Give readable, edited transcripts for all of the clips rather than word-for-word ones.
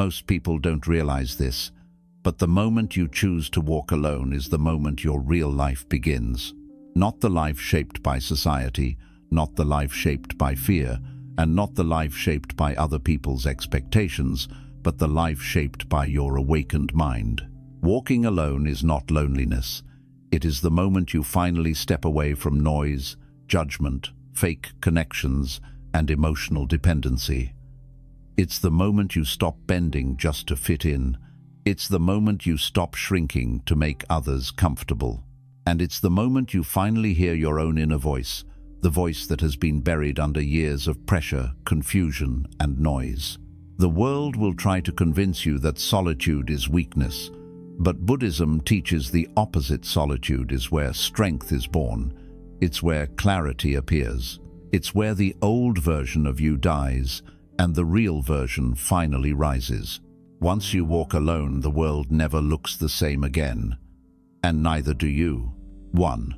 Most people don't realize this, but the moment you choose to walk alone is the moment your real life begins. Not the life shaped by society, not the life shaped by fear, and not the life shaped by other people's expectations, but the life shaped by your awakened mind. Walking alone is not loneliness. It is the moment you finally step away from noise, judgment, fake connections, and emotional dependency. It's the moment you stop bending just to fit in. It's the moment you stop shrinking to make others comfortable. And it's the moment you finally hear your own inner voice, the voice that has been buried under years of pressure, confusion, and noise. The world will try to convince you that solitude is weakness, but Buddhism teaches the opposite. Solitude is where strength is born. It's where clarity appears. It's where the old version of you dies and the real version finally rises. Once you walk alone, the world never looks the same again. And neither do you. 1.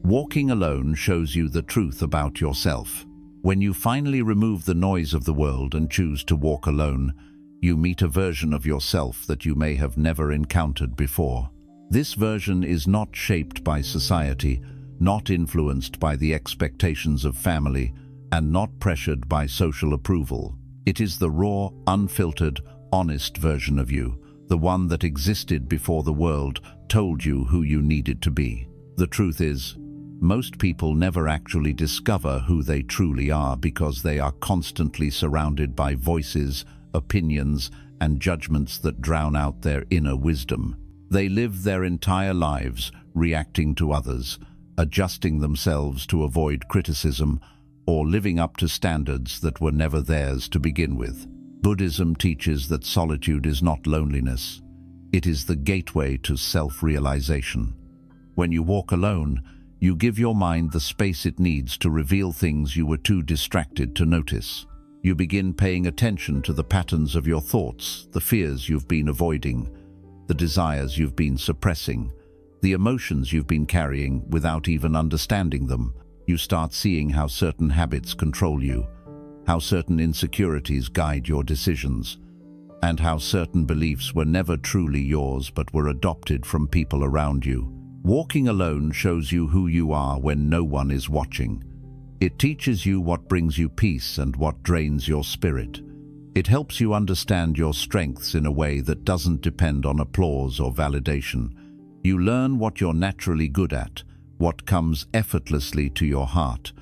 Walking alone shows you the truth about yourself. When you finally remove the noise of the world and choose to walk alone, you meet a version of yourself that you may have never encountered before. This version is not shaped by society, not influenced by the expectations of family, and not pressured by social approval. It is the raw, unfiltered, honest version of you, the one that existed before the world told you who you needed to be. The truth is, most people never actually discover who they truly are because they are constantly surrounded by voices, opinions, and judgments that drown out their inner wisdom. They live their entire lives reacting to others, adjusting themselves to avoid criticism, or living up to standards that were never theirs to begin with. Buddhism teaches that solitude is not loneliness. It is the gateway to self-realization. When you walk alone, you give your mind the space it needs to reveal things you were too distracted to notice. You begin paying attention to the patterns of your thoughts, the fears you've been avoiding, the desires you've been suppressing, the emotions you've been carrying without even understanding them. You start seeing how certain habits control you, how certain insecurities guide your decisions, and how certain beliefs were never truly yours but were adopted from people around you. Walking alone shows you who you are when no one is watching. It teaches you what brings you peace and what drains your spirit. It helps you understand your strengths in a way that doesn't depend on applause or validation. You learn what you're naturally good at, what comes effortlessly to your heart,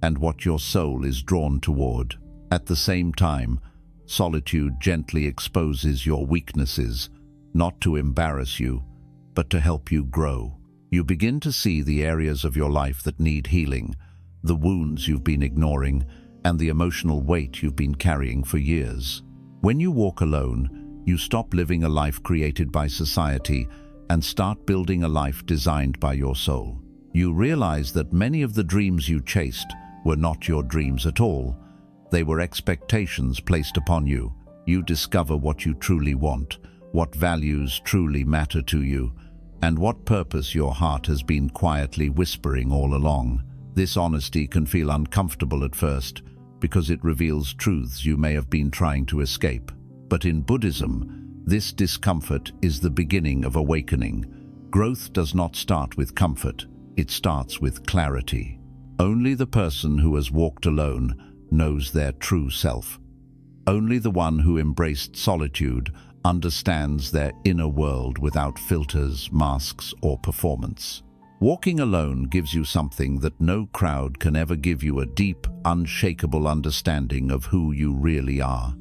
and what your soul is drawn toward. At the same time, solitude gently exposes your weaknesses, not to embarrass you, but to help you grow. You begin to see the areas of your life that need healing, the wounds you've been ignoring, and the emotional weight you've been carrying for years. When you walk alone, you stop living a life created by society and start building a life designed by your soul. You realize that many of the dreams you chased were not your dreams at all. They were expectations placed upon you. You discover what you truly want, what values truly matter to you, and what purpose your heart has been quietly whispering all along. This honesty can feel uncomfortable at first because it reveals truths you may have been trying to escape. But in Buddhism, this discomfort is the beginning of awakening. Growth does not start with comfort, it starts with clarity. Only the person who has walked alone knows their true self. Only the one who embraced solitude understands their inner world without filters, masks, or performance. Walking alone gives you something that no crowd can ever give you: a deep, unshakable understanding of who you really are.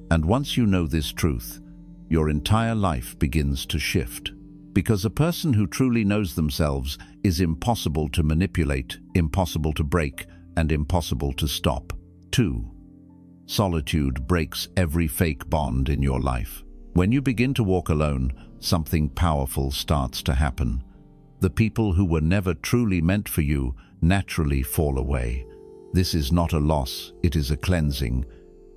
And once you know this truth, your entire life begins to shift. Because a person who truly knows themselves is impossible to manipulate, impossible to break, and impossible to stop. 2. Solitude breaks every fake bond in your life. When you begin to walk alone, something powerful starts to happen. The people who were never truly meant for you naturally fall away. This is not a loss, it is a cleansing.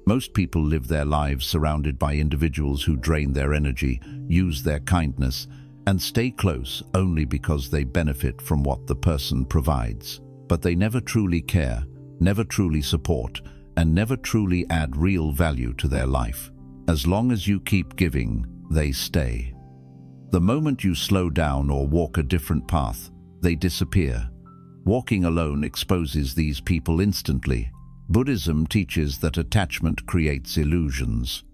Most people live their lives surrounded by individuals who drain their energy, use their kindness, and stay close only because they benefit from what the person provides. But they never truly care, never truly support, and never truly add real value to their life. As long as you keep giving, they stay. The moment you slow down or walk a different path, they disappear. Walking alone exposes these people instantly. Buddhism teaches that attachment creates illusions.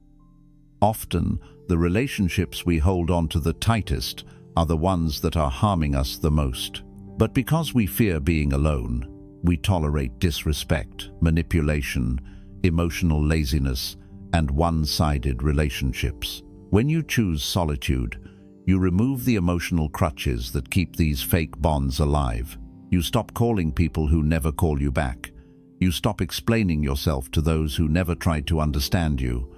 Often, the relationships we hold on to the tightest are the ones that are harming us the most. But because we fear being alone, we tolerate disrespect, manipulation, emotional laziness, and one-sided relationships. When you choose solitude, you remove the emotional crutches that keep these fake bonds alive. You stop calling people who never call you back. You stop explaining yourself to those who never tried to understand you.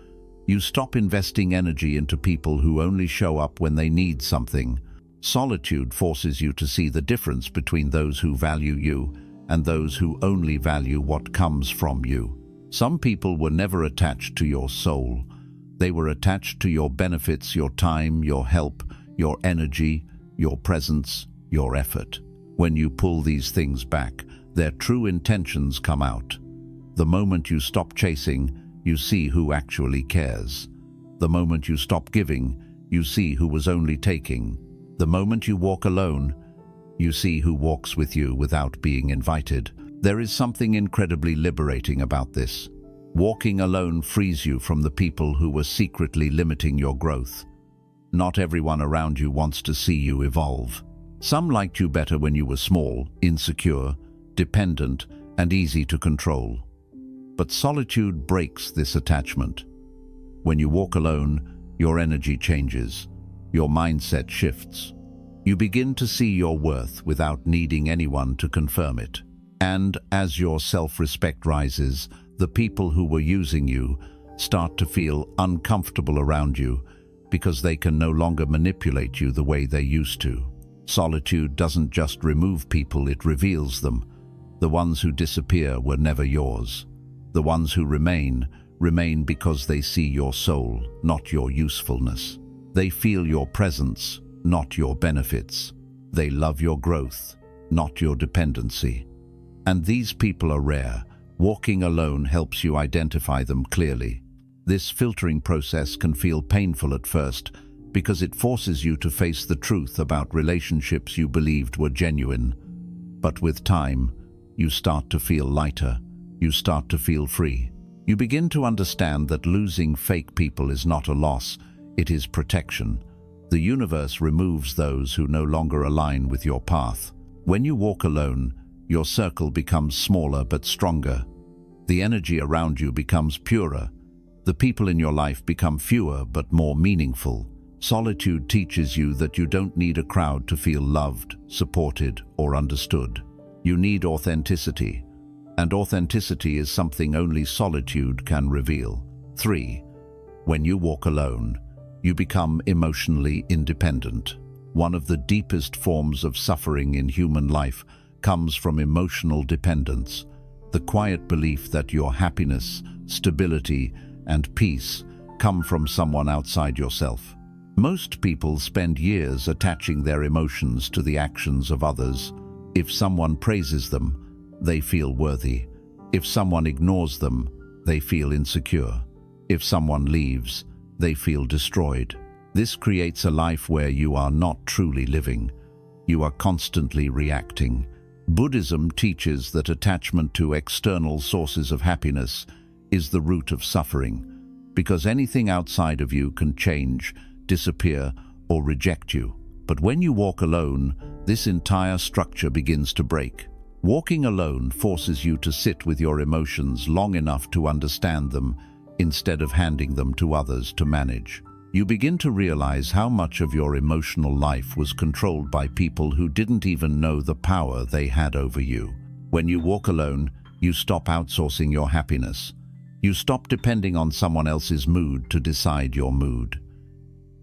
You stop investing energy into people who only show up when they need something. Solitude forces you to see the difference between those who value you and those who only value what comes from you. Some people were never attached to your soul. They were attached to your benefits, your time, your help, your energy, your presence, your effort. When you pull these things back, their true intentions come out. The moment you stop chasing, you see who actually cares. The moment you stop giving, you see who was only taking. The moment you walk alone, you see who walks with you without being invited. There is something incredibly liberating about this. Walking alone frees you from the people who were secretly limiting your growth. Not everyone around you wants to see you evolve. Some liked you better when you were small, insecure, dependent, and easy to control. But solitude breaks this attachment. When you walk alone, your energy changes. Your mindset shifts. You begin to see your worth without needing anyone to confirm it. And as your self-respect rises, the people who were using you start to feel uncomfortable around you because they can no longer manipulate you the way they used to. Solitude doesn't just remove people, it reveals them. The ones who disappear were never yours. The ones who remain because they see your soul, not your usefulness. They feel your presence, not your benefits. They love your growth, not your dependency. And these people are rare. Walking alone helps you identify them clearly. This filtering process can feel painful at first because it forces you to face the truth about relationships you believed were genuine. But with time, you start to feel lighter. You start to feel free. You begin to understand that losing fake people is not a loss, it is protection. The universe removes those who no longer align with your path. When you walk alone, your circle becomes smaller but stronger. The energy around you becomes purer. The people in your life become fewer but more meaningful. Solitude teaches you that you don't need a crowd to feel loved, supported, or understood. You need authenticity. And authenticity is something only solitude can reveal. 3. When you walk alone, you become emotionally independent. One of the deepest forms of suffering in human life comes from emotional dependence, the quiet belief that your happiness, stability, and peace come from someone outside yourself. Most people spend years attaching their emotions to the actions of others. If someone praises them, they feel worthy. If someone ignores them, they feel insecure. If someone leaves, they feel destroyed. This creates a life where you are not truly living. You are constantly reacting. Buddhism teaches that attachment to external sources of happiness is the root of suffering, because anything outside of you can change, disappear, or reject you. But when you walk alone, this entire structure begins to break. Walking alone forces you to sit with your emotions long enough to understand them, instead of handing them to others to manage. You begin to realize how much of your emotional life was controlled by people who didn't even know the power they had over you. When you walk alone, you stop outsourcing your happiness. You stop depending on someone else's mood to decide your mood.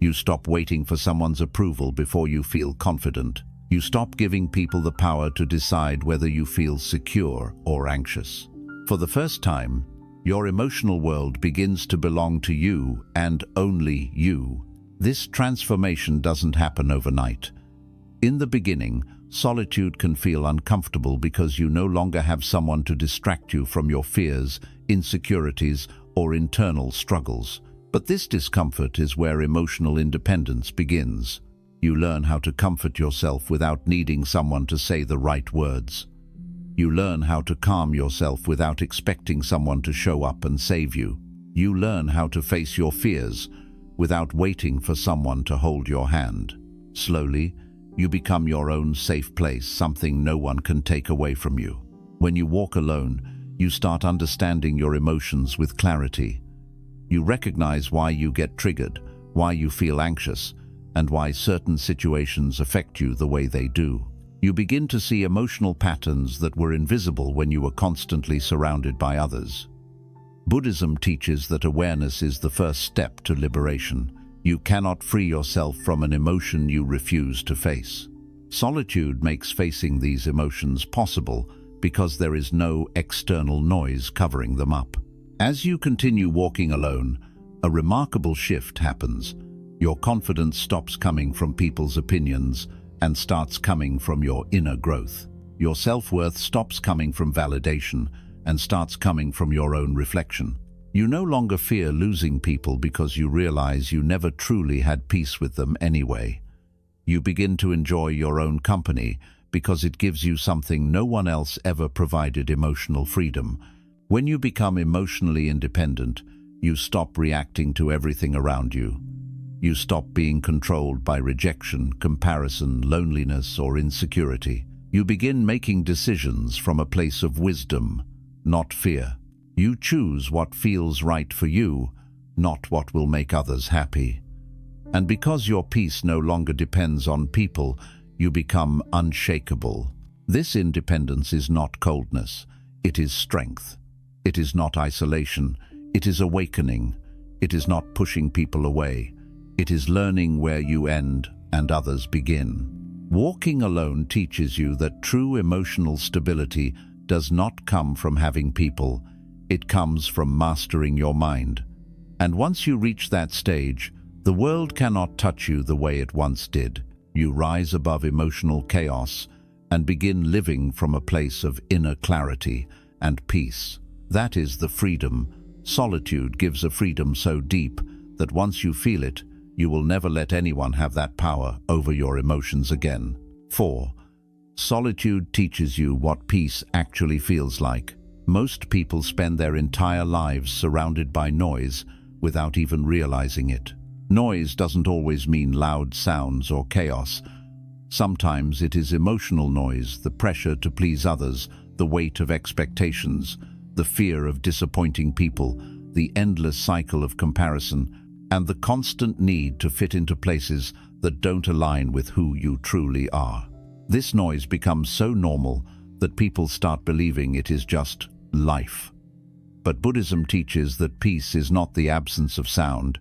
You stop waiting for someone's approval before you feel confident. You stop giving people the power to decide whether you feel secure or anxious. For the first time, your emotional world begins to belong to you and only you. This transformation doesn't happen overnight. In the beginning, solitude can feel uncomfortable because you no longer have someone to distract you from your fears, insecurities, or internal struggles. But this discomfort is where emotional independence begins. You learn how to comfort yourself without needing someone to say the right words. You learn how to calm yourself without expecting someone to show up and save you. You learn how to face your fears without waiting for someone to hold your hand. Slowly, you become your own safe place, something no one can take away from you. When you walk alone, you start understanding your emotions with clarity. You recognize why you get triggered, why you feel anxious, and why certain situations affect you the way they do. You begin to see emotional patterns that were invisible when you were constantly surrounded by others. Buddhism teaches that awareness is the first step to liberation. You cannot free yourself from an emotion you refuse to face. Solitude makes facing these emotions possible because there is no external noise covering them up. As you continue walking alone, a remarkable shift happens. Your confidence stops coming from people's opinions and starts coming from your inner growth. Your self-worth stops coming from validation and starts coming from your own reflection. You no longer fear losing people because you realize you never truly had peace with them anyway. You begin to enjoy your own company because it gives you something no one else ever provided: emotional freedom. When you become emotionally independent, you stop reacting to everything around you. You stop being controlled by rejection, comparison, loneliness, or insecurity. You begin making decisions from a place of wisdom, not fear. You choose what feels right for you, not what will make others happy. And because your peace no longer depends on people, you become unshakable. This independence is not coldness, it is strength. It is not isolation, it is awakening. It is not pushing people away. It is learning where you end and others begin. Walking alone teaches you that true emotional stability does not come from having people. It comes from mastering your mind. And once you reach that stage, the world cannot touch you the way it once did. You rise above emotional chaos and begin living from a place of inner clarity and peace. That is the freedom. Solitude gives a freedom so deep that once you feel it, you will never let anyone have that power over your emotions again. 4. Solitude teaches you what peace actually feels like. Most people spend their entire lives surrounded by noise without even realizing it. Noise doesn't always mean loud sounds or chaos. Sometimes it is emotional noise, the pressure to please others, the weight of expectations, the fear of disappointing people, the endless cycle of comparison, and the constant need to fit into places that don't align with who you truly are. This noise becomes so normal that people start believing it is just life. But Buddhism teaches that peace is not the absence of sound,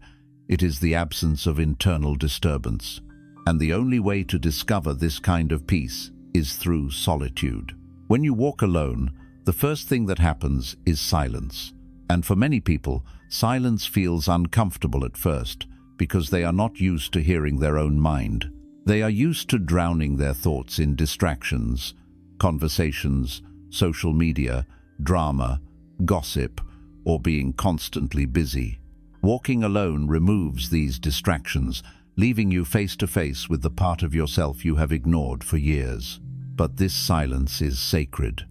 it is the absence of internal disturbance. And the only way to discover this kind of peace is through solitude. When you walk alone, the first thing that happens is silence. And for many people, silence feels uncomfortable at first because they are not used to hearing their own mind. They are used to drowning their thoughts in distractions, conversations, social media, drama, gossip, or being constantly busy. Walking alone removes these distractions, leaving you face to face with the part of yourself you have ignored for years. But this silence is sacred.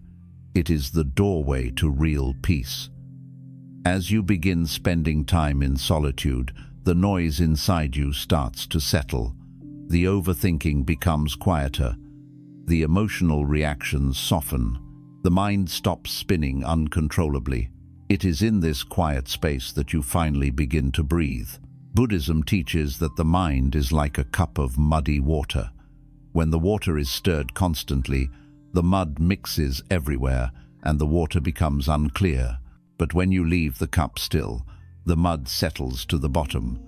It is the doorway to real peace. As you begin spending time in solitude, the noise inside you starts to settle. The overthinking becomes quieter. The emotional reactions soften. The mind stops spinning uncontrollably. It is in this quiet space that you finally begin to breathe. Buddhism teaches that the mind is like a cup of muddy water. When the water is stirred constantly, the mud mixes everywhere and the water becomes unclear. But when you leave the cup still, the mud settles to the bottom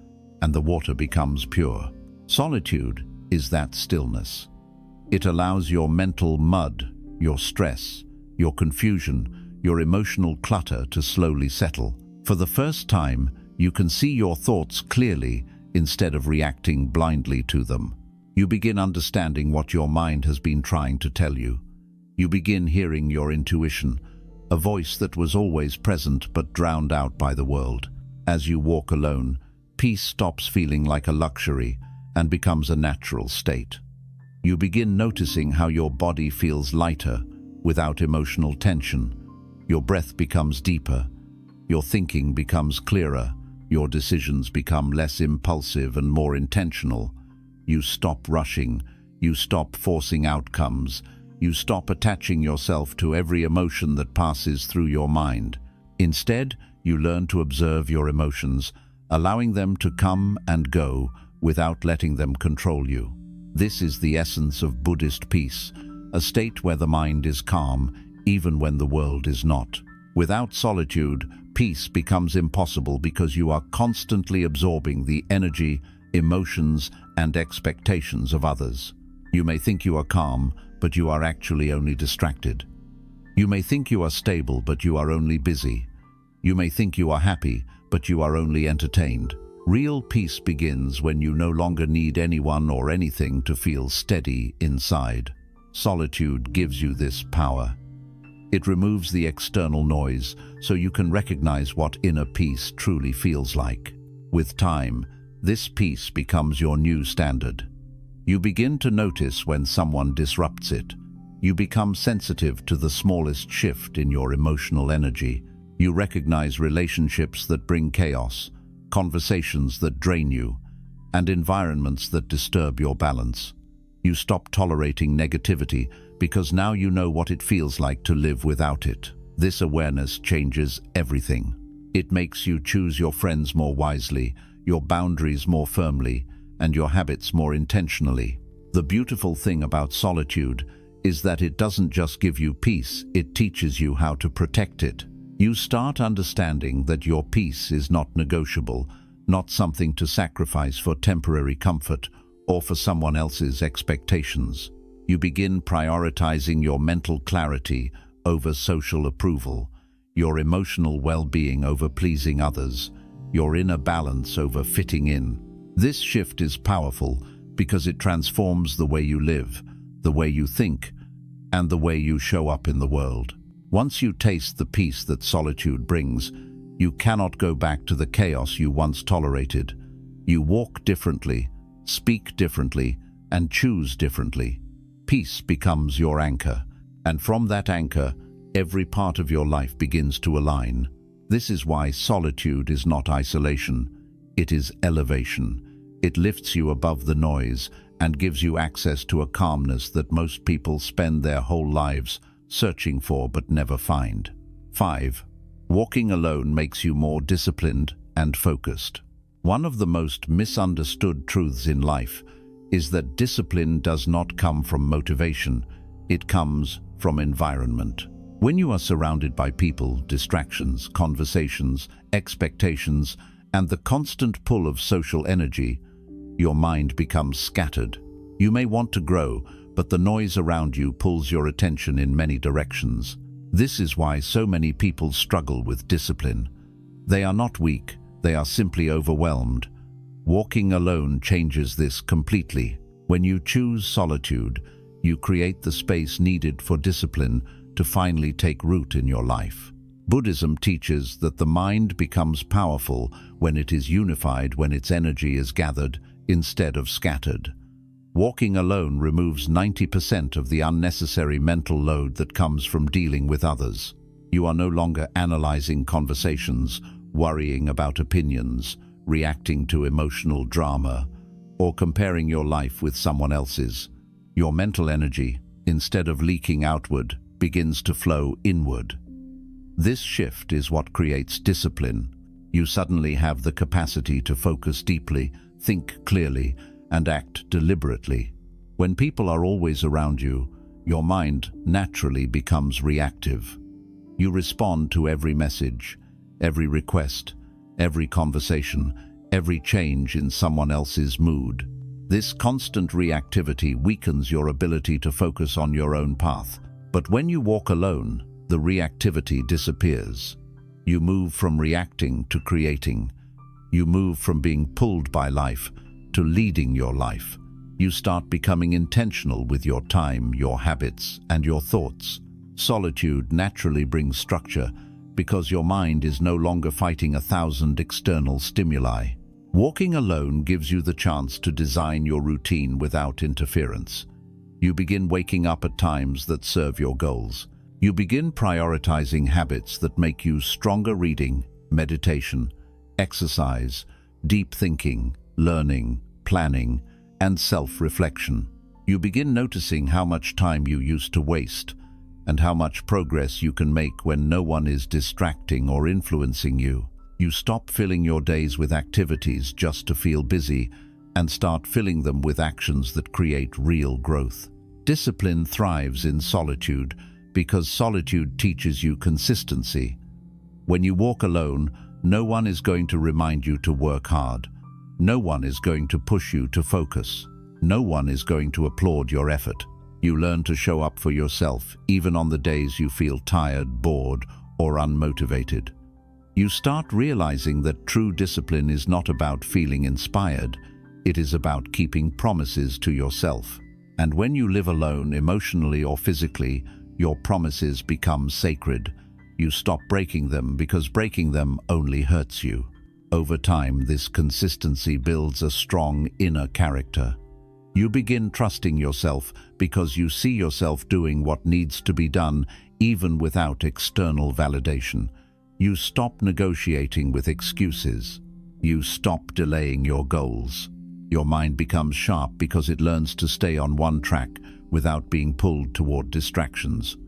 and the water becomes pure. Solitude is that stillness. It allows your mental mud, your stress, your confusion, your emotional clutter to slowly settle. For the first time, you can see your thoughts clearly instead of reacting blindly to them. You begin understanding what your mind has been trying to tell you. You begin hearing your intuition, a voice that was always present but drowned out by the world. As you walk alone, peace stops feeling like a luxury and becomes a natural state. You begin noticing how your body feels lighter without emotional tension. Your breath becomes deeper. Your thinking becomes clearer. Your decisions become less impulsive and more intentional. You stop rushing. You stop forcing outcomes. You stop attaching yourself to every emotion that passes through your mind. Instead, you learn to observe your emotions, allowing them to come and go without letting them control you. This is the essence of Buddhist peace, a state where the mind is calm even when the world is not. Without solitude, peace becomes impossible because you are constantly absorbing the energy, emotions, and expectations of others. You may think you are calm, but you are actually only distracted. You may think you are stable, but you are only busy. You may think you are happy, but you are only entertained. Real peace begins when you no longer need anyone or anything to feel steady inside. Solitude gives you this power. It removes the external noise so you can recognize what inner peace truly feels like. With time, this peace becomes your new standard. You begin to notice when someone disrupts it. You become sensitive to the smallest shift in your emotional energy. You recognize relationships that bring chaos, conversations that drain you, and environments that disturb your balance. You stop tolerating negativity because now you know what it feels like to live without it. This awareness changes everything. It makes you choose your friends more wisely, your boundaries more firmly, and your habits more intentionally. The beautiful thing about solitude is that it doesn't just give you peace, it teaches you how to protect it. You start understanding that your peace is not negotiable, not something to sacrifice for temporary comfort or for someone else's expectations. You begin prioritizing your mental clarity over social approval, your emotional well-being over pleasing others, your inner balance over fitting in. This shift is powerful because it transforms the way you live, the way you think, and the way you show up in the world. Once you taste the peace that solitude brings, you cannot go back to the chaos you once tolerated. You walk differently, speak differently, and choose differently. Peace becomes your anchor, and from that anchor, every part of your life begins to align. This is why solitude is not isolation, it is elevation. It lifts you above the noise and gives you access to a calmness that most people spend their whole lives searching for but never find. 5. Walking alone makes you more disciplined and focused. One of the most misunderstood truths in life is that discipline does not come from motivation, it comes from environment. When you are surrounded by people, distractions, conversations, expectations, and the constant pull of social energy, your mind becomes scattered. You may want to grow, but the noise around you pulls your attention in many directions. This is why so many people struggle with discipline. They are not weak, they are simply overwhelmed. Walking alone changes this completely. When you choose solitude, you create the space needed for discipline to finally take root in your life. Buddhism teaches that the mind becomes powerful when it is unified, when its energy is gathered instead of scattered. Walking alone removes 90% of the unnecessary mental load that comes from dealing with others. You are no longer analyzing conversations, worrying about opinions, reacting to emotional drama, or comparing your life with someone else's. Your mental energy, instead of leaking outward, begins to flow inward. This shift is what creates discipline. You suddenly have the capacity to focus deeply, think clearly, and act deliberately. When people are always around you, your mind naturally becomes reactive. You respond to every message, every request, every conversation, every change in someone else's mood. This constant reactivity weakens your ability to focus on your own path. But when you walk alone, the reactivity disappears. You move from reacting to creating. You move from being pulled by life to leading your life. You start becoming intentional with your time, your habits, and your thoughts. Solitude naturally brings structure because your mind is no longer fighting 1,000 external stimuli. Walking alone gives you the chance to design your routine without interference. You begin waking up at times that serve your goals. You begin prioritizing habits that make you stronger: reading, meditation, exercise, deep thinking, learning, planning, and self-reflection. You begin noticing how much time you used to waste and how much progress you can make when no one is distracting or influencing you. You stop filling your days with activities just to feel busy and start filling them with actions that create real growth. Discipline thrives in solitude because solitude teaches you consistency. When you walk alone, no one is going to remind you to work hard. No one is going to push you to focus. No one is going to applaud your effort. You learn to show up for yourself, even on the days you feel tired, bored, or unmotivated. You start realizing that true discipline is not about feeling inspired. It is about keeping promises to yourself. And when you live alone, emotionally or physically, your promises become sacred. You stop breaking them because breaking them only hurts you. Over time, this consistency builds a strong inner character. You begin trusting yourself because you see yourself doing what needs to be done, even without external validation. You stop negotiating with excuses. You stop delaying your goals. Your mind becomes sharp because it learns to stay on one track without being pulled toward distractions.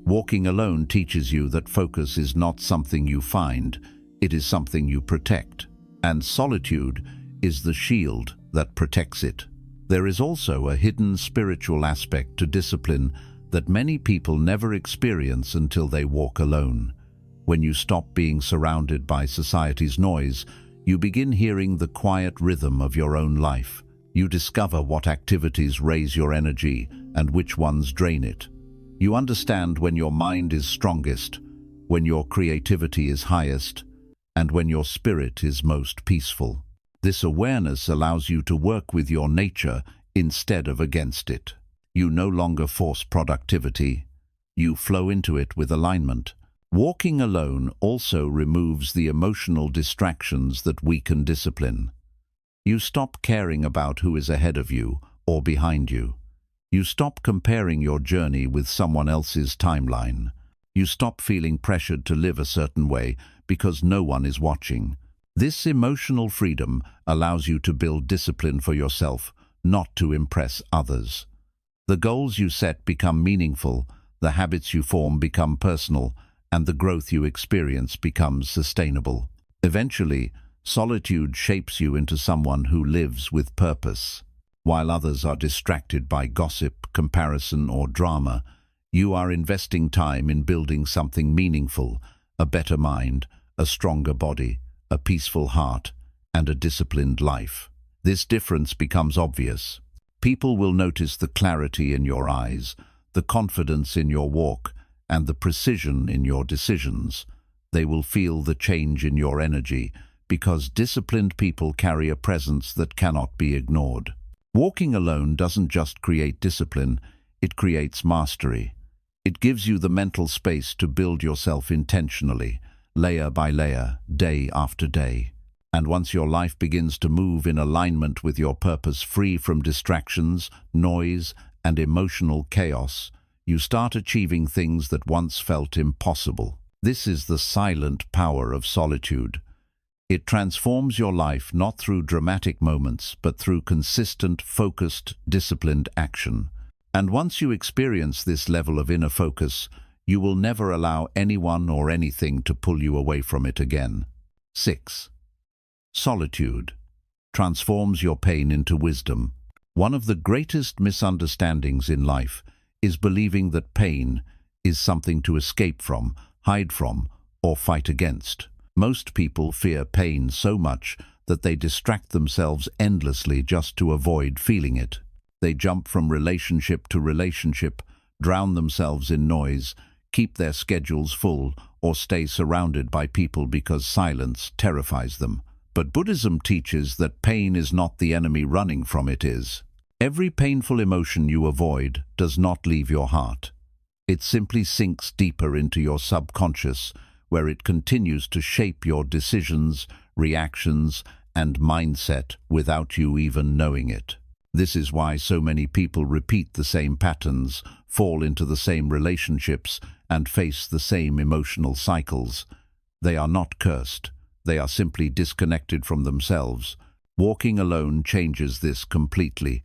Walking alone teaches you that focus is not something you find, it is something you protect. And solitude is the shield that protects it. There is also a hidden spiritual aspect to discipline that many people never experience until they walk alone. When you stop being surrounded by society's noise, you begin hearing the quiet rhythm of your own life. You discover what activities raise your energy and which ones drain it. You understand when your mind is strongest, when your creativity is highest, and when your spirit is most peaceful. This awareness allows you to work with your nature instead of against it. You no longer force productivity. You flow into it with alignment. Walking alone also removes the emotional distractions that weaken discipline. You stop caring about who is ahead of you or behind you. You stop comparing your journey with someone else's timeline. You stop feeling pressured to live a certain way because no one is watching. This emotional freedom allows you to build discipline for yourself, not to impress others. The goals you set become meaningful, the habits you form become personal, and the growth you experience becomes sustainable. Eventually, solitude shapes you into someone who lives with purpose. While others are distracted by gossip, comparison, or drama, you are investing time in building something meaningful: a better mind, a stronger body, a peaceful heart, and a disciplined life. This difference becomes obvious. People will notice the clarity in your eyes, the confidence in your walk, and the precision in your decisions. They will feel the change in your energy, because disciplined people carry a presence that cannot be ignored. Walking alone doesn't just create discipline, it creates mastery. It gives you the mental space to build yourself intentionally, layer by layer, day after day. And once your life begins to move in alignment with your purpose, free from distractions, noise, and emotional chaos, you start achieving things that once felt impossible. This is the silent power of solitude. It transforms your life not through dramatic moments, but through consistent, focused, disciplined action. And once you experience this level of inner focus, you will never allow anyone or anything to pull you away from it again. 6. Solitude transforms your pain into wisdom. One of the greatest misunderstandings in life is believing that pain is something to escape from, hide from, or fight against. Most people fear pain so much that they distract themselves endlessly just to avoid feeling it. They jump from relationship to relationship, drown themselves in noise, keep their schedules full, or stay surrounded by people because silence terrifies them. But Buddhism teaches that pain is not the enemy running from it is. Every painful emotion you avoid does not leave your heart. It simply sinks deeper into your subconscious, where it continues to shape your decisions, reactions, and mindset without you even knowing it. This is why so many people repeat the same patterns, fall into the same relationships, and face the same emotional cycles. They are not cursed. They are simply disconnected from themselves. Walking alone changes this completely,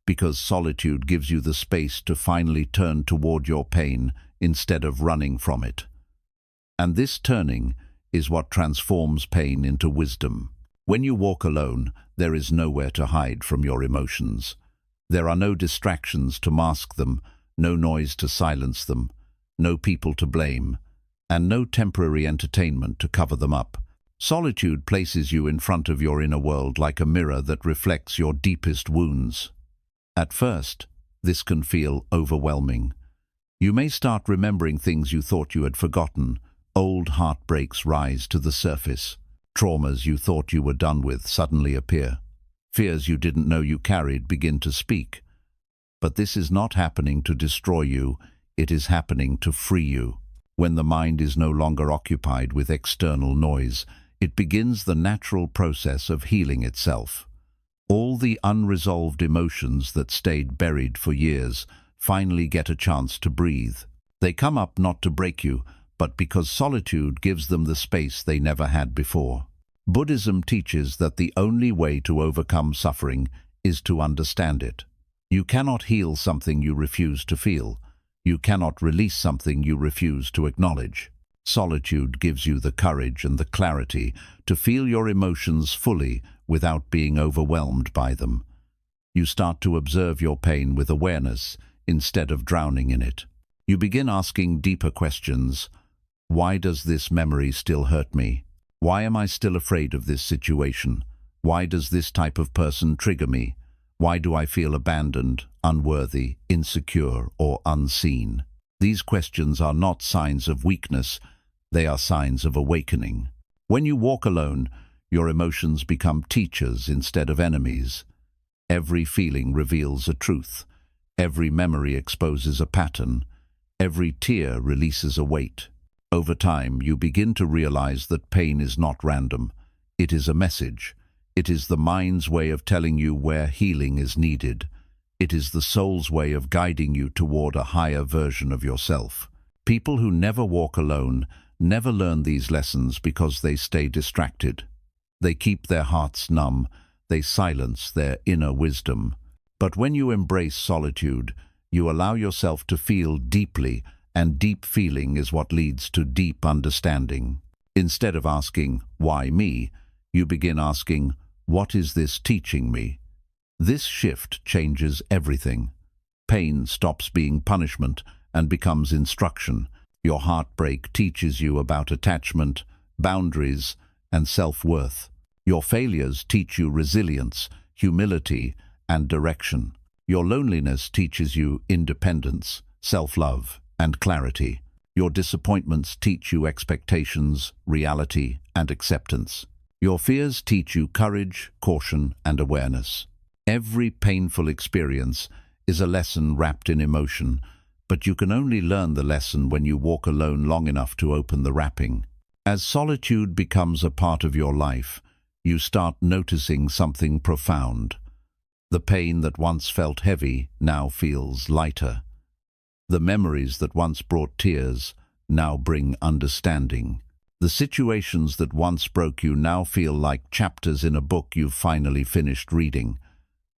because solitude gives you the space to finally turn toward your pain instead of running from it. And this turning is what transforms pain into wisdom. When you walk alone, there is nowhere to hide from your emotions. There are no distractions to mask them, no noise to silence them, no people to blame, and no temporary entertainment to cover them up. Solitude places you in front of your inner world like a mirror that reflects your deepest wounds. At first, this can feel overwhelming. You may start remembering things you thought you had forgotten. Old heartbreaks rise to the surface. Traumas you thought you were done with suddenly appear. Fears you didn't know you carried begin to speak. But this is not happening to destroy you, it is happening to free you. When the mind is no longer occupied with external noise, it begins the natural process of healing itself. All the unresolved emotions that stayed buried for years finally get a chance to breathe. They come up not to break you, but because solitude gives them the space they never had before. Buddhism teaches that the only way to overcome suffering is to understand it. You cannot heal something you refuse to feel. You cannot release something you refuse to acknowledge. Solitude gives you the courage and the clarity to feel your emotions fully without being overwhelmed by them. You start to observe your pain with awareness instead of drowning in it. You begin asking deeper questions. Why does this memory still hurt me? Why am I still afraid of this situation? Why does this type of person trigger me? Why do I feel abandoned, unworthy, insecure, or unseen? These questions are not signs of weakness, they are signs of awakening. When you walk alone, your emotions become teachers instead of enemies. Every feeling reveals a truth. Every memory exposes a pattern. Every tear releases a weight. Over time, you begin to realize that pain is not random. It is a message. It is the mind's way of telling you where healing is needed. It is the soul's way of guiding you toward a higher version of yourself. People who never walk alone never learn these lessons because they stay distracted. They keep their hearts numb. They silence their inner wisdom. But when you embrace solitude, you allow yourself to feel deeply, and deep feeling is what leads to deep understanding. Instead of asking, "Why me?" you begin asking, "What is this teaching me?" This shift changes everything. Pain stops being punishment and becomes instruction. Your heartbreak teaches you about attachment, boundaries, and self-worth. Your failures teach you resilience, humility, and direction. Your loneliness teaches you independence, self-love, and clarity. Your disappointments teach you expectations, reality, and acceptance. Your fears teach you courage, caution, and awareness. Every painful experience is a lesson wrapped in emotion, but you can only learn the lesson when you walk alone long enough to open the wrapping. As solitude becomes a part of your life, you start noticing something profound. The pain that once felt heavy now feels lighter. The memories that once brought tears now bring understanding. The situations that once broke you now feel like chapters in a book you've finally finished reading.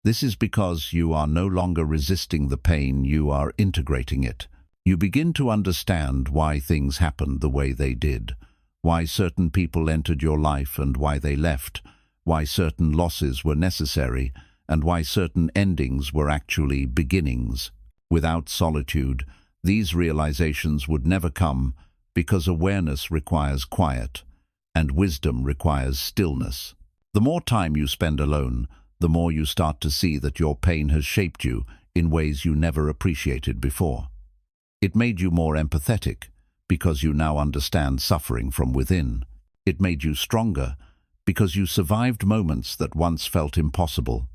This is because you are no longer resisting the pain, you are integrating it. You begin to understand why things happened the way they did, why certain people entered your life and why they left, why certain losses were necessary, and why certain endings were actually beginnings. Without solitude, these realizations would never come, because awareness requires quiet, and wisdom requires stillness. The more time you spend alone, the more you start to see that your pain has shaped you in ways you never appreciated before. It made you more empathetic, because you now understand suffering from within. It made you stronger, because you survived moments that once felt impossible.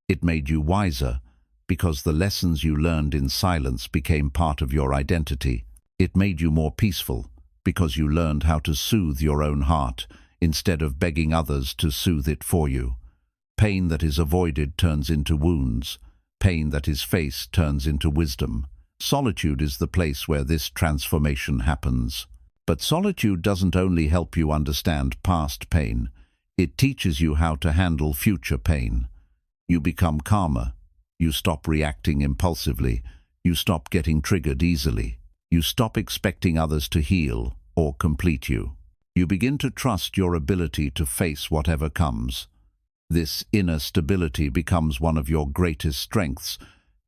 It made you wiser, because the lessons you learned in silence became part of your identity. It made you more peaceful, because you learned how to soothe your own heart instead of begging others to soothe it for you. Pain that is avoided turns into wounds. Pain that is faced turns into wisdom. Solitude is the place where this transformation happens. But solitude doesn't only help you understand past pain, it teaches you how to handle future pain. You become calmer. You stop reacting impulsively. You stop getting triggered easily. You stop expecting others to heal or complete you. You begin to trust your ability to face whatever comes. This inner stability becomes one of your greatest strengths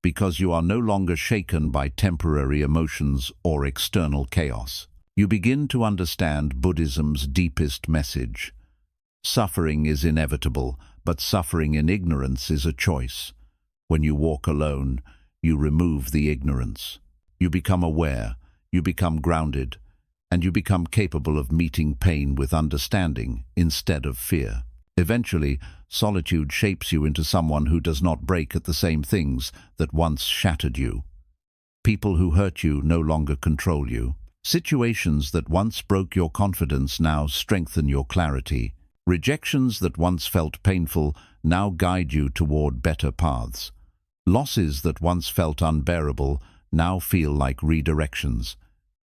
because you are no longer shaken by temporary emotions or external chaos. You begin to understand Buddhism's deepest message. Suffering is inevitable, but suffering in ignorance is a choice. When you walk alone, you remove the ignorance. You become aware, you become grounded, and you become capable of meeting pain with understanding instead of fear. Eventually, solitude shapes you into someone who does not break at the same things that once shattered you. People who hurt you no longer control you. Situations that once broke your confidence now strengthen your clarity. Rejections that once felt painful now guide you toward better paths. Losses that once felt unbearable now feel like redirections.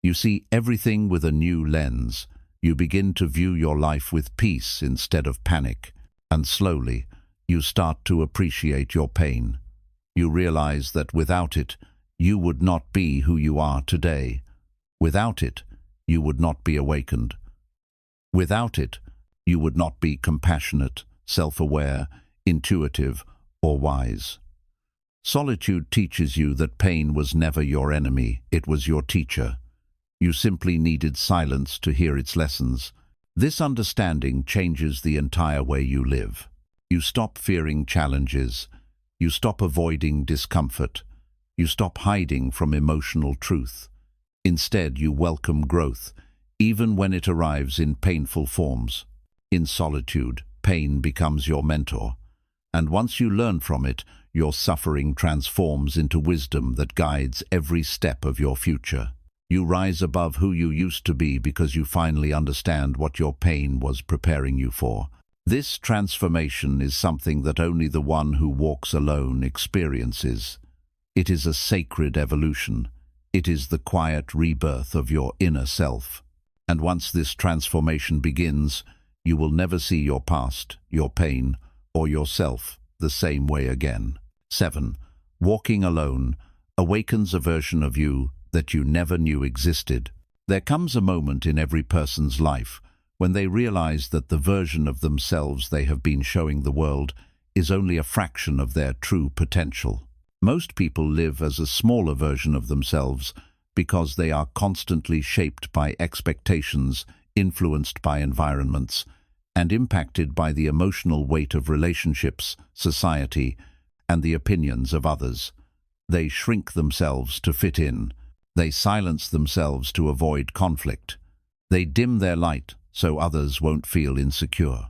You see everything with a new lens. You begin to view your life with peace instead of panic. And slowly, you start to appreciate your pain. You realize that without it, you would not be who you are today. Without it, you would not be awakened. Without it, you would not be compassionate, self-aware, intuitive, or wise. Solitude teaches you that pain was never your enemy, it was your teacher. You simply needed silence to hear its lessons. This understanding changes the entire way you live. You stop fearing challenges. You stop avoiding discomfort. You stop hiding from emotional truth. Instead, you welcome growth, even when it arrives in painful forms. In solitude, pain becomes your mentor. And once you learn from it, your suffering transforms into wisdom that guides every step of your future. You rise above who you used to be because you finally understand what your pain was preparing you for. This transformation is something that only the one who walks alone experiences. It is a sacred evolution. It is the quiet rebirth of your inner self. And once this transformation begins, you will never see your past, your pain, or yourself the same way again. 7. Walking alone awakens a version of you that you never knew existed. There comes a moment in every person's life when they realize that the version of themselves they have been showing the world is only a fraction of their true potential. Most people live as a smaller version of themselves because they are constantly shaped by expectations, influenced by environments, and impacted by the emotional weight of relationships, society, and the opinions of others. They shrink themselves to fit in. They silence themselves to avoid conflict. They dim their light so others won't feel insecure.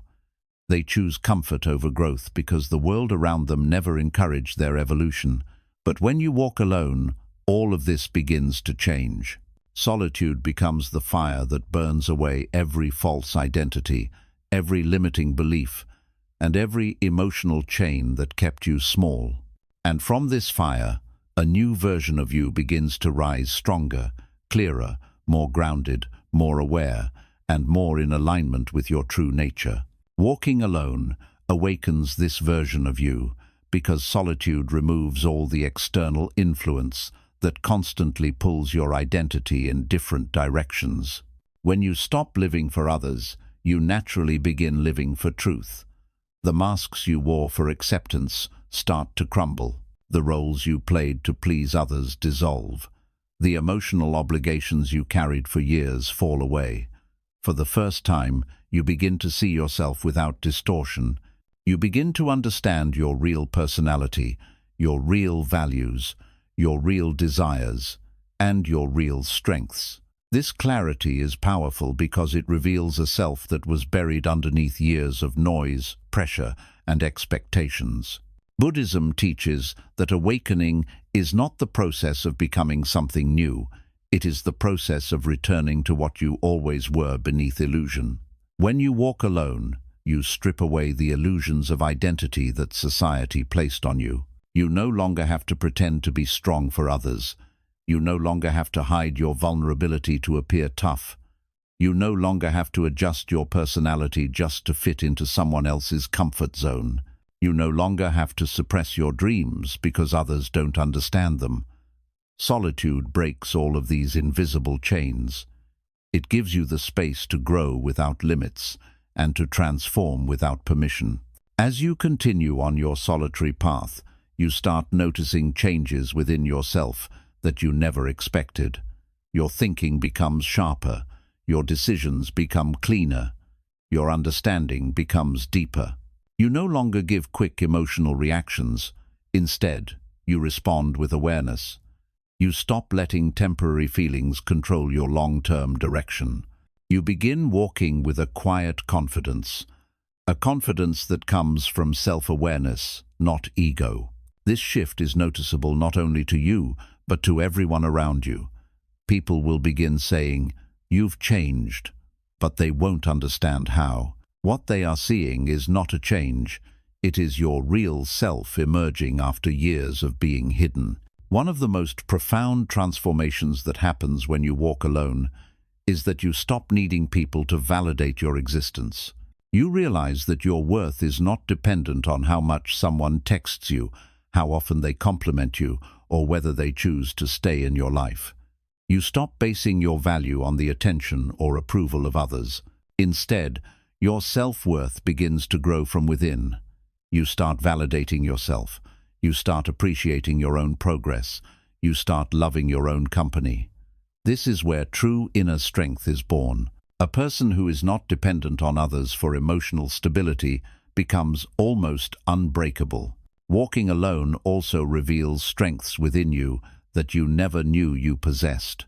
They choose comfort over growth because the world around them never encouraged their evolution. But when you walk alone, all of this begins to change. Solitude becomes the fire that burns away every false identity, every limiting belief, and every emotional chain that kept you small. And from this fire, a new version of you begins to rise stronger, clearer, more grounded, more aware, and more in alignment with your true nature. Walking alone awakens this version of you because solitude removes all the external influence that constantly pulls your identity in different directions. When you stop living for others, you naturally begin living for truth. The masks you wore for acceptance start to crumble. The roles you played to please others dissolve. The emotional obligations you carried for years fall away. For the first time, you begin to see yourself without distortion. You begin to understand your real personality, your real values, your real desires, and your real strengths. This clarity is powerful because it reveals a self that was buried underneath years of noise, pressure, and expectations. Buddhism teaches that awakening is not the process of becoming something new. It is the process of returning to what you always were beneath illusion. When you walk alone, you strip away the illusions of identity that society placed on you. You no longer have to pretend to be strong for others. You no longer have to hide your vulnerability to appear tough. You no longer have to adjust your personality just to fit into someone else's comfort zone. You no longer have to suppress your dreams because others don't understand them. Solitude breaks all of these invisible chains. It gives you the space to grow without limits and to transform without permission. As you continue on your solitary path, you start noticing changes within yourself that you never expected. Your thinking becomes sharper. Your decisions become cleaner. Your understanding becomes deeper. You no longer give quick emotional reactions. Instead, you respond with awareness. You stop letting temporary feelings control your long-term direction. You begin walking with a quiet confidence, a confidence that comes from self-awareness, not ego. This shift is noticeable not only to you, but to everyone around you. People will begin saying, "You've changed," but they won't understand how. What they are seeing is not a change. It is your real self emerging after years of being hidden. One of the most profound transformations that happens when you walk alone is that you stop needing people to validate your existence. You realize that your worth is not dependent on how much someone texts you, how often they compliment you, or whether they choose to stay in your life. You stop basing your value on the attention or approval of others. Instead, your self-worth begins to grow from within. You start validating yourself. You start appreciating your own progress. You start loving your own company. This is where true inner strength is born. A person who is not dependent on others for emotional stability becomes almost unbreakable. Walking alone also reveals strengths within you that you never knew you possessed.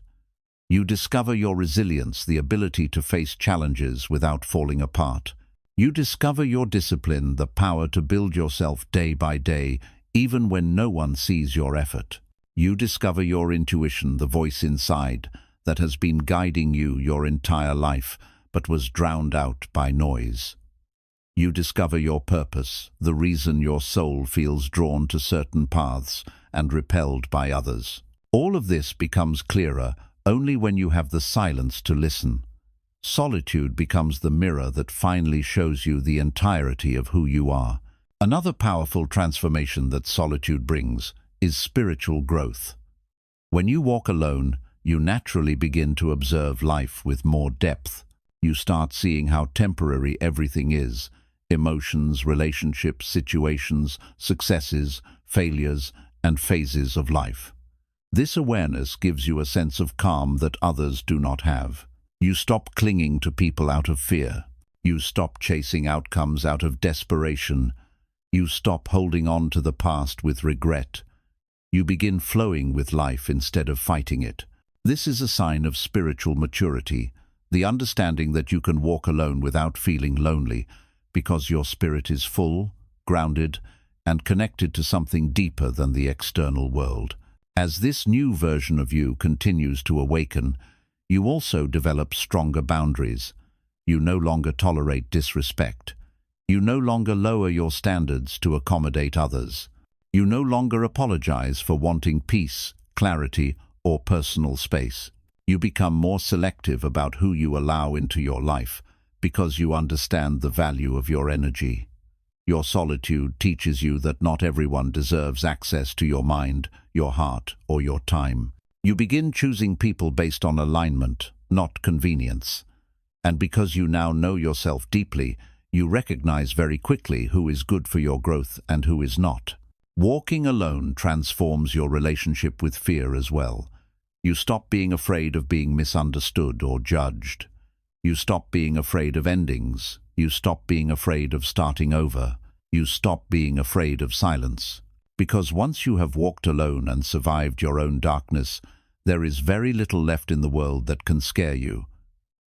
You discover your resilience, the ability to face challenges without falling apart. You discover your discipline, the power to build yourself day by day, even when no one sees your effort. You discover your intuition, the voice inside that has been guiding you your entire life, but was drowned out by noise. You discover your purpose, the reason your soul feels drawn to certain paths and repelled by others. All of this becomes clearer only when you have the silence to listen. Solitude becomes the mirror that finally shows you the entirety of who you are. Another powerful transformation that solitude brings is spiritual growth. When you walk alone, you naturally begin to observe life with more depth. You start seeing how temporary everything is: emotions, relationships, situations, successes, failures, and phases of life. This awareness gives you a sense of calm that others do not have. You stop clinging to people out of fear. You stop chasing outcomes out of desperation. You stop holding on to the past with regret. You begin flowing with life instead of fighting it. This is a sign of spiritual maturity, the understanding that you can walk alone without feeling lonely, because your spirit is full, grounded, and connected to something deeper than the external world. As this new version of you continues to awaken, you also develop stronger boundaries. You no longer tolerate disrespect. You no longer lower your standards to accommodate others. You no longer apologize for wanting peace, clarity, or personal space. You become more selective about who you allow into your life because you understand the value of your energy. Your solitude teaches you that not everyone deserves access to your mind, your heart, or your time. You begin choosing people based on alignment, not convenience. And because you now know yourself deeply, you recognize very quickly who is good for your growth and who is not. Walking alone transforms your relationship with fear as well. You stop being afraid of being misunderstood or judged. You stop being afraid of endings. You stop being afraid of starting over. You stop being afraid of silence. Because once you have walked alone and survived your own darkness, there is very little left in the world that can scare you.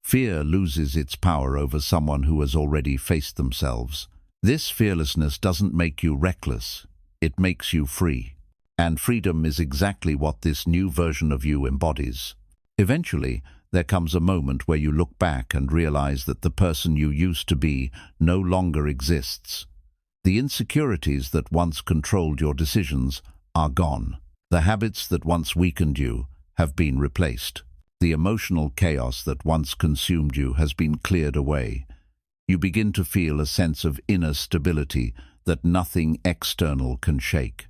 Fear loses its power over someone who has already faced themselves. This fearlessness doesn't make you reckless. It makes you free. And freedom is exactly what this new version of you embodies. Eventually, there comes a moment where you look back and realize that the person you used to be no longer exists. The insecurities that once controlled your decisions are gone. The habits that once weakened you have been replaced. The emotional chaos that once consumed you has been cleared away. You begin to feel a sense of inner stability that nothing external can shake.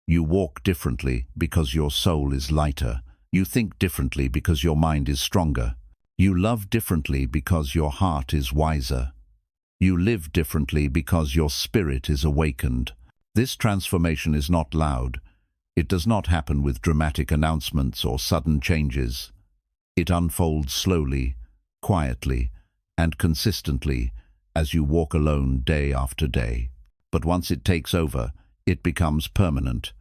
You walk differently because your soul is lighter. You think differently because your mind is stronger. You love differently because your heart is wiser. You live differently because your spirit is awakened. This transformation is not loud. It does not happen with dramatic announcements or sudden changes. It unfolds slowly, quietly, and consistently as you walk alone day after day. But once it takes over, it becomes permanent.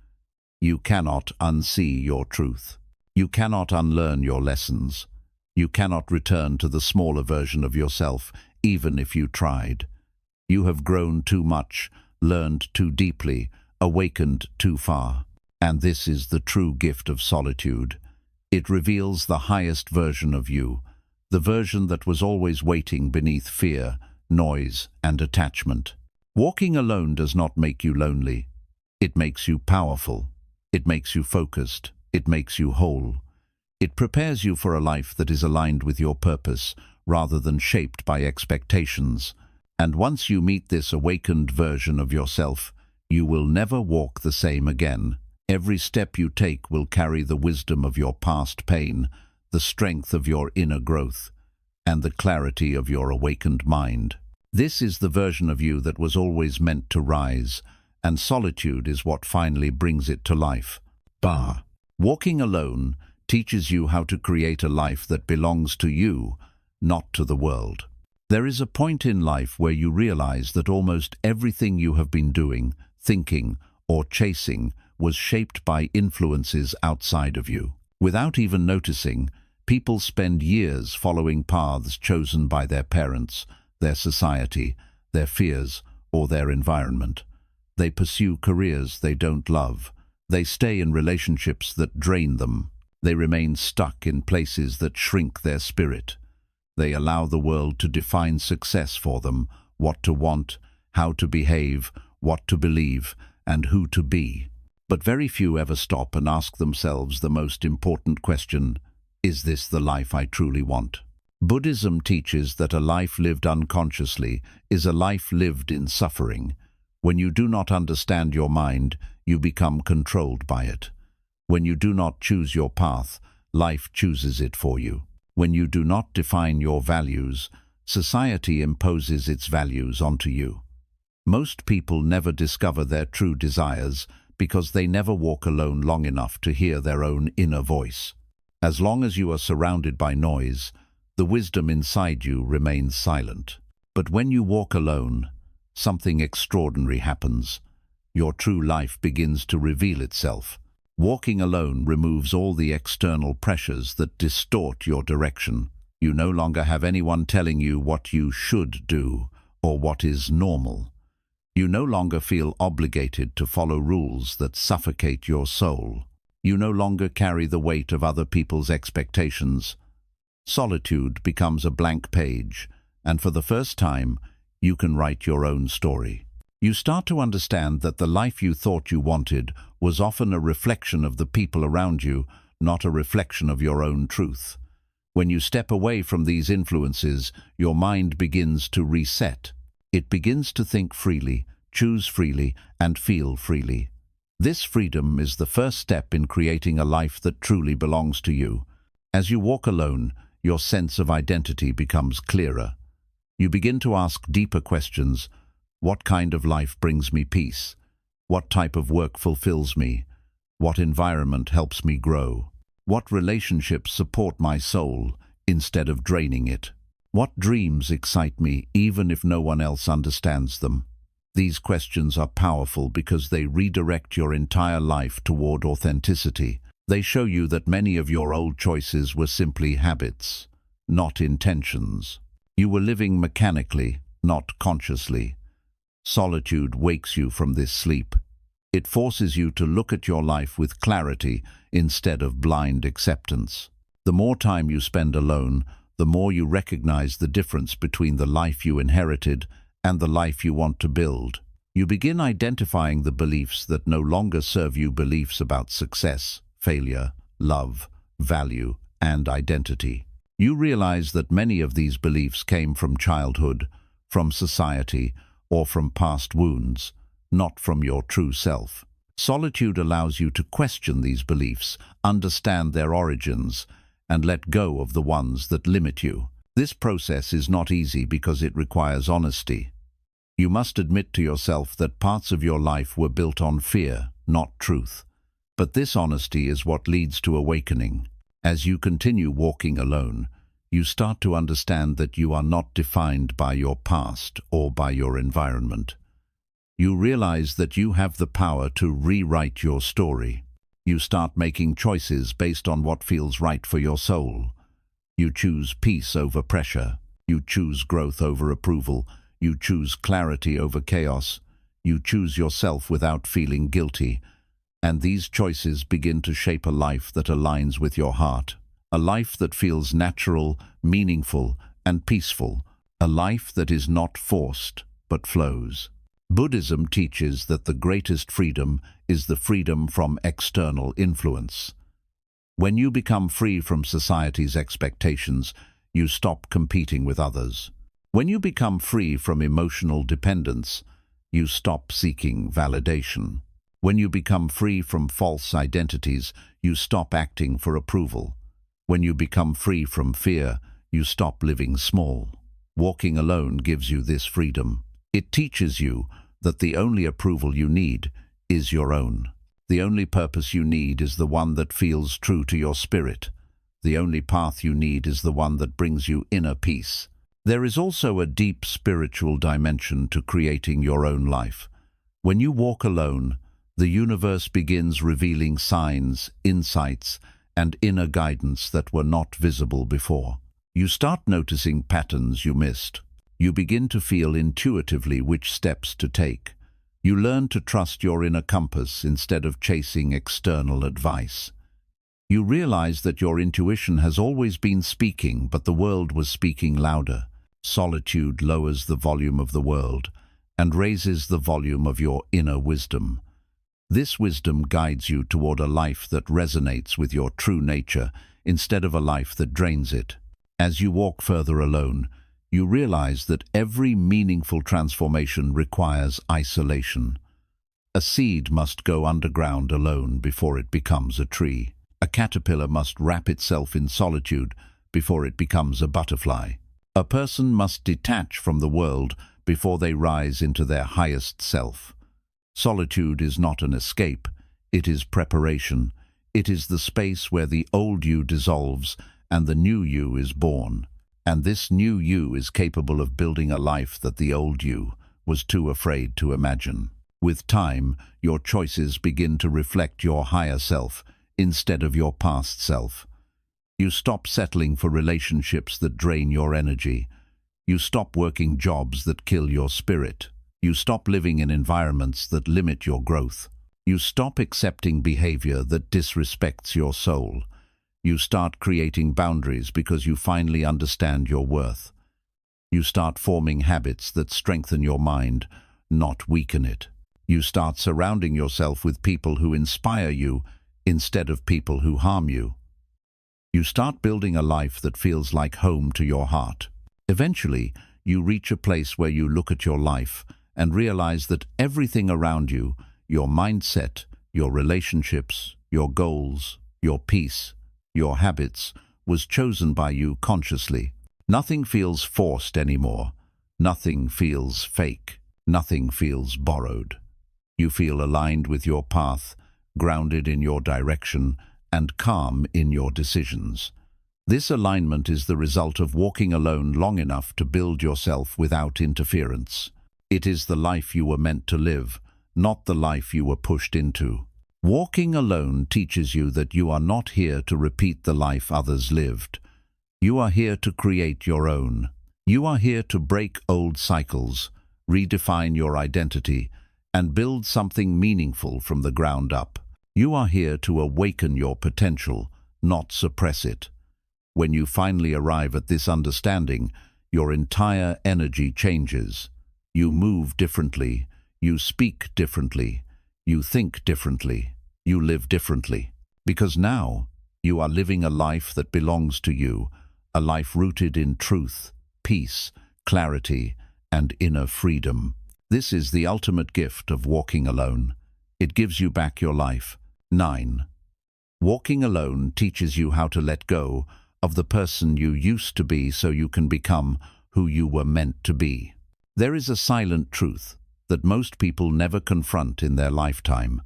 You cannot unsee your truth. You cannot unlearn your lessons. You cannot return to the smaller version of yourself, even if you tried. You have grown too much, learned too deeply, awakened too far. And this is the true gift of solitude. It reveals the highest version of you, the version that was always waiting beneath fear, noise, and attachment. Walking alone does not make you lonely. It makes you powerful. It makes you focused. It makes you whole. It prepares you for a life that is aligned with your purpose, rather than shaped by expectations. And once you meet this awakened version of yourself, you will never walk the same again. Every step you take will carry the wisdom of your past pain, the strength of your inner growth, and the clarity of your awakened mind. This is the version of you that was always meant to rise, and solitude is what finally brings it to life. Walking alone teaches you how to create a life that belongs to you, not to the world. There is a point in life where you realize that almost everything you have been doing, thinking, or chasing was shaped by influences outside of you. Without even noticing, people spend years following paths chosen by their parents, their society, their fears, or their environment. They pursue careers they don't love. They stay in relationships that drain them. They remain stuck in places that shrink their spirit. They allow the world to define success for them, what to want, how to behave, what to believe, and who to be. But very few ever stop and ask themselves the most important question: is this the life I truly want? Buddhism teaches that a life lived unconsciously is a life lived in suffering. When you do not understand your mind, you become controlled by it. When you do not choose your path, life chooses it for you. When you do not define your values, society imposes its values onto you. Most people never discover their true desires because they never walk alone long enough to hear their own inner voice. As long as you are surrounded by noise, the wisdom inside you remains silent. But when you walk alone, something extraordinary happens. Your true life begins to reveal itself. Walking alone removes all the external pressures that distort your direction. You no longer have anyone telling you what you should do or what is normal. You no longer feel obligated to follow rules that suffocate your soul. You no longer carry the weight of other people's expectations. Solitude becomes a blank page, and for the first time, you can write your own story. You start to understand that the life you thought you wanted was often a reflection of the people around you, not a reflection of your own truth. When you step away from these influences, your mind begins to reset. It begins to think freely, choose freely, and feel freely. This freedom is the first step in creating a life that truly belongs to you. As you walk alone, your sense of identity becomes clearer. You begin to ask deeper questions. What kind of life brings me peace? What type of work fulfills me? What environment helps me grow? What relationships support my soul instead of draining it? What dreams excite me even if no one else understands them? These questions are powerful because they redirect your entire life toward authenticity. They show you that many of your old choices were simply habits, not intentions. You were living mechanically, not consciously. Solitude wakes you from this sleep. It forces you to look at your life with clarity instead of blind acceptance. The more time you spend alone, the more you recognize the difference between the life you inherited and the life you want to build. You begin identifying the beliefs that no longer serve you, beliefs about success, failure, love, value, and identity. You realize that many of these beliefs came from childhood, from society, or from past wounds, not from your true self. Solitude allows you to question these beliefs, understand their origins, and let go of the ones that limit you. This process is not easy because it requires honesty. You must admit to yourself that parts of your life were built on fear, not truth. But this honesty is what leads to awakening. As you continue walking alone, you start to understand that you are not defined by your past or by your environment. You realize that you have the power to rewrite your story. You start making choices based on what feels right for your soul. You choose peace over pressure. You choose growth over approval. You choose clarity over chaos. You choose yourself without feeling guilty. And these choices begin to shape a life that aligns with your heart. A life that feels natural, meaningful, and peaceful. A life that is not forced, but flows. Buddhism teaches that the greatest freedom is the freedom from external influence. When you become free from society's expectations, you stop competing with others. When you become free from emotional dependence, you stop seeking validation. When you become free from false identities, you stop acting for approval. When you become free from fear, you stop living small. Walking alone gives you this freedom. It teaches you that the only approval you need is your own. The only purpose you need is the one that feels true to your spirit. The only path you need is the one that brings you inner peace. There is also a deep spiritual dimension to creating your own life. When you walk alone, the universe begins revealing signs, insights, and inner guidance that were not visible before. You start noticing patterns you missed. You begin to feel intuitively which steps to take. You learn to trust your inner compass instead of chasing external advice. You realize that your intuition has always been speaking, but the world was speaking louder. Solitude lowers the volume of the world and raises the volume of your inner wisdom. This wisdom guides you toward a life that resonates with your true nature instead of a life that drains it. As you walk further alone, you realize that every meaningful transformation requires isolation. A seed must go underground alone before it becomes a tree. A caterpillar must wrap itself in solitude before it becomes a butterfly. A person must detach from the world before they rise into their highest self. Solitude is not an escape, it is preparation. It is the space where the old you dissolves and the new you is born. And this new you is capable of building a life that the old you was too afraid to imagine. With time, your choices begin to reflect your higher self instead of your past self. You stop settling for relationships that drain your energy. You stop working jobs that kill your spirit. You stop living in environments that limit your growth. You stop accepting behavior that disrespects your soul. You start creating boundaries because you finally understand your worth. You start forming habits that strengthen your mind, not weaken it. You start surrounding yourself with people who inspire you instead of people who harm you. You start building a life that feels like home to your heart. Eventually, you reach a place where you look at your life and realize that everything around you, your mindset, your relationships, your goals, your peace, your habits, was chosen by you consciously. Nothing feels forced anymore. Nothing feels fake. Nothing feels borrowed. You feel aligned with your path, grounded in your direction, and calm in your decisions. This alignment is the result of walking alone long enough to build yourself without interference. It is the life you were meant to live, not the life you were pushed into. Walking alone teaches you that you are not here to repeat the life others lived. You are here to create your own. You are here to break old cycles, redefine your identity, and build something meaningful from the ground up. You are here to awaken your potential, not suppress it. When you finally arrive at this understanding, your entire energy changes. You move differently, you speak differently, you think differently, you live differently. Because now, you are living a life that belongs to you, a life rooted in truth, peace, clarity, and inner freedom. This is the ultimate gift of walking alone. It gives you back your life. 9. Walking alone teaches you how to let go of the person you used to be so you can become who you were meant to be. There is a silent truth that most people never confront in their lifetime.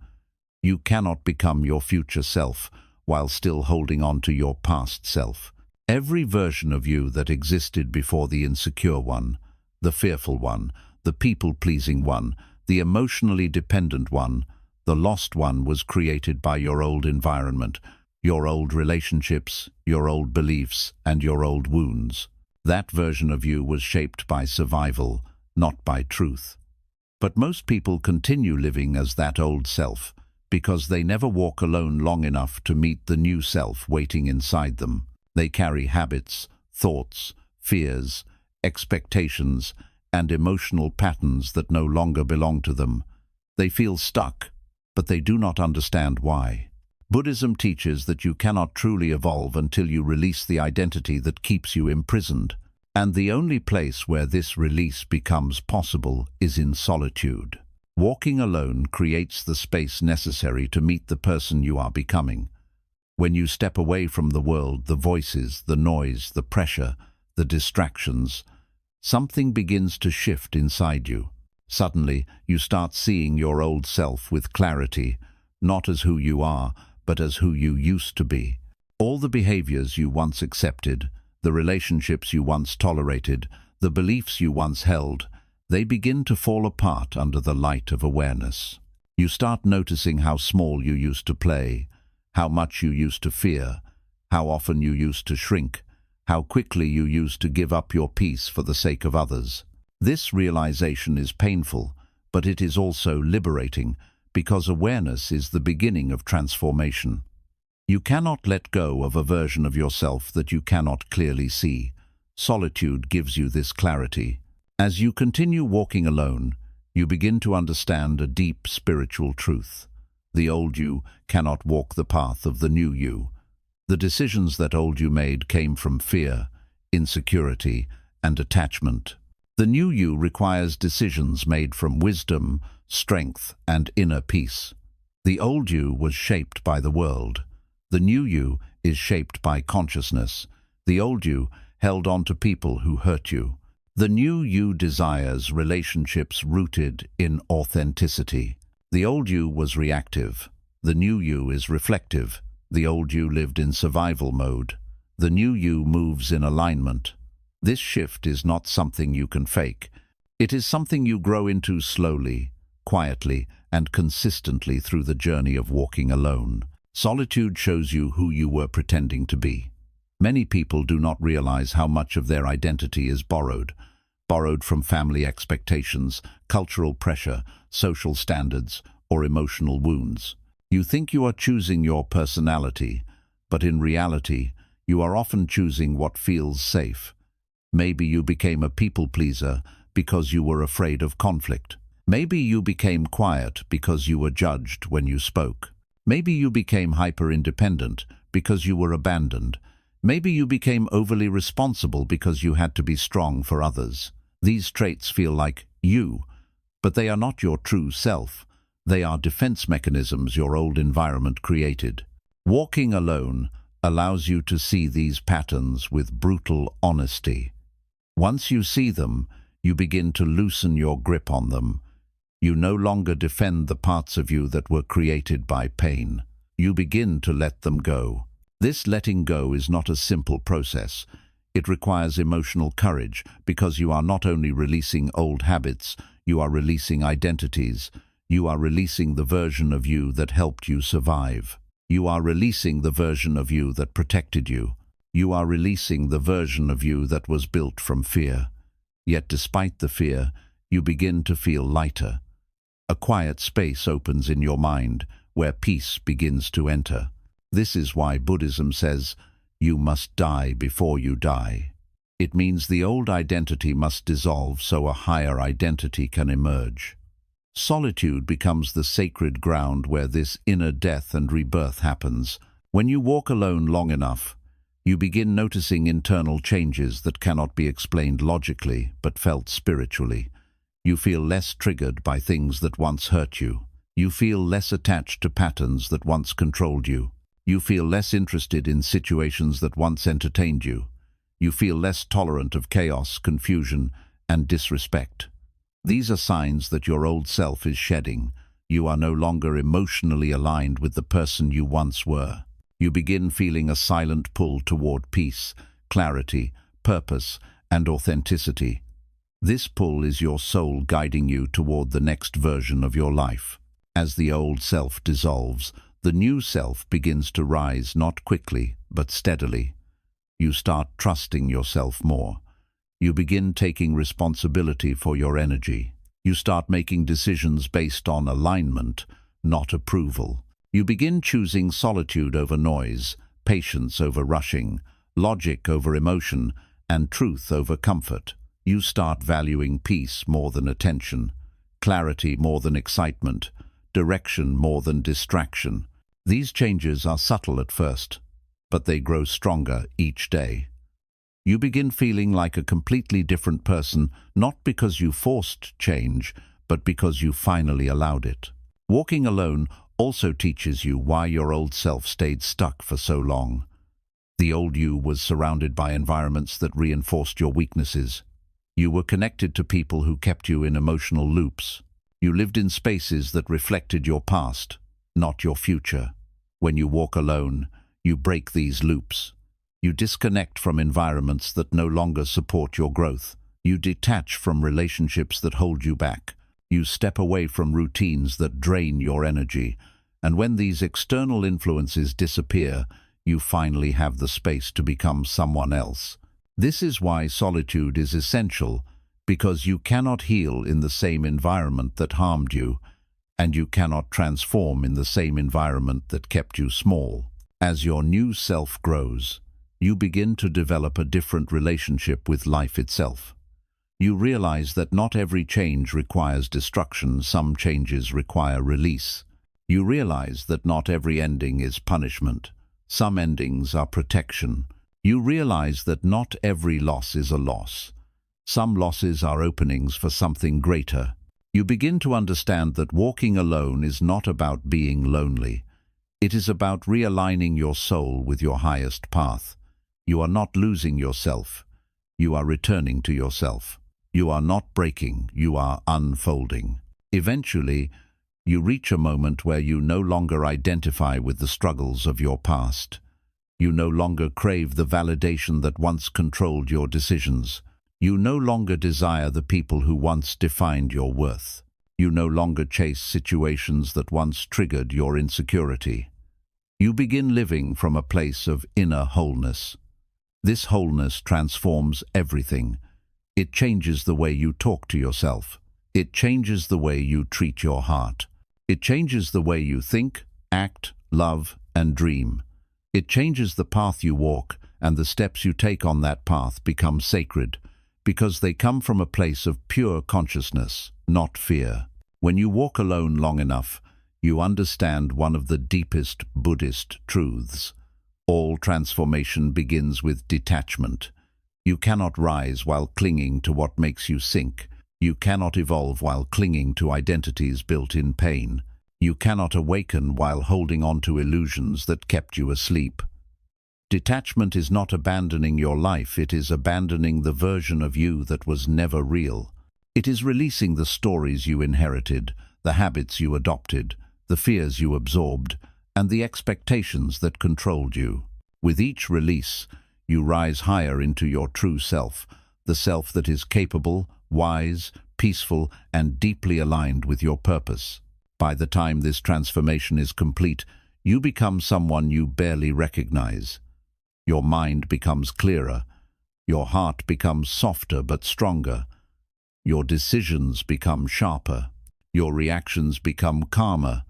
You cannot become your future self while still holding on to your past self. Every version of you that existed before the insecure one, the fearful one, the people-pleasing one, the emotionally dependent one, the lost one was created by your old environment, your old relationships, your old beliefs, and your old wounds. That version of you was shaped by survival, not by truth. But most people continue living as that old self because they never walk alone long enough to meet the new self waiting inside them. They carry habits, thoughts, fears, expectations, and emotional patterns that no longer belong to them. They feel stuck, but they do not understand why. Buddhism teaches that you cannot truly evolve until you release the identity that keeps you imprisoned. And the only place where this release becomes possible is in solitude. Walking alone creates the space necessary to meet the person you are becoming. When you step away from the world, the voices, the noise, the pressure, the distractions, something begins to shift inside you. Suddenly, you start seeing your old self with clarity, not as who you are, but as who you used to be. All the behaviors you once accepted, the relationships you once tolerated, the beliefs you once held, they begin to fall apart under the light of awareness. You start noticing how small you used to play, how much you used to fear, how often you used to shrink, how quickly you used to give up your peace for the sake of others. This realization is painful, but it is also liberating, because awareness is the beginning of transformation. You cannot let go of a version of yourself that you cannot clearly see. Solitude gives you this clarity. As you continue walking alone, you begin to understand a deep spiritual truth. The old you cannot walk the path of the new you. The decisions that old you made came from fear, insecurity, and attachment. The new you requires decisions made from wisdom, strength, and inner peace. The old you was shaped by the world. The new you is shaped by consciousness. The old you held on to people who hurt you. The new you desires relationships rooted in authenticity. The old you was reactive. The new you is reflective. The old you lived in survival mode. The new you moves in alignment. This shift is not something you can fake. It is something you grow into slowly, quietly, and consistently through the journey of walking alone. Solitude shows you who you were pretending to be. Many people do not realize how much of their identity is borrowed from family expectations, cultural pressure, social standards, or emotional wounds. You think you are choosing your personality, but in reality, you are often choosing what feels safe. Maybe you became a people pleaser because you were afraid of conflict. Maybe you became quiet because you were judged when you spoke. Maybe you became hyper-independent because you were abandoned. Maybe you became overly responsible because you had to be strong for others. These traits feel like you, but they are not your true self. They are defense mechanisms your old environment created. Walking alone allows you to see these patterns with brutal honesty. Once you see them, you begin to loosen your grip on them. You no longer defend the parts of you that were created by pain. You begin to let them go. This letting go is not a simple process. It requires emotional courage because you are not only releasing old habits, you are releasing identities. You are releasing the version of you that helped you survive. You are releasing the version of you that protected you. You are releasing the version of you that was built from fear. Yet despite the fear, you begin to feel lighter. A quiet space opens in your mind where peace begins to enter. This is why Buddhism says, You must die before you die. It means the old identity must dissolve so a higher identity can emerge. Solitude becomes the sacred ground where this inner death and rebirth happens. When you walk alone long enough, you begin noticing internal changes that cannot be explained logically but felt spiritually. You feel less triggered by things that once hurt you. You feel less attached to patterns that once controlled you. You feel less interested in situations that once entertained you. You feel less tolerant of chaos, confusion, and disrespect. These are signs that your old self is shedding. You are no longer emotionally aligned with the person you once were. You begin feeling a silent pull toward peace, clarity, purpose, and authenticity. This pull is your soul guiding you toward the next version of your life. As the old self dissolves, the new self begins to rise, not quickly, but steadily. You start trusting yourself more. You begin taking responsibility for your energy. You start making decisions based on alignment, not approval. You begin choosing solitude over noise, patience over rushing, logic over emotion, and truth over comfort. You start valuing peace more than attention, clarity more than excitement, direction more than distraction. These changes are subtle at first, but they grow stronger each day. You begin feeling like a completely different person, not because you forced change, but because you finally allowed it. Walking alone also teaches you why your old self stayed stuck for so long. The old you was surrounded by environments that reinforced your weaknesses. You were connected to people who kept you in emotional loops. You lived in spaces that reflected your past, not your future. When you walk alone, you break these loops. You disconnect from environments that no longer support your growth. You detach from relationships that hold you back. You step away from routines that drain your energy. And when these external influences disappear, you finally have the space to become someone else. This is why solitude is essential, because you cannot heal in the same environment that harmed you, and you cannot transform in the same environment that kept you small. As your new self grows, you begin to develop a different relationship with life itself. You realize that not every change requires destruction, some changes require release. You realize that not every ending is punishment, some endings are protection. You realize that not every loss is a loss. Some losses are openings for something greater. You begin to understand that walking alone is not about being lonely. It is about realigning your soul with your highest path. You are not losing yourself. You are returning to yourself. You are not breaking, you are unfolding. Eventually, you reach a moment where you no longer identify with the struggles of your past. You no longer crave the validation that once controlled your decisions. You no longer desire the people who once defined your worth. You no longer chase situations that once triggered your insecurity. You begin living from a place of inner wholeness. This wholeness transforms everything. It changes the way you talk to yourself. It changes the way you treat your heart. It changes the way you think, act, love, and dream. It changes the path you walk, and the steps you take on that path become sacred, because they come from a place of pure consciousness, not fear. When you walk alone long enough, you understand one of the deepest Buddhist truths. All transformation begins with detachment. You cannot rise while clinging to what makes you sink. You cannot evolve while clinging to identities built in pain. You cannot awaken while holding on to illusions that kept you asleep. Detachment is not abandoning your life, it is abandoning the version of you that was never real. It is releasing the stories you inherited, the habits you adopted, the fears you absorbed, and the expectations that controlled you. With each release, you rise higher into your true self, the self that is capable, wise, peaceful, and deeply aligned with your purpose. By the time this transformation is complete, you become someone you barely recognize. Your mind becomes clearer. Your heart becomes softer but stronger. Your decisions become sharper. Your reactions become calmer.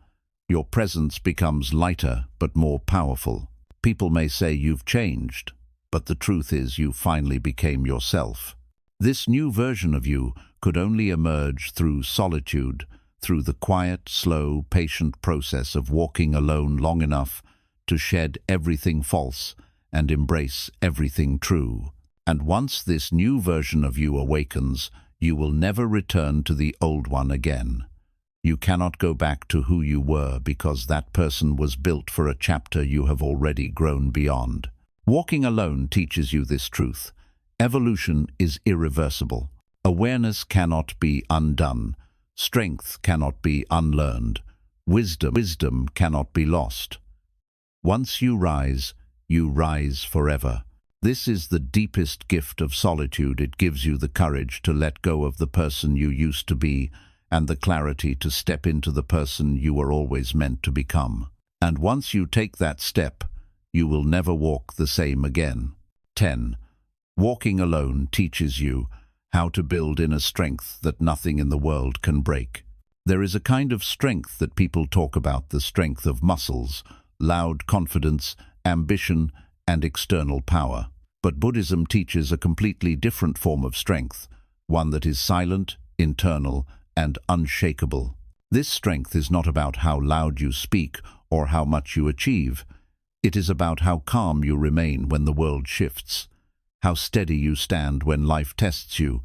Your presence becomes lighter but more powerful. People may say you've changed, but the truth is you finally became yourself. This new version of you could only emerge through solitude, through the quiet, slow, patient process of walking alone long enough to shed everything false and embrace everything true. And once this new version of you awakens, you will never return to the old one again. You cannot go back to who you were because that person was built for a chapter you have already grown beyond. Walking alone teaches you this truth. Evolution is irreversible. Awareness cannot be undone. Strength cannot be unlearned. Wisdom cannot be lost. Once you rise forever. This is the deepest gift of solitude. It gives you the courage to let go of the person you used to be and the clarity to step into the person you were always meant to become. And once you take that step, you will never walk the same again. 10. Walking alone teaches you how to build inner strength that nothing in the world can break. There is a kind of strength that people talk about, the strength of muscles, loud confidence, ambition, and external power. But Buddhism teaches a completely different form of strength, one that is silent, internal, and unshakable. This strength is not about how loud you speak or how much you achieve. It is about how calm you remain when the world shifts, how steady you stand when life tests you,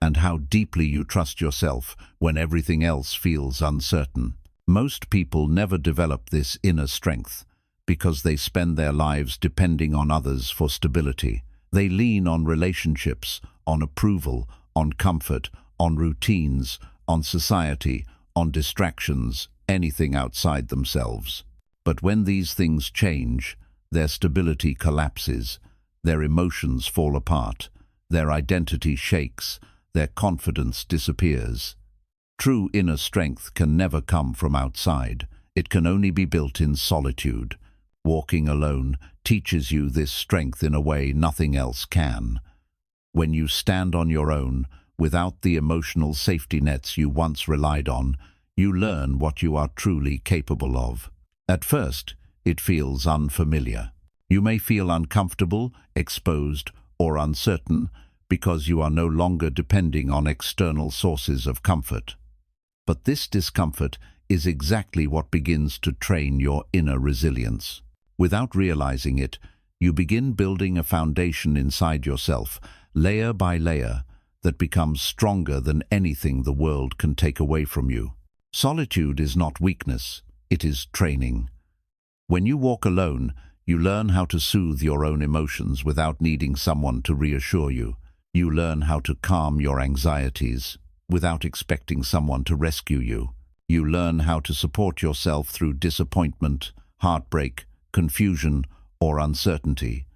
and how deeply you trust yourself when everything else feels uncertain. Most people never develop this inner strength because they spend their lives depending on others for stability. They lean on relationships, on approval, on comfort, on routines, on society, on distractions, anything outside themselves. But when these things change, their stability collapses, their emotions fall apart, their identity shakes, their confidence disappears. True inner strength can never come from outside. It can only be built in solitude. Walking alone teaches you this strength in a way nothing else can. When you stand on your own, without the emotional safety nets you once relied on, you learn what you are truly capable of. At first, it feels unfamiliar. You may feel uncomfortable, exposed, or uncertain because you are no longer depending on external sources of comfort. But this discomfort is exactly what begins to train your inner resilience. Without realizing it, you begin building a foundation inside yourself, layer by layer, that becomes stronger than anything the world can take away from you. Solitude is not weakness, it is training. When you walk alone, you learn how to soothe your own emotions without needing someone to reassure you. You learn how to calm your anxieties without expecting someone to rescue you. You learn how to support yourself through disappointment, heartbreak, confusion, or uncertainty.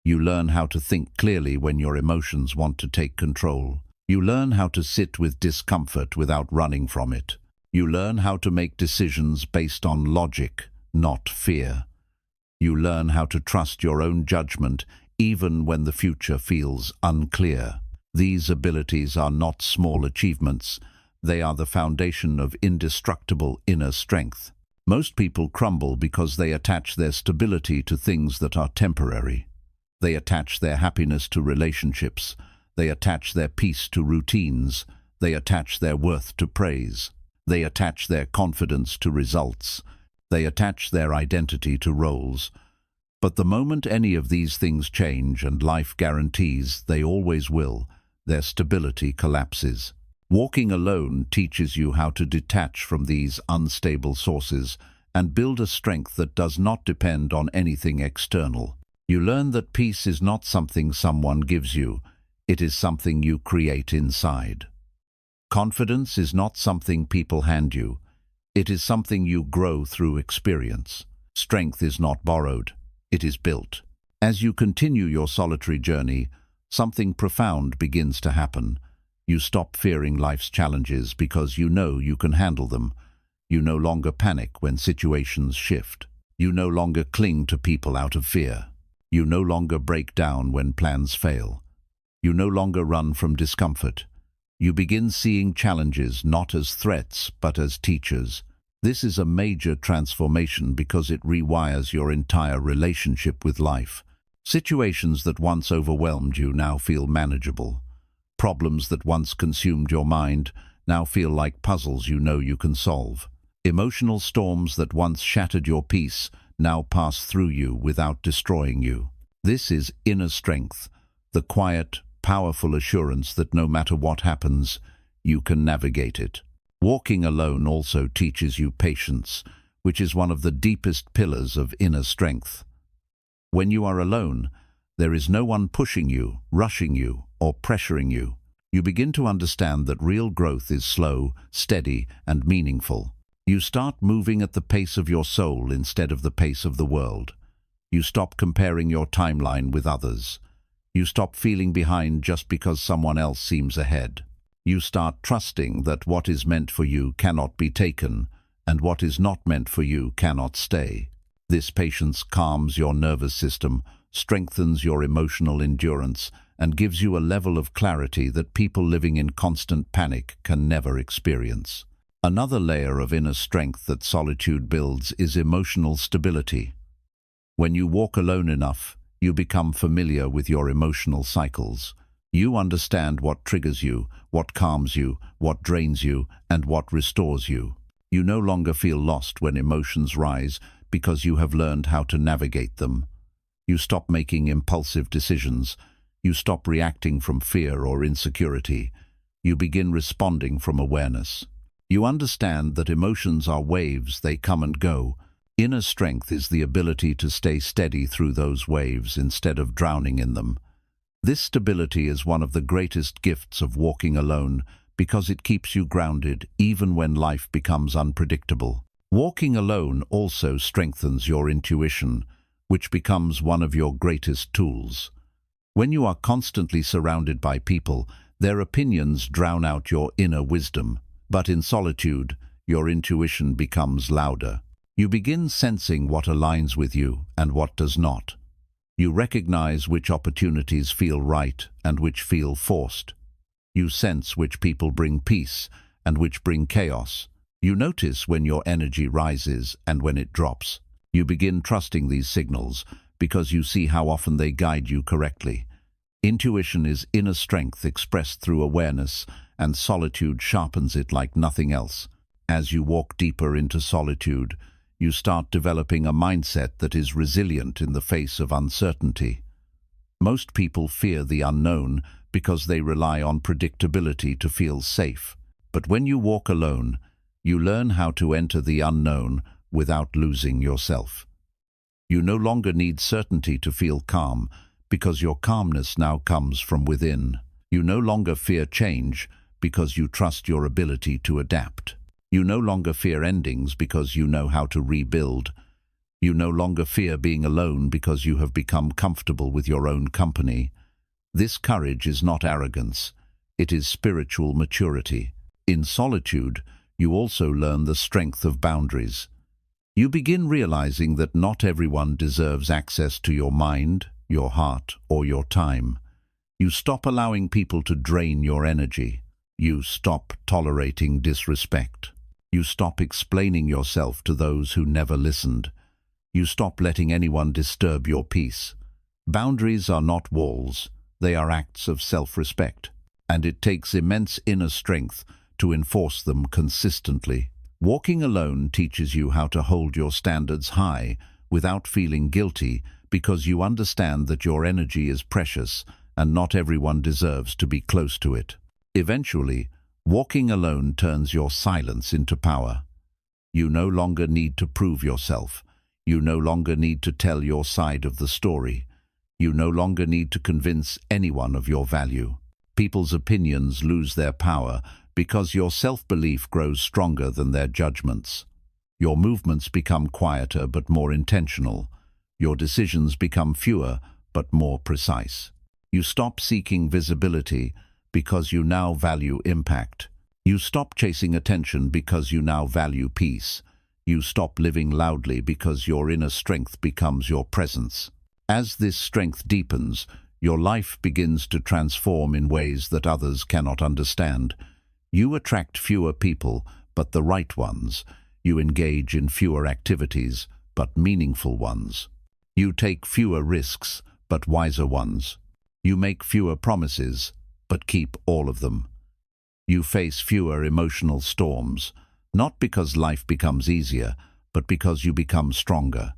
You learn how to think clearly when your emotions want to take control. You learn how to sit with discomfort without running from it. You learn how to make decisions based on logic, not fear. You learn how to trust your own judgment even when the future feels unclear. These abilities are not small achievements. They are the foundation of indestructible inner strength. Most people crumble because they attach their stability to things that are temporary. They attach their happiness to relationships. They attach their peace to routines. They attach their worth to praise. They attach their confidence to results. They attach their identity to roles. But the moment any of these things change, and life guarantees they always will, their stability collapses. Walking alone teaches you how to detach from these unstable sources and build a strength that does not depend on anything external. You learn that peace is not something someone gives you, it is something you create inside. Confidence is not something people hand you, it is something you grow through experience. Strength is not borrowed, it is built. As you continue your solitary journey, something profound begins to happen. You stop fearing life's challenges because you know you can handle them. You no longer panic when situations shift. You no longer cling to people out of fear. You no longer break down when plans fail. You no longer run from discomfort. You begin seeing challenges not as threats but as teachers. This is a major transformation because it rewires your entire relationship with life. Situations that once overwhelmed you now feel manageable. Problems that once consumed your mind now feel like puzzles you know you can solve. Emotional storms that once shattered your peace now pass through you without destroying you. This is inner strength, the quiet, powerful assurance that no matter what happens, you can navigate it. Walking alone also teaches you patience, which is one of the deepest pillars of inner strength. When you are alone, there is no one pushing you, rushing you, or pressuring you. You begin to understand that real growth is slow, steady, and meaningful. You start moving at the pace of your soul instead of the pace of the world. You stop comparing your timeline with others. You stop feeling behind just because someone else seems ahead. You start trusting that what is meant for you cannot be taken, and what is not meant for you cannot stay. This patience calms your nervous system, strengthens your emotional endurance, and gives you a level of clarity that people living in constant panic can never experience. Another layer of inner strength that solitude builds is emotional stability. When you walk alone enough, you become familiar with your emotional cycles. You understand what triggers you, what calms you, what drains you, and what restores you. You no longer feel lost when emotions rise because you have learned how to navigate them. You stop making impulsive decisions. You stop reacting from fear or insecurity. You begin responding from awareness. You understand that emotions are waves, they come and go. Inner strength is the ability to stay steady through those waves instead of drowning in them. This stability is one of the greatest gifts of walking alone because it keeps you grounded even when life becomes unpredictable. Walking alone also strengthens your intuition, which becomes one of your greatest tools. When you are constantly surrounded by people, their opinions drown out your inner wisdom. But in solitude, your intuition becomes louder. You begin sensing what aligns with you and what does not. You recognize which opportunities feel right and which feel forced. You sense which people bring peace and which bring chaos. You notice when your energy rises and when it drops. You begin trusting these signals because you see how often they guide you correctly. Intuition is inner strength expressed through awareness, and solitude sharpens it like nothing else. As you walk deeper into solitude, you start developing a mindset that is resilient in the face of uncertainty. Most people fear the unknown because they rely on predictability to feel safe. But when you walk alone, you learn how to enter the unknown without losing yourself. You no longer need certainty to feel calm because your calmness now comes from within. You no longer fear change because you trust your ability to adapt. You no longer fear endings because you know how to rebuild. You no longer fear being alone because you have become comfortable with your own company. This courage is not arrogance, it is spiritual maturity. In solitude, you also learn the strength of boundaries. You begin realizing that not everyone deserves access to your mind, your heart, or your time. You stop allowing people to drain your energy. You stop tolerating disrespect. You stop explaining yourself to those who never listened. You stop letting anyone disturb your peace. Boundaries are not walls, they are acts of self-respect, and it takes immense inner strength to enforce them consistently. Walking alone teaches you how to hold your standards high without feeling guilty because you understand that your energy is precious and not everyone deserves to be close to it. Eventually, walking alone turns your silence into power. You no longer need to prove yourself. You no longer need to tell your side of the story. You no longer need to convince anyone of your value. People's opinions lose their power because your self-belief grows stronger than their judgments. Your movements become quieter but more intentional. Your decisions become fewer but more precise. You stop seeking visibility because you now value impact. You stop chasing attention because you now value peace. You stop living loudly because your inner strength becomes your presence. As this strength deepens, your life begins to transform in ways that others cannot understand. You attract fewer people, but the right ones. You engage in fewer activities, but meaningful ones. You take fewer risks, but wiser ones. You make fewer promises, but keep all of them. You face fewer emotional storms, not because life becomes easier, but because you become stronger.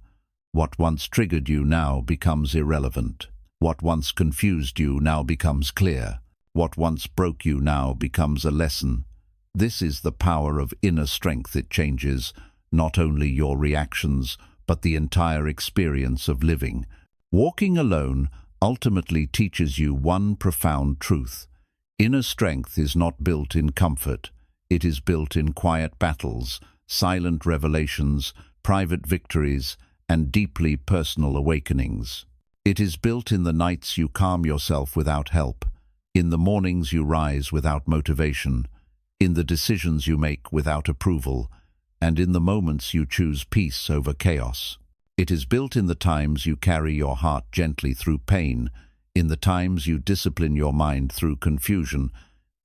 What once triggered you now becomes irrelevant. What once confused you now becomes clear. What once broke you now becomes a lesson. This is the power of inner strength. It changes not only your reactions, but the entire experience of living. Walking alone ultimately teaches you one profound truth. Inner strength is not built in comfort. It is built in quiet battles, silent revelations, private victories, and deeply personal awakenings. It is built in the nights you calm yourself without help, in the mornings you rise without motivation, in the decisions you make without approval, and in the moments you choose peace over chaos. It is built in the times you carry your heart gently through pain, in the times you discipline your mind through confusion,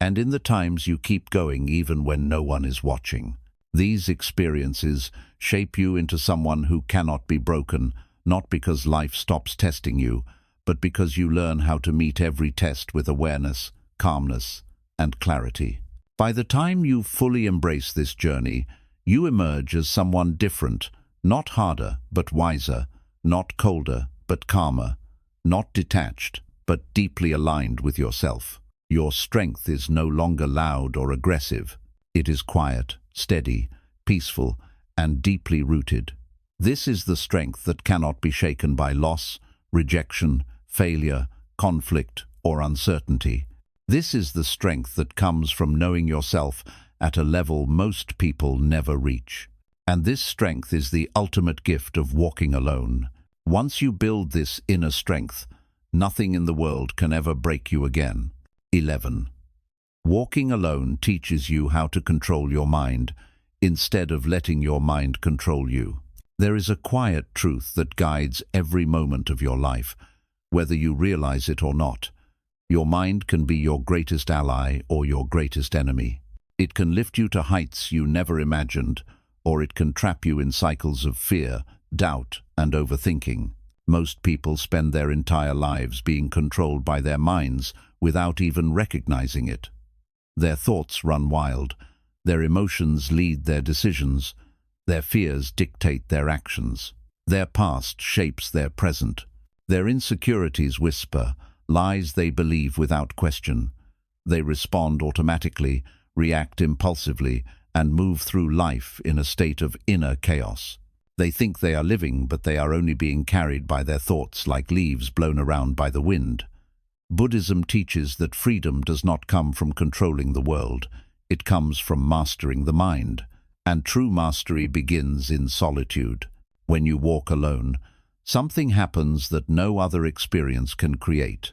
and in the times you keep going even when no one is watching. These experiences shape you into someone who cannot be broken, not because life stops testing you, but because you learn how to meet every test with awareness, calmness, and clarity. By the time you fully embrace this journey, you emerge as someone different, not harder but wiser, not colder but calmer, not detached but deeply aligned with yourself. Your strength is no longer loud or aggressive. It is quiet, steady, peaceful, and deeply rooted. This is the strength that cannot be shaken by loss, rejection, failure, conflict, or uncertainty. This is the strength that comes from knowing yourself at a level most people never reach. And this strength is the ultimate gift of walking alone. Once you build this inner strength, nothing in the world can ever break you again. 11. Walking alone teaches you how to control your mind, instead of letting your mind control you. There is a quiet truth that guides every moment of your life, whether you realize it or not. Your mind can be your greatest ally or your greatest enemy. It can lift you to heights you never imagined, or it can trap you in cycles of fear, doubt, and overthinking. Most people spend their entire lives being controlled by their minds without even recognizing it. Their thoughts run wild, their emotions lead their decisions, their fears dictate their actions. Their past shapes their present. Their insecurities whisper lies they believe without question. They respond automatically, react impulsively, and move through life in a state of inner chaos. They think they are living, but they are only being carried by their thoughts like leaves blown around by the wind. Buddhism teaches that freedom does not come from controlling the world. It comes from mastering the mind. And true mastery begins in solitude. When you walk alone, something happens that no other experience can create.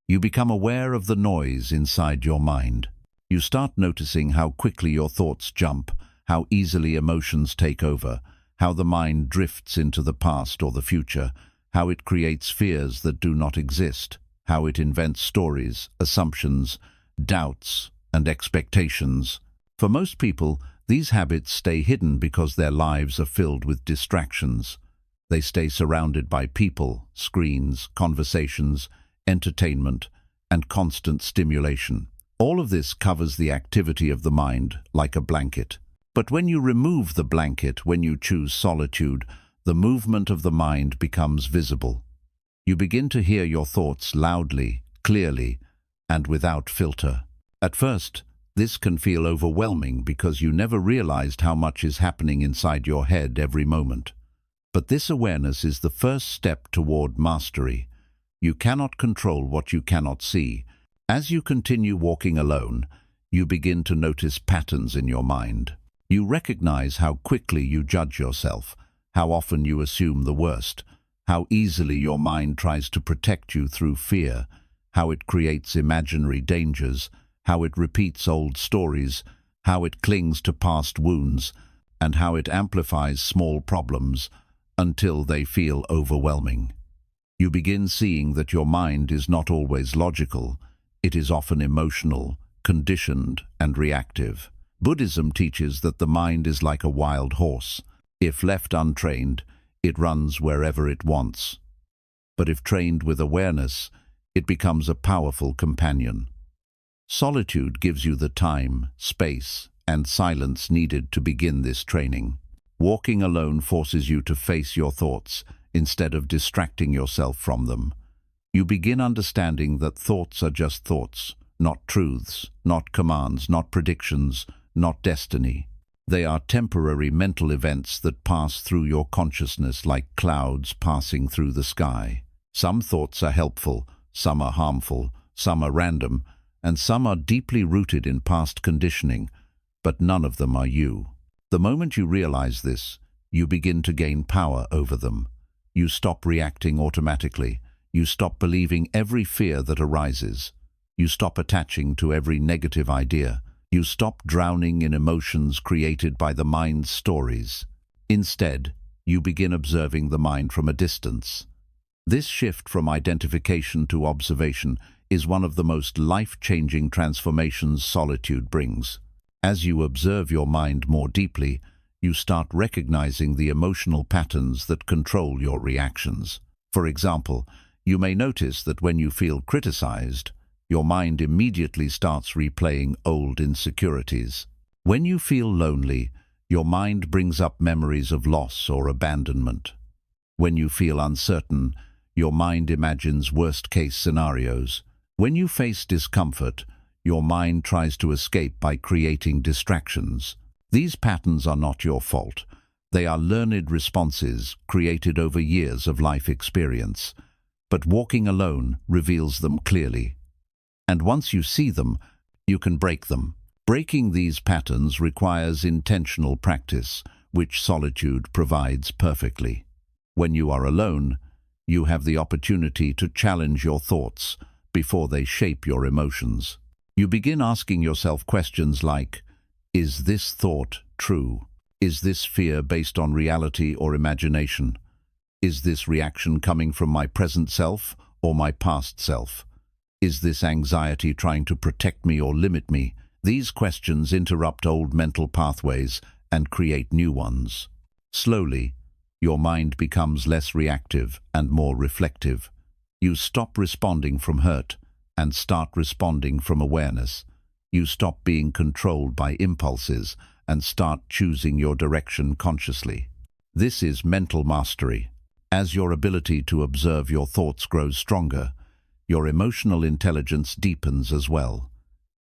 You become aware of the noise inside your mind. You start noticing how quickly your thoughts jump, how easily emotions take over, how the mind drifts into the past or the future, how it creates fears that do not exist, how it invents stories, assumptions, doubts, and expectations. For most people, these habits stay hidden because their lives are filled with distractions. They stay surrounded by people, screens, conversations, entertainment, and constant stimulation. All of this covers the activity of the mind like a blanket. But when you remove the blanket, when you choose solitude, the movement of the mind becomes visible. You begin to hear your thoughts loudly, clearly, and without filter. At first, this can feel overwhelming because you never realized how much is happening inside your head every moment. But this awareness is the first step toward mastery. You cannot control what you cannot see. As you continue walking alone, you begin to notice patterns in your mind. You recognize how quickly you judge yourself, how often you assume the worst, how easily your mind tries to protect you through fear, how it creates imaginary dangers, how it repeats old stories, how it clings to past wounds, and how it amplifies small problems until they feel overwhelming. You begin seeing that your mind is not always logical. It is often emotional, conditioned, and reactive. Buddhism teaches that the mind is like a wild horse. If left untrained, it runs wherever it wants. But if trained with awareness, it becomes a powerful companion. Solitude gives you the time, space, and silence needed to begin this training. Walking alone forces you to face your thoughts instead of distracting yourself from them. You begin understanding that thoughts are just thoughts, not truths, not commands, not predictions, not destiny. They are temporary mental events that pass through your consciousness like clouds passing through the sky. Some thoughts are helpful, some are harmful, some are random, and some are deeply rooted in past conditioning, but none of them are you. The moment you realize this, you begin to gain power over them. You stop reacting automatically. You stop believing every fear that arises. You stop attaching to every negative idea. You stop drowning in emotions created by the mind's stories. Instead, you begin observing the mind from a distance. This shift from identification to observation is one of the most life-changing transformations solitude brings. As you observe your mind more deeply, you start recognizing the emotional patterns that control your reactions. For example, you may notice that when you feel criticized, your mind immediately starts replaying old insecurities. When you feel lonely, your mind brings up memories of loss or abandonment. When you feel uncertain, your mind imagines worst-case scenarios. When you face discomfort, your mind tries to escape by creating distractions. These patterns are not your fault. They are learned responses created over years of life experience. But walking alone reveals them clearly. And once you see them, you can break them. Breaking these patterns requires intentional practice, which solitude provides perfectly. When you are alone, you have the opportunity to challenge your thoughts before they shape your emotions. You begin asking yourself questions like, is this thought true? Is this fear based on reality or imagination? Is this reaction coming from my present self or my past self? Is this anxiety trying to protect me or limit me? These questions interrupt old mental pathways and create new ones. Slowly, your mind becomes less reactive and more reflective. You stop responding from hurt and start responding from awareness. You stop being controlled by impulses and start choosing your direction consciously. This is mental mastery. As your ability to observe your thoughts grows stronger, your emotional intelligence deepens as well.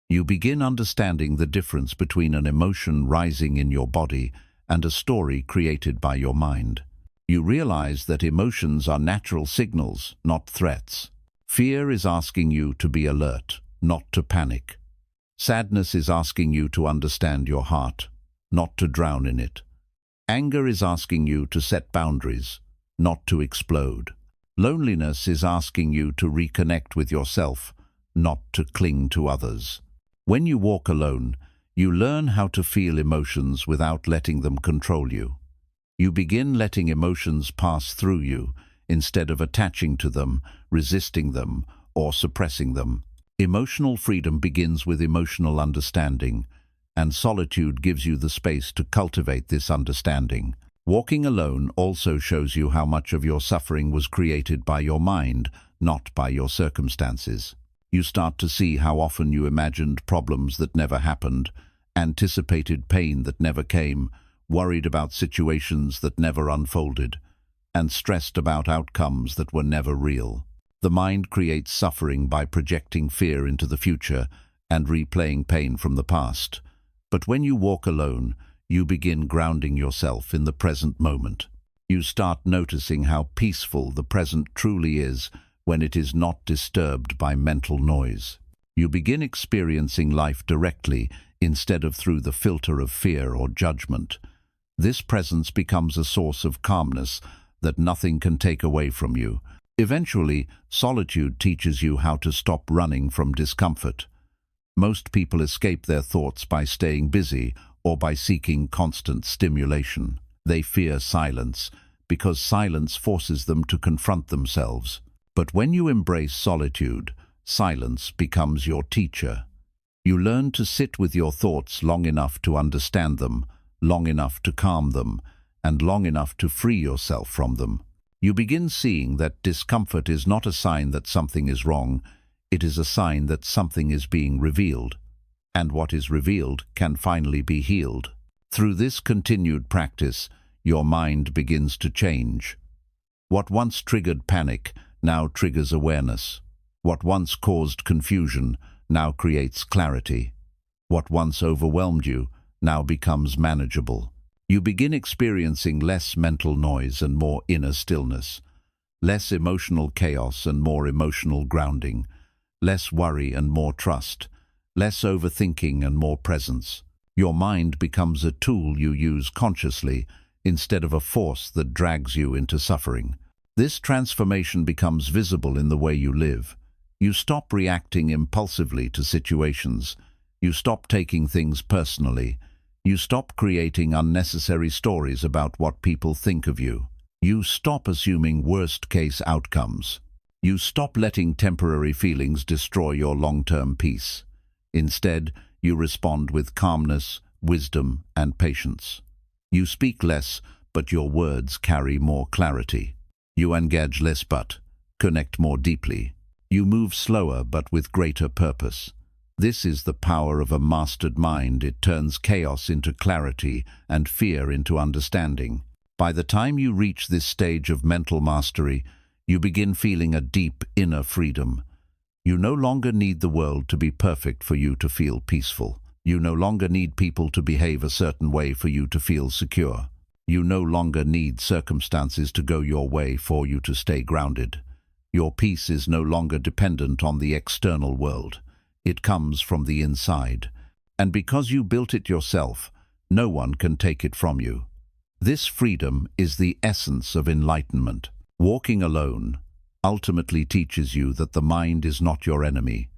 You begin understanding the difference between an emotion rising in your body and a story created by your mind. You realize that emotions are natural signals, not threats. Fear is asking you to be alert, not to panic. Sadness is asking you to understand your heart, not to drown in it. Anger is asking you to set boundaries, not to explode. Loneliness is asking you to reconnect with yourself, not to cling to others. When you walk alone, you learn how to feel emotions without letting them control you. You begin letting emotions pass through you instead of attaching to them, resisting them, or suppressing them. Emotional freedom begins with emotional understanding, and solitude gives you the space to cultivate this understanding. Walking alone also shows you how much of your suffering was created by your mind, not by your circumstances. You start to see how often you imagined problems that never happened, anticipated pain that never came, worried about situations that never unfolded, and stressed about outcomes that were never real. The mind creates suffering by projecting fear into the future and replaying pain from the past. But when you walk alone, you begin grounding yourself in the present moment. You start noticing how peaceful the present truly is when it is not disturbed by mental noise. You begin experiencing life directly instead of through the filter of fear or judgment. This presence becomes a source of calmness that nothing can take away from you. Eventually, solitude teaches you how to stop running from discomfort. Most people escape their thoughts by staying busy or by seeking constant stimulation. They fear silence because silence forces them to confront themselves. But when you embrace solitude, silence becomes your teacher. You learn to sit with your thoughts long enough to understand them, long enough to calm them, and long enough to free yourself from them. You begin seeing that discomfort is not a sign that something is wrong, it is a sign that something is being revealed, and what is revealed can finally be healed. Through this continued practice, your mind begins to change. What once triggered panic now triggers awareness. What once caused confusion now creates clarity. What once overwhelmed you now becomes manageable. You begin experiencing less mental noise and more inner stillness, less emotional chaos and more emotional grounding, less worry and more trust, less overthinking and more presence. Your mind becomes a tool you use consciously instead of a force that drags you into suffering. This transformation becomes visible in the way you live. You stop reacting impulsively to situations. You stop taking things personally. You stop creating unnecessary stories about what people think of you. You stop assuming worst-case outcomes. You stop letting temporary feelings destroy your long-term peace. Instead, you respond with calmness, wisdom, and patience. You speak less, but your words carry more clarity. You engage less but connect more deeply. You move slower but with greater purpose. This is the power of a mastered mind. It turns chaos into clarity and fear into understanding. By the time you reach this stage of mental mastery, you begin feeling a deep inner freedom. You no longer need the world to be perfect for you to feel peaceful. You no longer need people to behave a certain way for you to feel secure. You no longer need circumstances to go your way for you to stay grounded. Your peace is no longer dependent on the external world. It comes from the inside. And because you built it yourself, no one can take it from you. This freedom is the essence of enlightenment. Walking alone ultimately teaches you that the mind is not your enemy.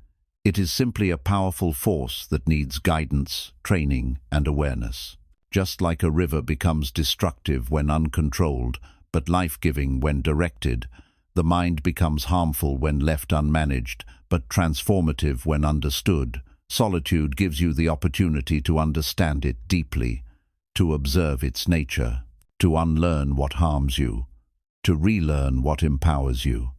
It is simply a powerful force that needs guidance, training, and awareness. Just like a river becomes destructive when uncontrolled, but life-giving when directed, the mind becomes harmful when left unmanaged, but transformative when understood. Solitude gives you the opportunity to understand it deeply, to observe its nature, to unlearn what harms you, to relearn what empowers you.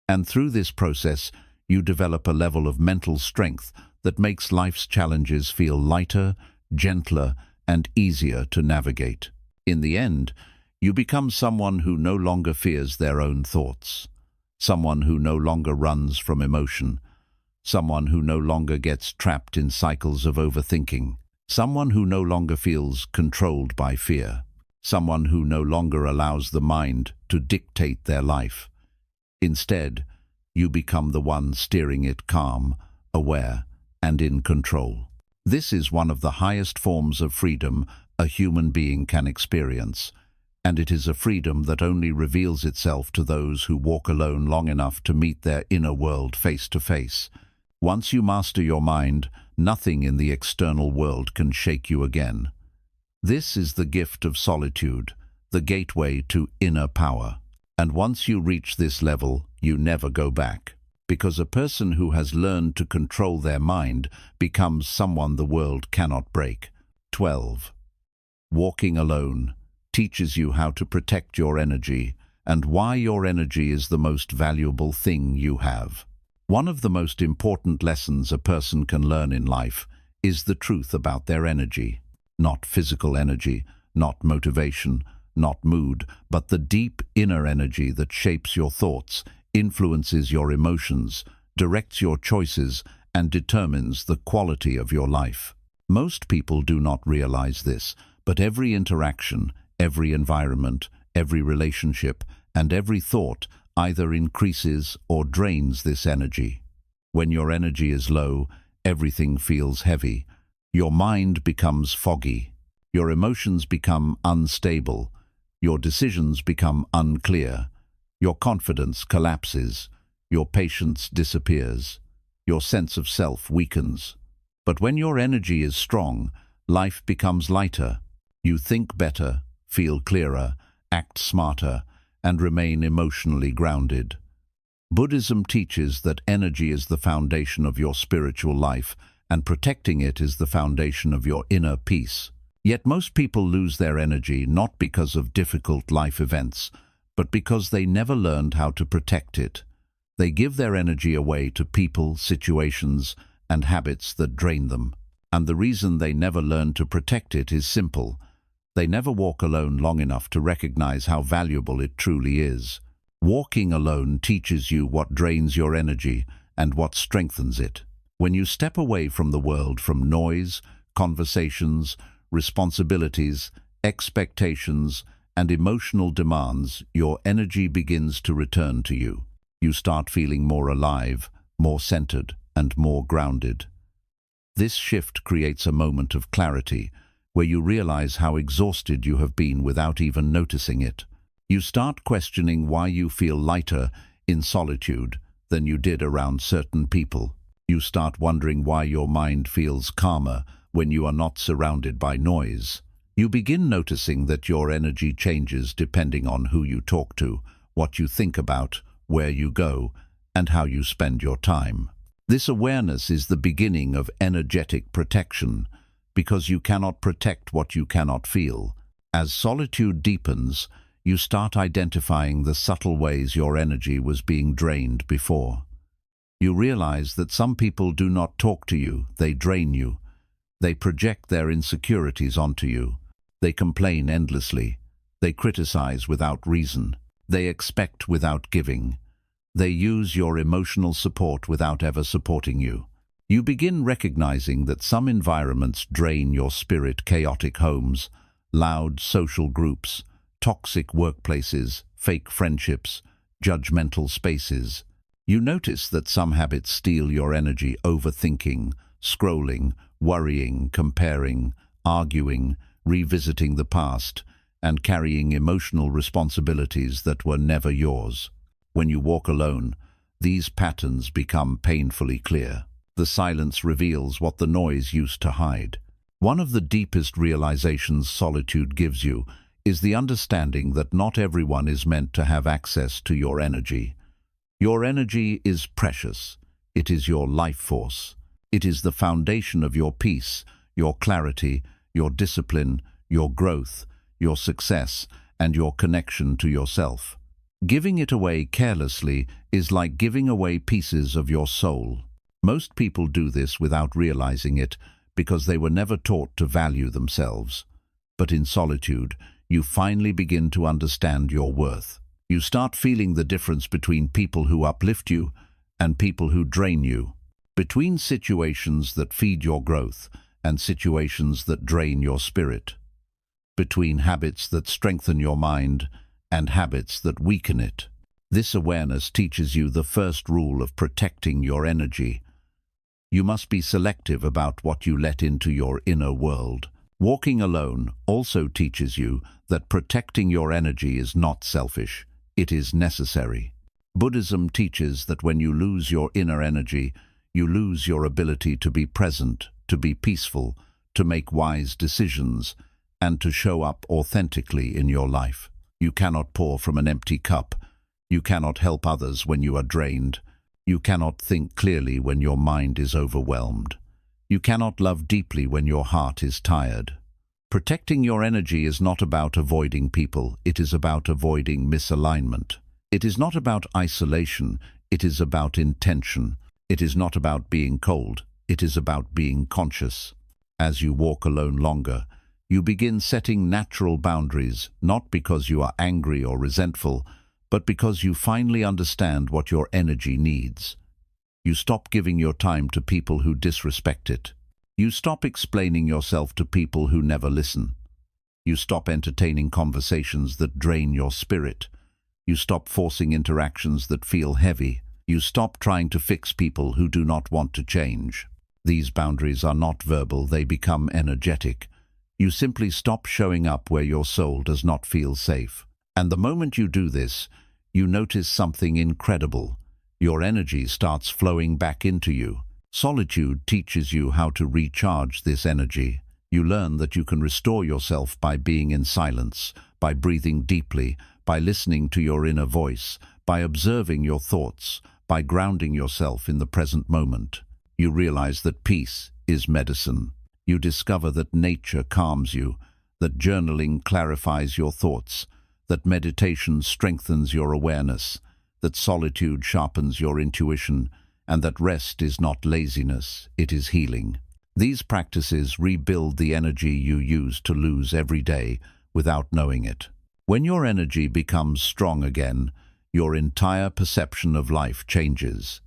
And through this process, you develop a level of mental strength that makes life's challenges feel lighter, gentler, and easier to navigate. In the end, you become someone who no longer fears their own thoughts, someone who no longer runs from emotion, someone who no longer gets trapped in cycles of overthinking, someone who no longer feels controlled by fear, someone who no longer allows the mind to dictate their life. Instead, you become the one steering it calm, aware, and in control. This is one of the highest forms of freedom a human being can experience, and it is a freedom that only reveals itself to those who walk alone long enough to meet their inner world face to face. Once you master your mind, nothing in the external world can shake you again. This is the gift of solitude, the gateway to inner power. And once you reach this level, you never go back. Because a person who has learned to control their mind becomes someone the world cannot break. 12. Walking alone teaches you how to protect your energy and why your energy is the most valuable thing you have. One of the most important lessons a person can learn in life is the truth about their energy. Not physical energy, not motivation, not mood, but the deep inner energy that shapes your thoughts, influences your emotions, directs your choices, and determines the quality of your life. Most people do not realize this, but every interaction, every environment, every relationship, and every thought either increases or drains this energy. When your energy is low, everything feels heavy. Your mind becomes foggy. Your emotions become unstable. Your decisions become unclear. Your confidence collapses. Your patience disappears. Your sense of self weakens. But when your energy is strong, life becomes lighter. You think better, feel clearer, act smarter, and remain emotionally grounded. Buddhism teaches that energy is the foundation of your spiritual life and protecting it is the foundation of your inner peace. Yet most people lose their energy not because of difficult life events, but because they never learned how to protect it. They give their energy away to people, situations, and habits that drain them. And the reason they never learn to protect it is simple. They never walk alone long enough to recognize how valuable it truly is. Walking alone teaches you what drains your energy and what strengthens it. When you step away from the world, from noise, conversations, responsibilities, expectations, and emotional demands, your energy begins to return to you. You start feeling more alive, more centered, and more grounded. This shift creates a moment of clarity, where you realize how exhausted you have been without even noticing it. You start questioning why you feel lighter in solitude than you did around certain people. You start wondering why your mind feels calmer when you are not surrounded by noise. You begin noticing that your energy changes depending on who you talk to, what you think about, where you go, and how you spend your time. This awareness is the beginning of energetic protection, because you cannot protect what you cannot feel. As solitude deepens, you start identifying the subtle ways your energy was being drained before. You realize that some people do not talk to you, they drain you. They project their insecurities onto you. They complain endlessly. They criticize without reason. They expect without giving. They use your emotional support without ever supporting you. You begin recognizing that some environments drain your spirit: chaotic homes, loud social groups, toxic workplaces, fake friendships, judgmental spaces. You notice that some habits steal your energy: overthinking, scrolling, worrying, comparing, arguing, revisiting the past, and carrying emotional responsibilities that were never yours. When you walk alone, these patterns become painfully clear. The silence reveals what the noise used to hide. One of the deepest realizations solitude gives you is the understanding that not everyone is meant to have access to your energy. Your energy is precious. It is your life force. It is the foundation of your peace, your clarity, your discipline, your growth, your success, and your connection to yourself. Giving it away carelessly is like giving away pieces of your soul. Most people do this without realizing it because they were never taught to value themselves. But in solitude, you finally begin to understand your worth. You start feeling the difference between people who uplift you and people who drain you, between situations that feed your growth and situations that drain your spirit, between habits that strengthen your mind and habits that weaken it. This awareness teaches you the first rule of protecting your energy. You must be selective about what you let into your inner world. Walking alone also teaches you that protecting your energy is not selfish. It is necessary. Buddhism teaches that when you lose your inner energy, you lose your ability to be present, to be peaceful, to make wise decisions, and to show up authentically in your life. You cannot pour from an empty cup. You cannot help others when you are drained. You cannot think clearly when your mind is overwhelmed. You cannot love deeply when your heart is tired. Protecting your energy is not about avoiding people. It is about avoiding misalignment. It is not about isolation. It is about intention. It is not about being cold. It is about being conscious. As you walk alone longer, you begin setting natural boundaries, not because you are angry or resentful, but because you finally understand what your energy needs. You stop giving your time to people who disrespect it. You stop explaining yourself to people who never listen. You stop entertaining conversations that drain your spirit. You stop forcing interactions that feel heavy. You stop trying to fix people who do not want to change. These boundaries are not verbal, they become energetic. You simply stop showing up where your soul does not feel safe. And the moment you do this, you notice something incredible. Your energy starts flowing back into you. Solitude teaches you how to recharge this energy. You learn that you can restore yourself by being in silence, by breathing deeply, by listening to your inner voice, by observing your thoughts, by grounding yourself in the present moment. You realize that peace is medicine. You discover that nature calms you, that journaling clarifies your thoughts, that meditation strengthens your awareness, that solitude sharpens your intuition, and that rest is not laziness, it is healing. These practices rebuild the energy you use to lose every day without knowing it. When your energy becomes strong again, your entire perception of life changes.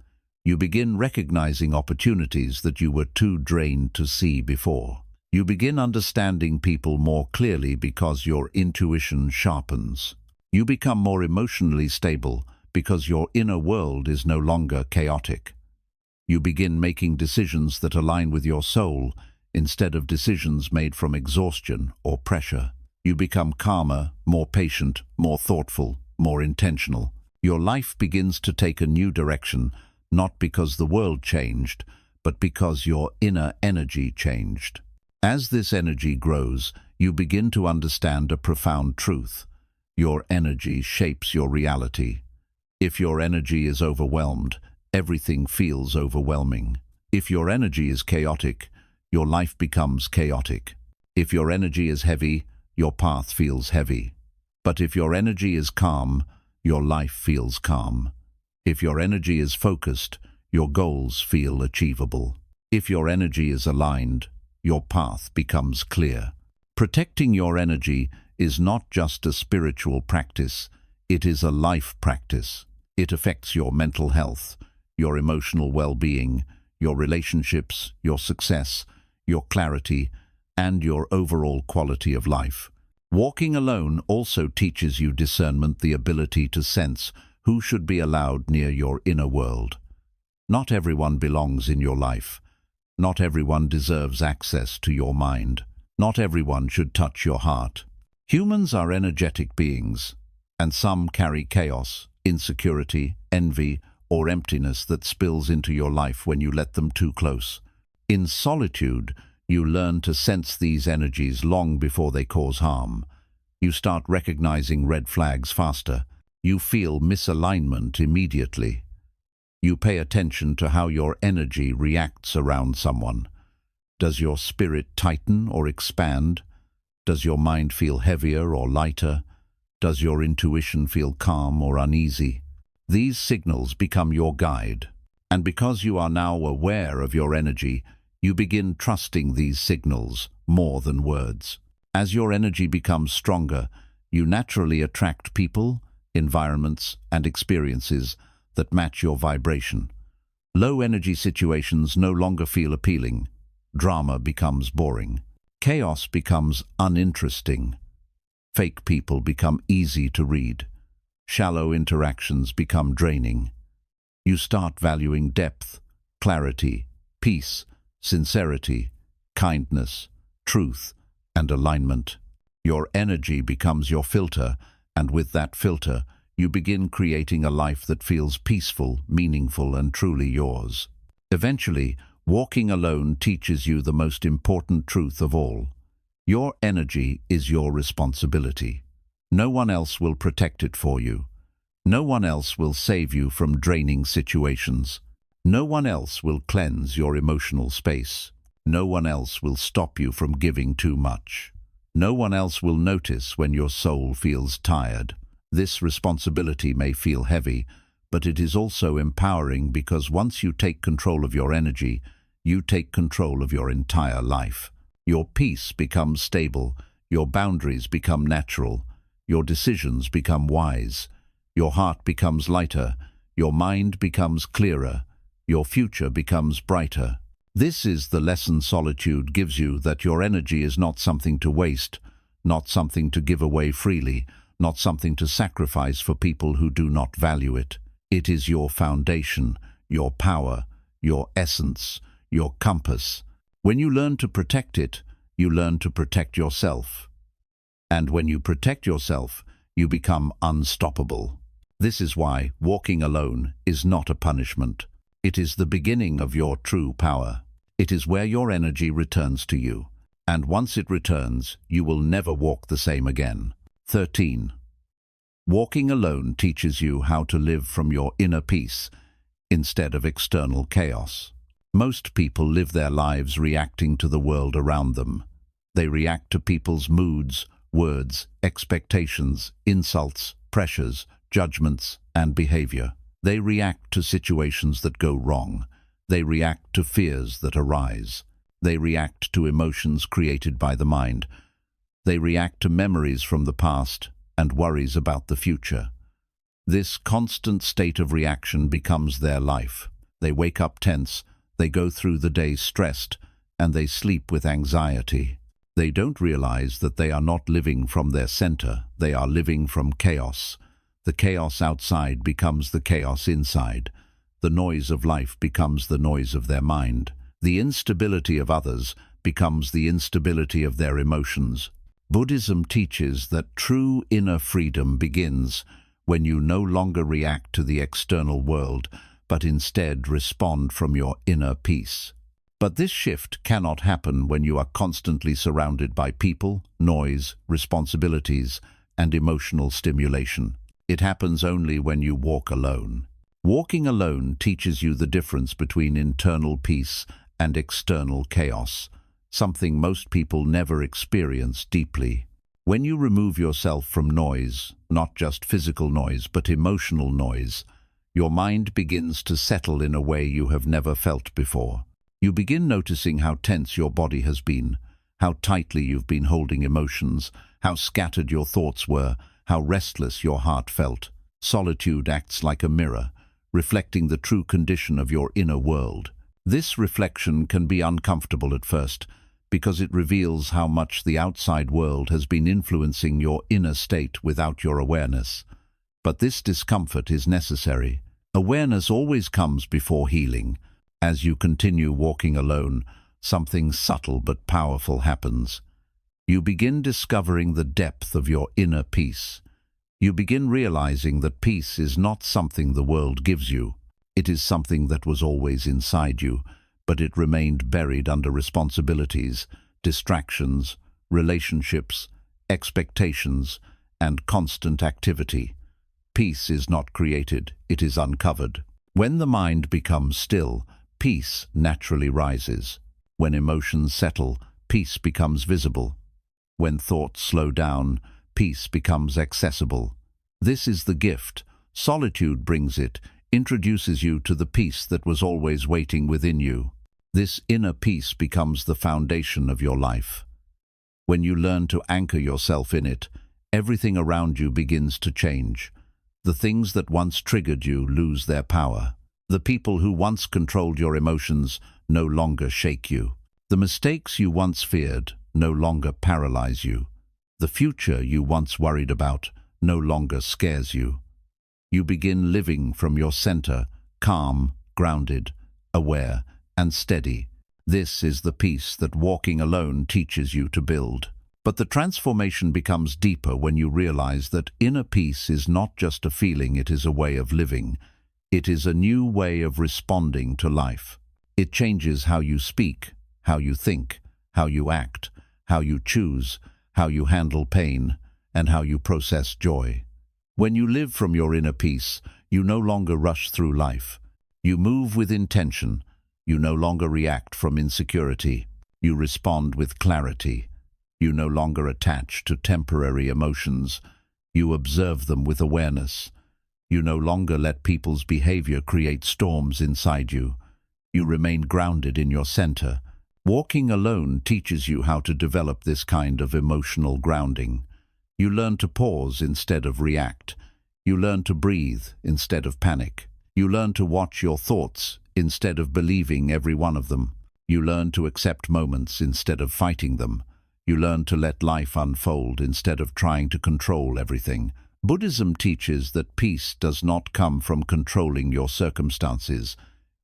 You begin recognizing opportunities that you were too drained to see before. You begin understanding people more clearly because your intuition sharpens. You become more emotionally stable because your inner world is no longer chaotic. You begin making decisions that align with your soul instead of decisions made from exhaustion or pressure. You become calmer, more patient, more thoughtful, more intentional. Your life begins to take a new direction, not because the world changed, but because your inner energy changed. As this energy grows, you begin to understand a profound truth. Your energy shapes your reality. If your energy is overwhelmed, everything feels overwhelming. If your energy is chaotic, your life becomes chaotic. If your energy is heavy, your path feels heavy. But if your energy is calm, your life feels calm. If your energy is focused, your goals feel achievable. If your energy is aligned, your path becomes clear. Protecting your energy is not just a spiritual practice, it is a life practice. It affects your mental health, your emotional well-being, your relationships, your success, your clarity, and your overall quality of life. Walking alone also teaches you discernment, the ability to sense who should be allowed near your inner world. Not everyone belongs in your life. Not everyone deserves access to your mind. Not everyone should touch your heart. Humans are energetic beings, and some carry chaos, insecurity, envy, or emptiness that spills into your life when you let them too close. In solitude, you learn to sense these energies long before they cause harm. You start recognizing red flags faster. You feel misalignment immediately. You pay attention to how your energy reacts around someone. Does your spirit tighten or expand? Does your mind feel heavier or lighter? Does your intuition feel calm or uneasy? These signals become your guide. And because you are now aware of your energy, you begin trusting these signals more than words. As your energy becomes stronger, you naturally attract people, environments, and experiences that match your vibration. Low-energy situations no longer feel appealing. Drama becomes boring. Chaos becomes uninteresting. Fake people become easy to read. Shallow interactions become draining. You start valuing depth, clarity, peace, sincerity, kindness, truth, and alignment. Your energy becomes your filter, and with that filter, you begin creating a life that feels peaceful, meaningful, and truly yours. Eventually, walking alone teaches you the most important truth of all. Your energy is your responsibility. No one else will protect it for you. No one else will save you from draining situations. No one else will cleanse your emotional space. No one else will stop you from giving too much. No one else will notice when your soul feels tired. This responsibility may feel heavy, but it is also empowering because once you take control of your energy, you take control of your entire life. Your peace becomes stable, your boundaries become natural, your decisions become wise, your heart becomes lighter, your mind becomes clearer, your future becomes brighter. This is the lesson solitude gives you, that your energy is not something to waste, not something to give away freely, not something to sacrifice for people who do not value it. It is your foundation, your power, your essence, your compass. When you learn to protect it, you learn to protect yourself. And when you protect yourself, you become unstoppable. This is why walking alone is not a punishment. It is the beginning of your true power. It is where your energy returns to you. And once it returns, you will never walk the same again. 13. Walking alone teaches you how to live from your inner peace instead of external chaos. Most people live their lives reacting to the world around them. They react to people's moods, words, expectations, insults, pressures, judgments, and behavior. They react to situations that go wrong. They react to fears that arise. They react to emotions created by the mind. They react to memories from the past and worries about the future. This constant state of reaction becomes their life. They wake up tense, they go through the day stressed, and they sleep with anxiety. They don't realize that they are not living from their center, they are living from chaos. The chaos outside becomes the chaos inside. The noise of life becomes the noise of their mind. The instability of others becomes the instability of their emotions. Buddhism teaches that true inner freedom begins when you no longer react to the external world, but instead respond from your inner peace. But this shift cannot happen when you are constantly surrounded by people, noise, responsibilities, and emotional stimulation. It happens only when you walk alone. Walking alone teaches you the difference between internal peace and external chaos, something most people never experience deeply. When you remove yourself from noise, not just physical noise but emotional noise, your mind begins to settle in a way you have never felt before. You begin noticing how tense your body has been, how tightly you've been holding emotions, how scattered your thoughts were, how restless your heart felt. Solitude acts like a mirror, reflecting the true condition of your inner world. This reflection can be uncomfortable at first, because it reveals how much the outside world has been influencing your inner state without your awareness. But this discomfort is necessary. Awareness always comes before healing. As you continue walking alone, something subtle but powerful happens. You begin discovering the depth of your inner peace. You begin realizing that peace is not something the world gives you. It is something that was always inside you, but it remained buried under responsibilities, distractions, relationships, expectations, and constant activity. Peace is not created, it is uncovered. When the mind becomes still, peace naturally rises. When emotions settle, peace becomes visible. When thoughts slow down, peace becomes accessible. This is the gift. Solitude brings it, introduces you to the peace that was always waiting within you. This inner peace becomes the foundation of your life. When you learn to anchor yourself in it, everything around you begins to change. The things that once triggered you lose their power. The people who once controlled your emotions no longer shake you. The mistakes you once feared no longer paralyze you. The future you once worried about no longer scares you. You begin living from your center, calm, grounded, aware, and steady. This is the peace that walking alone teaches you to build. But the transformation becomes deeper when you realize that inner peace is not just a feeling, it is a way of living. It is a new way of responding to life. It changes how you speak, how you think, how you act, how you choose, how you handle pain, and how you process joy. When you live from your inner peace, you no longer rush through life. You move with intention. You no longer react from insecurity. You respond with clarity. You no longer attach to temporary emotions. You observe them with awareness. You no longer let people's behavior create storms inside you. You remain grounded in your center. Walking alone teaches you how to develop this kind of emotional grounding. You learn to pause instead of react. You learn to breathe instead of panic. You learn to watch your thoughts instead of believing every one of them. You learn to accept moments instead of fighting them. You learn to let life unfold instead of trying to control everything. Buddhism teaches that peace does not come from controlling your circumstances.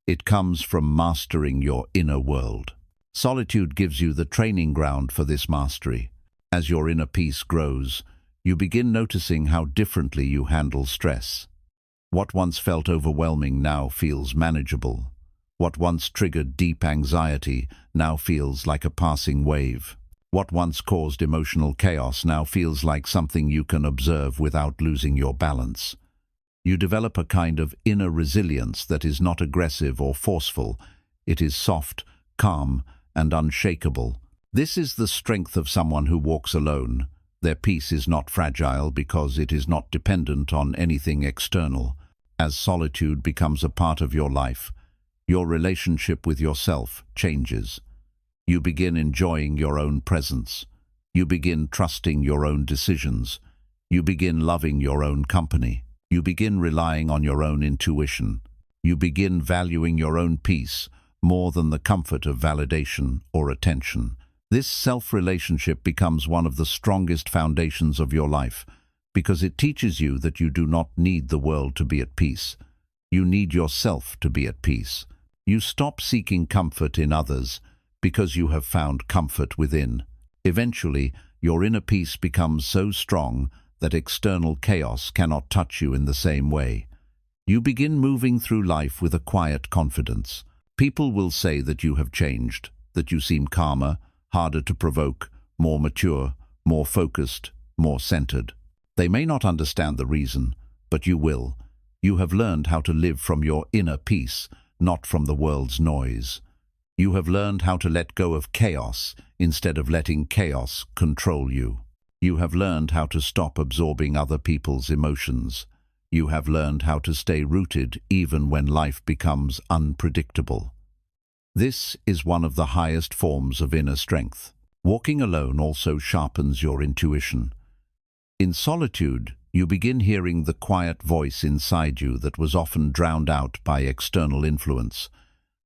It comes from mastering your inner world. Solitude gives you the training ground for this mastery. As your inner peace grows, you begin noticing how differently you handle stress. What once felt overwhelming now feels manageable. What once triggered deep anxiety now feels like a passing wave. What once caused emotional chaos now feels like something you can observe without losing your balance. You develop a kind of inner resilience that is not aggressive or forceful. It is soft, calm, and unshakable. This is the strength of someone who walks alone. Their peace is not fragile because it is not dependent on anything external. As solitude becomes a part of your life, your relationship with yourself changes. You begin enjoying your own presence. You begin trusting your own decisions. You begin loving your own company. You begin relying on your own intuition. You begin valuing your own peace more than the comfort of validation or attention. This self-relationship becomes one of the strongest foundations of your life because it teaches you that you do not need the world to be at peace. You need yourself to be at peace. You stop seeking comfort in others because you have found comfort within. Eventually, your inner peace becomes so strong that external chaos cannot touch you in the same way. You begin moving through life with a quiet confidence. People will say that you have changed, that you seem calmer, harder to provoke, more mature, more focused, more centered. They may not understand the reason, but you will. You have learned how to live from your inner peace, not from the world's noise. You have learned how to let go of chaos instead of letting chaos control you. You have learned how to stop absorbing other people's emotions. You have learned how to stay rooted even when life becomes unpredictable. This is one of the highest forms of inner strength. Walking alone also sharpens your intuition. In solitude, you begin hearing the quiet voice inside you that was often drowned out by external influence.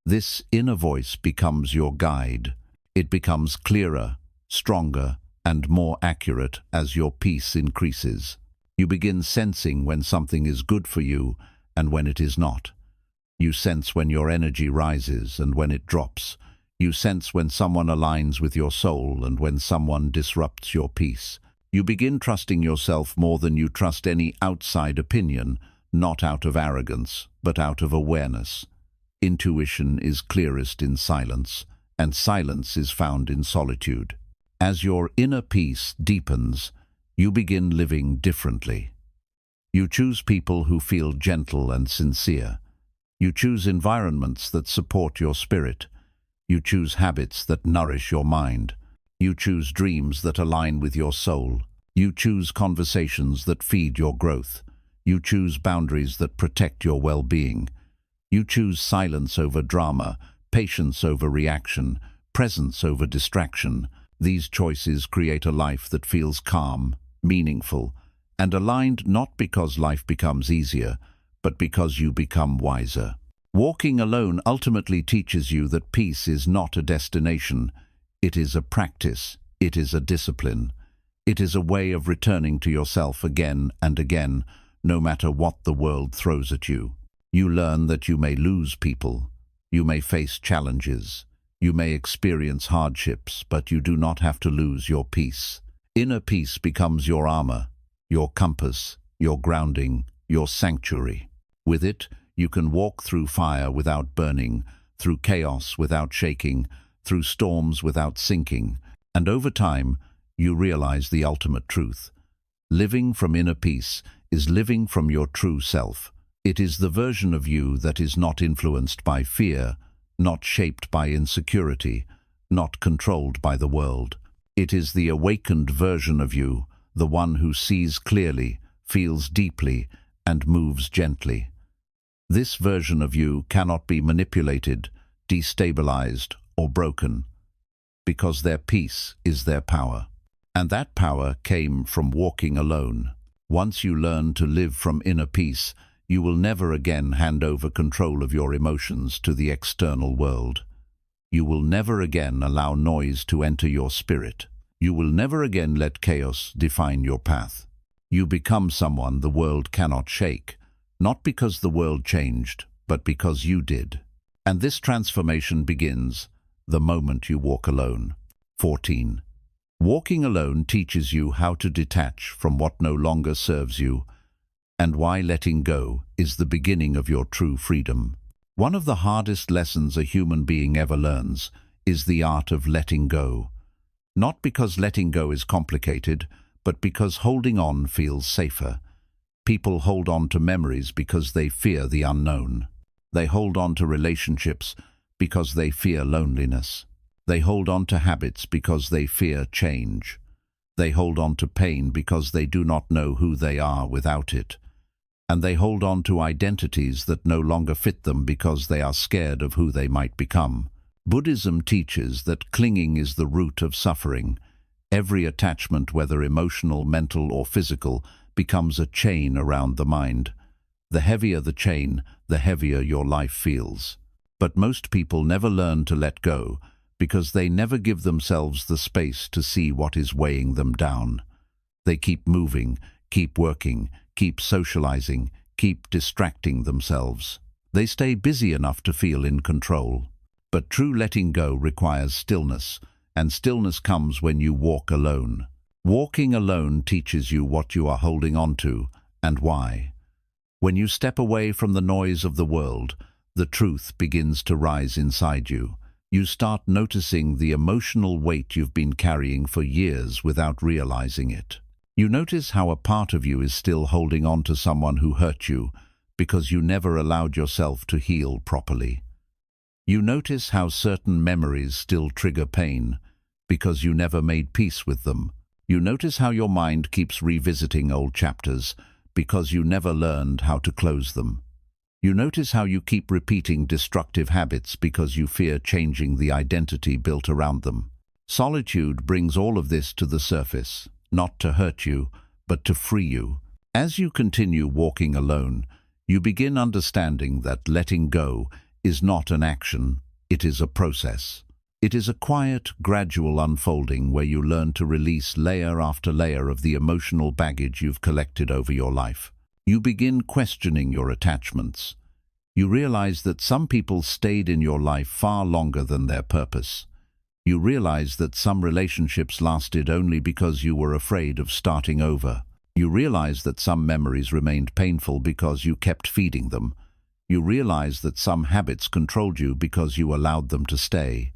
This inner voice becomes your guide. It becomes clearer, stronger, and more accurate as your peace increases. You begin sensing when something is good for you and when it is not. You sense when your energy rises and when it drops. You sense when someone aligns with your soul and when someone disrupts your peace. You begin trusting yourself more than you trust any outside opinion, not out of arrogance, but out of awareness. Intuition is clearest in silence, and silence is found in solitude. As your inner peace deepens, you begin living differently. You choose people who feel gentle and sincere. You choose environments that support your spirit. You choose habits that nourish your mind. You choose dreams that align with your soul. You choose conversations that feed your growth. You choose boundaries that protect your well-being. You choose silence over drama, patience over reaction, presence over distraction. These choices create a life that feels calm, meaningful, and aligned not because life becomes easier, but because you become wiser. Walking alone ultimately teaches you that peace is not a destination. It is a practice. It is a discipline. It is a way of returning to yourself again and again, no matter what the world throws at you. You learn that you may lose people. You may face challenges. You may experience hardships, but you do not have to lose your peace. Inner peace becomes your armor, your compass, your grounding, your sanctuary. With it, you can walk through fire without burning, through chaos without shaking, through storms without sinking, and over time, you realize the ultimate truth. Living from inner peace is living from your true self. It is the version of you that is not influenced by fear, not shaped by insecurity, not controlled by the world. It is the awakened version of you, the one who sees clearly, feels deeply, and moves gently. This version of you cannot be manipulated, destabilized, or broken, because their peace is their power. And that power came from walking alone. Once you learn to live from inner peace, you will never again hand over control of your emotions to the external world. You will never again allow noise to enter your spirit. You will never again let chaos define your path. You become someone the world cannot shake, not because the world changed, but because you did. And this transformation begins the moment you walk alone. 14. Walking alone teaches you how to detach from what no longer serves you, and why letting go is the beginning of your true freedom. One of the hardest lessons a human being ever learns is the art of letting go. Not because letting go is complicated, but because holding on feels safer. People hold on to memories because they fear the unknown. They hold on to relationships because they fear loneliness. They hold on to habits because they fear change. They hold on to pain because they do not know who they are without it. And they hold on to identities that no longer fit them because they are scared of who they might become. Buddhism teaches that clinging is the root of suffering. Every attachment, whether emotional, mental, or physical, becomes a chain around the mind. The heavier the chain, the heavier your life feels. But most people never learn to let go because they never give themselves the space to see what is weighing them down. They keep moving, keep working, keep socializing, keep distracting themselves. They stay busy enough to feel in control. But true letting go requires stillness, and stillness comes when you walk alone. Walking alone teaches you what you are holding on to and why. When you step away from the noise of the world, the truth begins to rise inside you. You start noticing the emotional weight you've been carrying for years without realizing it. You notice how a part of you is still holding on to someone who hurt you because you never allowed yourself to heal properly. You notice how certain memories still trigger pain because you never made peace with them. You notice how your mind keeps revisiting old chapters because you never learned how to close them. You notice how you keep repeating destructive habits because you fear changing the identity built around them. Solitude brings all of this to the surface, not to hurt you, but to free you. As you continue walking alone, you begin understanding that letting go is not an action, it is a process. It is a quiet, gradual unfolding where you learn to release layer after layer of the emotional baggage you've collected over your life. You begin questioning your attachments. You realize that some people stayed in your life far longer than their purpose. You realize that some relationships lasted only because you were afraid of starting over. You realize that some memories remained painful because you kept feeding them. You realize that some habits controlled you because you allowed them to stay.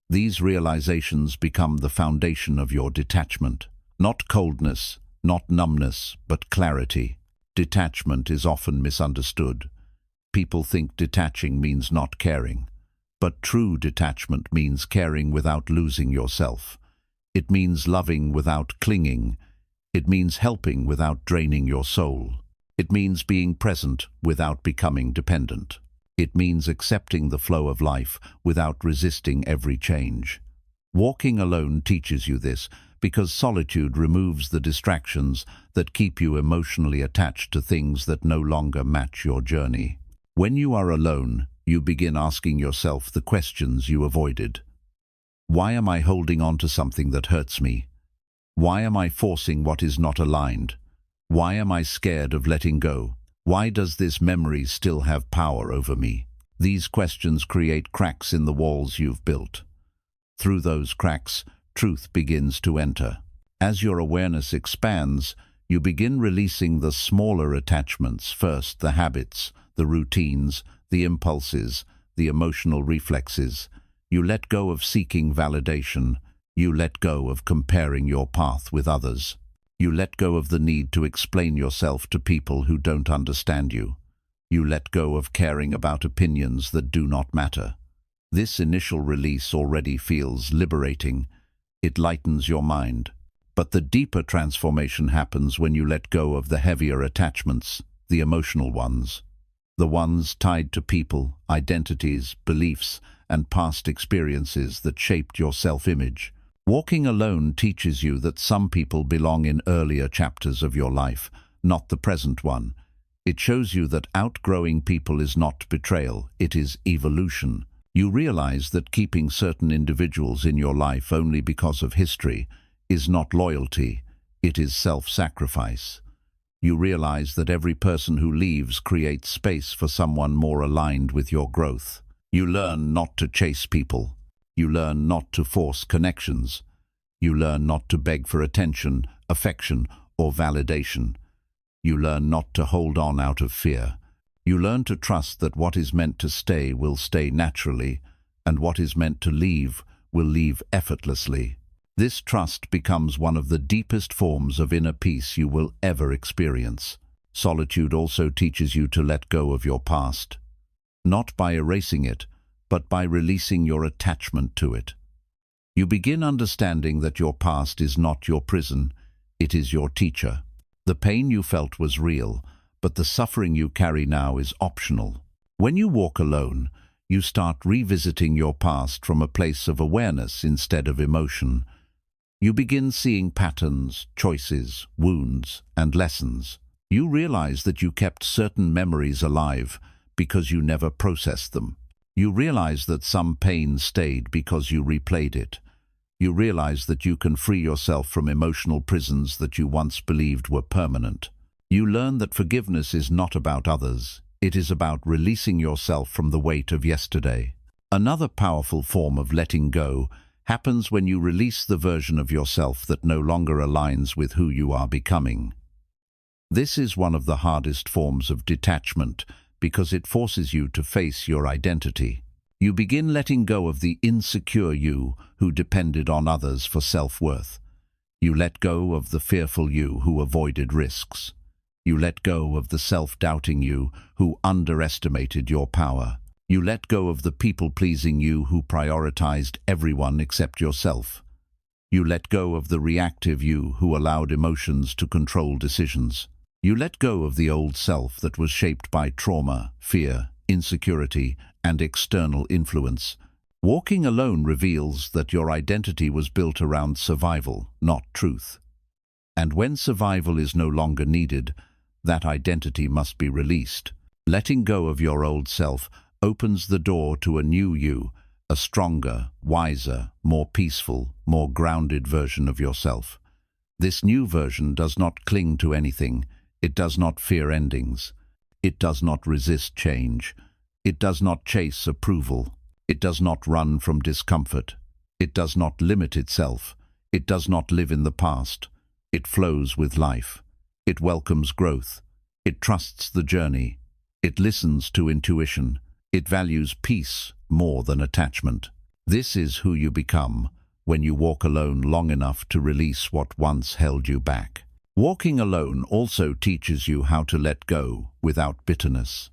These realizations become the foundation of your detachment. Not coldness, not numbness, but clarity. Detachment is often misunderstood. People think detaching means not caring. But true detachment means caring without losing yourself. It means loving without clinging. It means helping without draining your soul. It means being present without becoming dependent. It means accepting the flow of life without resisting every change. Walking alone teaches you this because solitude removes the distractions that keep you emotionally attached to things that no longer match your journey. When you are alone, you begin asking yourself the questions you avoided. Why am I holding on to something that hurts me? Why am I forcing what is not aligned? Why am I scared of letting go? Why does this memory still have power over me? These questions create cracks in the walls you've built. Through those cracks, truth begins to enter. As your awareness expands, you begin releasing the smaller attachments first, the habits, the routines, the impulses, the emotional reflexes. You let go of seeking validation. You let go of comparing your path with others. You let go of the need to explain yourself to people who don't understand you. You let go of caring about opinions that do not matter. This initial release already feels liberating. It lightens your mind. But the deeper transformation happens when you let go of the heavier attachments, the emotional ones. The ones tied to people, identities, beliefs, and past experiences that shaped your self-image. Walking alone teaches you that some people belong in earlier chapters of your life, not the present one. It shows you that outgrowing people is not betrayal, it is evolution. You realize that keeping certain individuals in your life only because of history is not loyalty, it is self-sacrifice. You realize that every person who leaves creates space for someone more aligned with your growth. You learn not to chase people. You learn not to force connections. You learn not to beg for attention, affection, or validation. You learn not to hold on out of fear. You learn to trust that what is meant to stay will stay naturally, and what is meant to leave will leave effortlessly. This trust becomes one of the deepest forms of inner peace you will ever experience. Solitude also teaches you to let go of your past. Not by erasing it, but by releasing your attachment to it. You begin understanding that your past is not your prison, it is your teacher. The pain you felt was real, but the suffering you carry now is optional. When you walk alone, you start revisiting your past from a place of awareness instead of emotion. You begin seeing patterns, choices, wounds, and lessons. You realize that you kept certain memories alive because you never processed them. You realize that some pain stayed because you replayed it. You realize that you can free yourself from emotional prisons that you once believed were permanent. You learn that forgiveness is not about others. It is about releasing yourself from the weight of yesterday. Another powerful form of letting go happens when you release the version of yourself that no longer aligns with who you are becoming. This is one of the hardest forms of detachment because it forces you to face your identity. You begin letting go of the insecure you who depended on others for self-worth. You let go of the fearful you who avoided risks. You let go of the self-doubting you who underestimated your power. You let go of the people-pleasing you who prioritized everyone except yourself. You let go of the reactive you who allowed emotions to control decisions. You let go of the old self that was shaped by trauma, fear, insecurity, and external influence. Walking alone reveals that your identity was built around survival, not truth. And when survival is no longer needed, that identity must be released. Letting go of your old self opens the door to a new you, a stronger, wiser, more peaceful, more grounded version of yourself. This new version does not cling to anything. It does not fear endings. It does not resist change. It does not chase approval. It does not run from discomfort. It does not limit itself. It does not live in the past. It flows with life. It welcomes growth. It trusts the journey. It listens to intuition. It values peace more than attachment. This is who you become when you walk alone long enough to release what once held you back. Walking alone also teaches you how to let go without bitterness.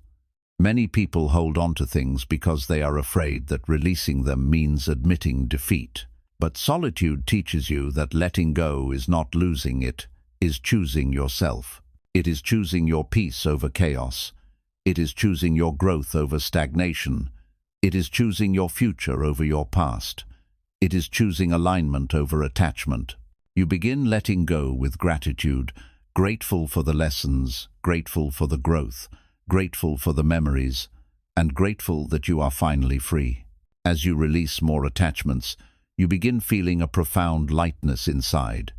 Many people hold on to things because they are afraid that releasing them means admitting defeat. But solitude teaches you that letting go is not losing, it is choosing yourself. It is choosing your peace over chaos. It is choosing your growth over stagnation. It is choosing your future over your past. It is choosing alignment over attachment. You begin letting go with gratitude, grateful for the lessons, grateful for the growth, grateful for the memories, and grateful that you are finally free. As you release more attachments, you begin feeling a profound lightness inside.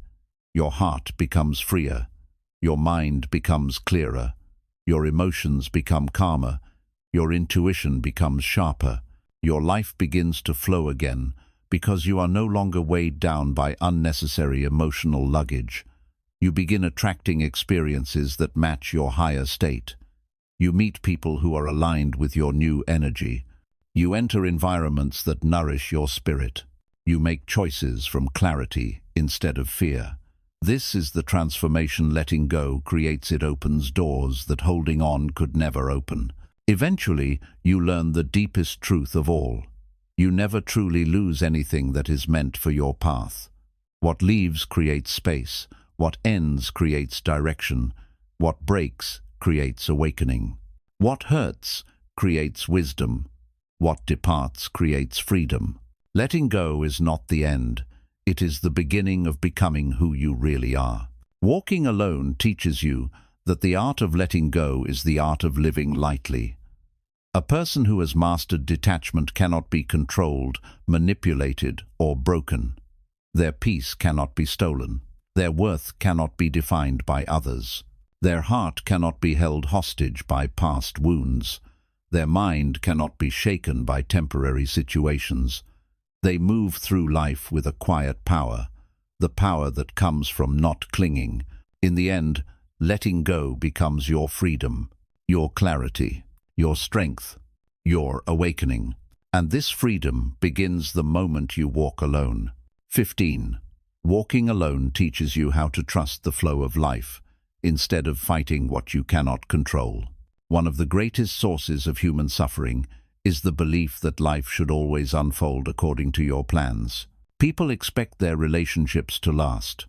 Your heart becomes freer. Your mind becomes clearer. Your emotions become calmer. Your intuition becomes sharper. Your life begins to flow again because you are no longer weighed down by unnecessary emotional luggage. You begin attracting experiences that match your higher state. You meet people who are aligned with your new energy. You enter environments that nourish your spirit. You make choices from clarity instead of fear. This is the transformation letting go creates. It opens doors that holding on could never open. Eventually, you learn the deepest truth of all. You never truly lose anything that is meant for your path. What leaves creates space. What ends creates direction. What breaks creates awakening. What hurts creates wisdom. What departs creates freedom. Letting go is not the end. It is the beginning of becoming who you really are. Walking alone teaches you that the art of letting go is the art of living lightly. A person who has mastered detachment cannot be controlled, manipulated, or broken. Their peace cannot be stolen. Their worth cannot be defined by others. Their heart cannot be held hostage by past wounds. Their mind cannot be shaken by temporary situations. They move through life with a quiet power, the power that comes from not clinging. In the end, letting go becomes your freedom, your clarity, your strength, your awakening. And this freedom begins the moment you walk alone. 15. Walking alone teaches you how to trust the flow of life, instead of fighting what you cannot control. One of the greatest sources of human suffering is the belief that life should always unfold according to your plans. People expect their relationships to last,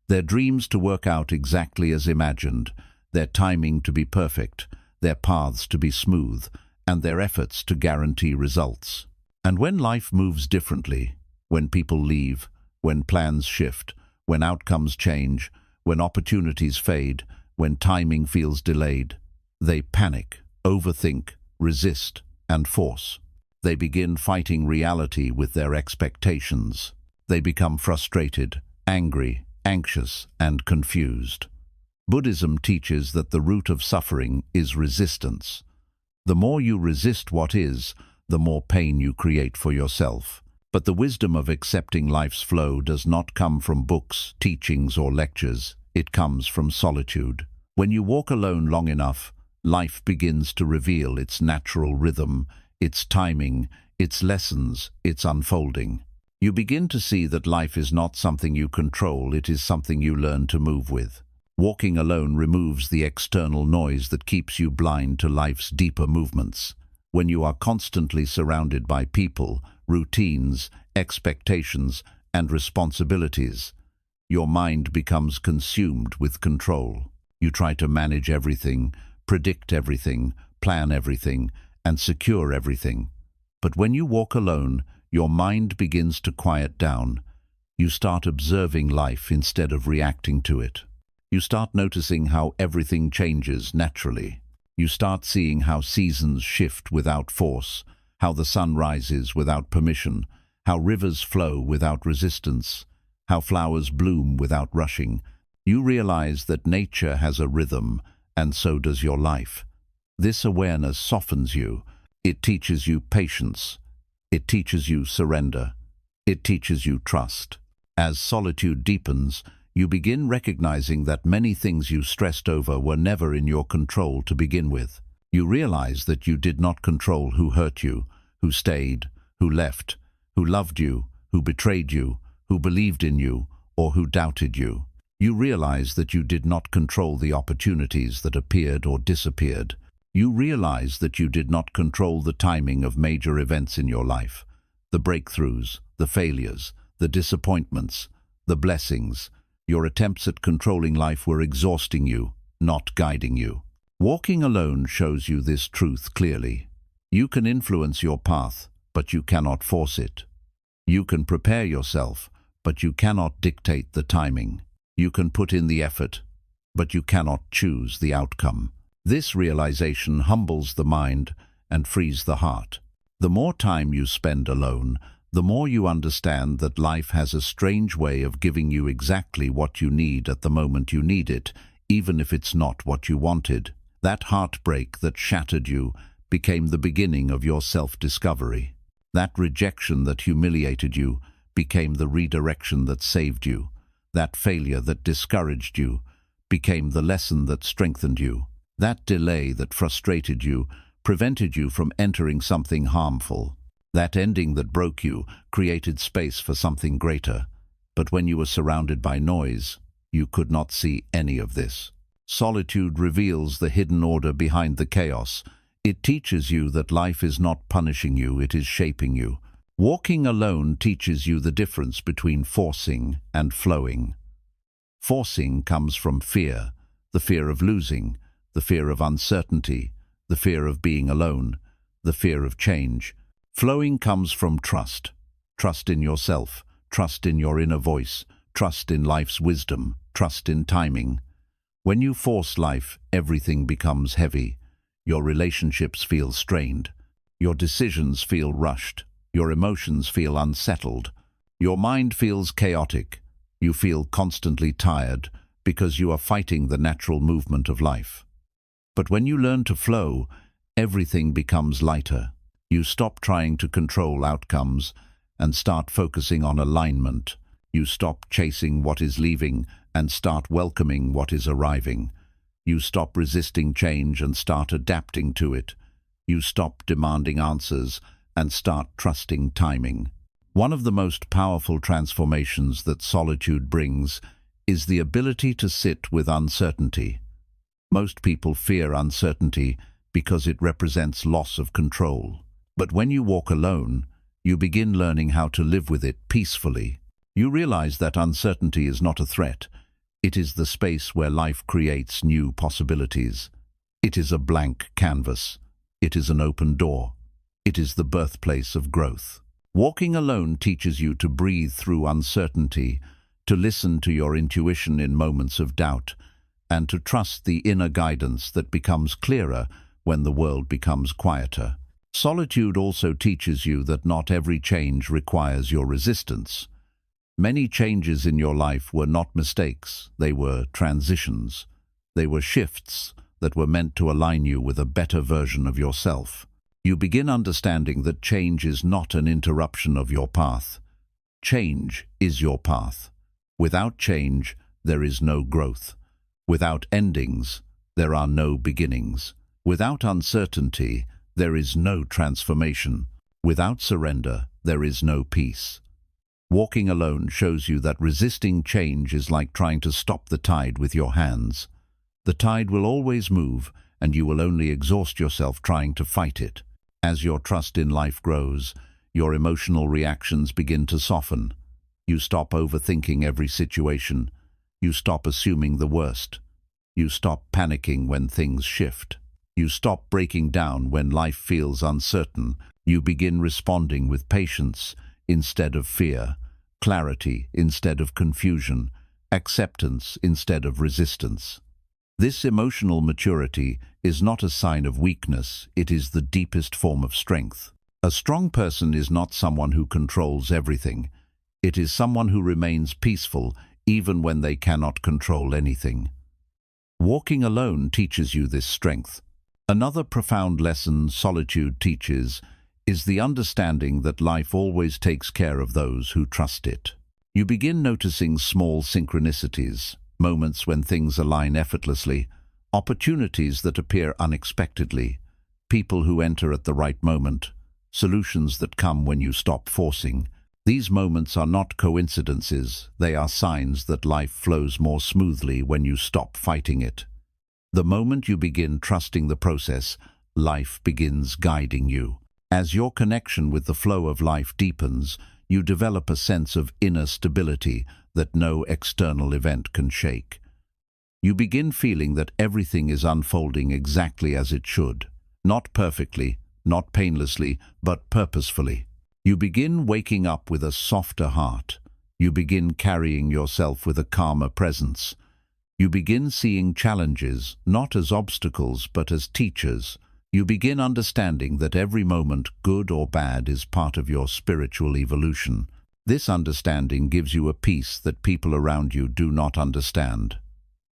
their dreams to work out exactly as imagined, their timing to be perfect, their paths to be smooth, and their efforts to guarantee results. And when life moves differently, when people leave, when plans shift, when outcomes change, when opportunities fade, when timing feels delayed, they panic, overthink, resist, and force. They begin fighting reality with their expectations. They become frustrated, angry, anxious, and confused. Buddhism teaches that the root of suffering is resistance. The more you resist what is, the more pain you create for yourself. But the wisdom of accepting life's flow does not come from books, teachings, or lectures. It comes from solitude. When you walk alone long enough, life begins to reveal its natural rhythm, its timing, its lessons, its unfolding. You begin to see that life is not something you control, it is something you learn to move with. Walking alone removes the external noise that keeps you blind to life's deeper movements. When you are constantly surrounded by people, routines, expectations, and responsibilities, your mind becomes consumed with control. You try to manage everything, predict everything, plan everything, and secure everything. But when you walk alone, your mind begins to quiet down. You start observing life instead of reacting to it. You start noticing how everything changes naturally. You start seeing how seasons shift without force, how the sun rises without permission, how rivers flow without resistance, how flowers bloom without rushing. You realize that nature has a rhythm, and so does your life. This awareness softens you. It teaches you patience. It teaches you surrender. It teaches you trust. As solitude deepens, you begin recognizing that many things you stressed over were never in your control to begin with. You realize that you did not control who hurt you, who stayed, who left, who loved you, who betrayed you, who believed in you, or who doubted you. You realize that you did not control the opportunities that appeared or disappeared. You realize that you did not control the timing of major events in your life, the breakthroughs, the failures, the disappointments, the blessings. Your attempts at controlling life were exhausting you, not guiding you. Walking alone shows you this truth clearly. You can influence your path, but you cannot force it. You can prepare yourself, but you cannot dictate the timing. You can put in the effort, but you cannot choose the outcome. This realization humbles the mind and frees the heart. The more time you spend alone, the more you understand that life has a strange way of giving you exactly what you need at the moment you need it, even if it's not what you wanted. That heartbreak that shattered you became the beginning of your self-discovery. That rejection that humiliated you became the redirection that saved you. That failure that discouraged you became the lesson that strengthened you. That delay that frustrated you prevented you from entering something harmful. That ending that broke you created space for something greater. But when you were surrounded by noise, you could not see any of this. Solitude reveals the hidden order behind the chaos. It teaches you that life is not punishing you, it is shaping you. Walking alone teaches you the difference between forcing and flowing. Forcing comes from fear, the fear of losing, the fear of uncertainty, the fear of being alone, the fear of change. Flowing comes from trust. Trust in yourself, trust in your inner voice, trust in life's wisdom, trust in timing. When you force life, everything becomes heavy. Your relationships feel strained. Your decisions feel rushed. Your emotions feel unsettled. Your mind feels chaotic. You feel constantly tired because you are fighting the natural movement of life. But when you learn to flow, everything becomes lighter. You stop trying to control outcomes and start focusing on alignment. You stop chasing what is leaving and start welcoming what is arriving. You stop resisting change and start adapting to it. You stop demanding answers and start trusting timing. One of the most powerful transformations that solitude brings is the ability to sit with uncertainty. Most people fear uncertainty because it represents loss of control. But when you walk alone, you begin learning how to live with it peacefully. You realize that uncertainty is not a threat. It is the space where life creates new possibilities. It is a blank canvas. It is an open door. It is the birthplace of growth. Walking alone teaches you to breathe through uncertainty, to listen to your intuition in moments of doubt, and to trust the inner guidance that becomes clearer when the world becomes quieter. Solitude also teaches you that not every change requires your resistance. Many changes in your life were not mistakes, they were transitions. They were shifts that were meant to align you with a better version of yourself. You begin understanding that change is not an interruption of your path. Change is your path. Without change, there is no growth. Without endings, there are no beginnings. Without uncertainty, there is no transformation. Without surrender, there is no peace. Walking alone shows you that resisting change is like trying to stop the tide with your hands. The tide will always move, and you will only exhaust yourself trying to fight it. As your trust in life grows, your emotional reactions begin to soften. You stop overthinking every situation. You stop assuming the worst. You stop panicking when things shift. You stop breaking down when life feels uncertain. You begin responding with patience instead of fear, clarity instead of confusion, acceptance instead of resistance. This emotional maturity is not a sign of weakness, it is the deepest form of strength. A strong person is not someone who controls everything. It is someone who remains peaceful even when they cannot control anything. Walking alone teaches you this strength. Another profound lesson solitude teaches is the understanding that life always takes care of those who trust it. You begin noticing small synchronicities, moments when things align effortlessly, opportunities that appear unexpectedly, people who enter at the right moment, solutions that come when you stop forcing. These moments are not coincidences, they are signs that life flows more smoothly when you stop fighting it. The moment you begin trusting the process, life begins guiding you. As your connection with the flow of life deepens, you develop a sense of inner stability that no external event can shake. You begin feeling that everything is unfolding exactly as it should. Not perfectly, not painlessly, but purposefully. You begin waking up with a softer heart. You begin carrying yourself with a calmer presence. You begin seeing challenges not as obstacles but as teachers. You begin understanding that every moment, good or bad, is part of your spiritual evolution. This understanding gives you a peace that people around you do not understand.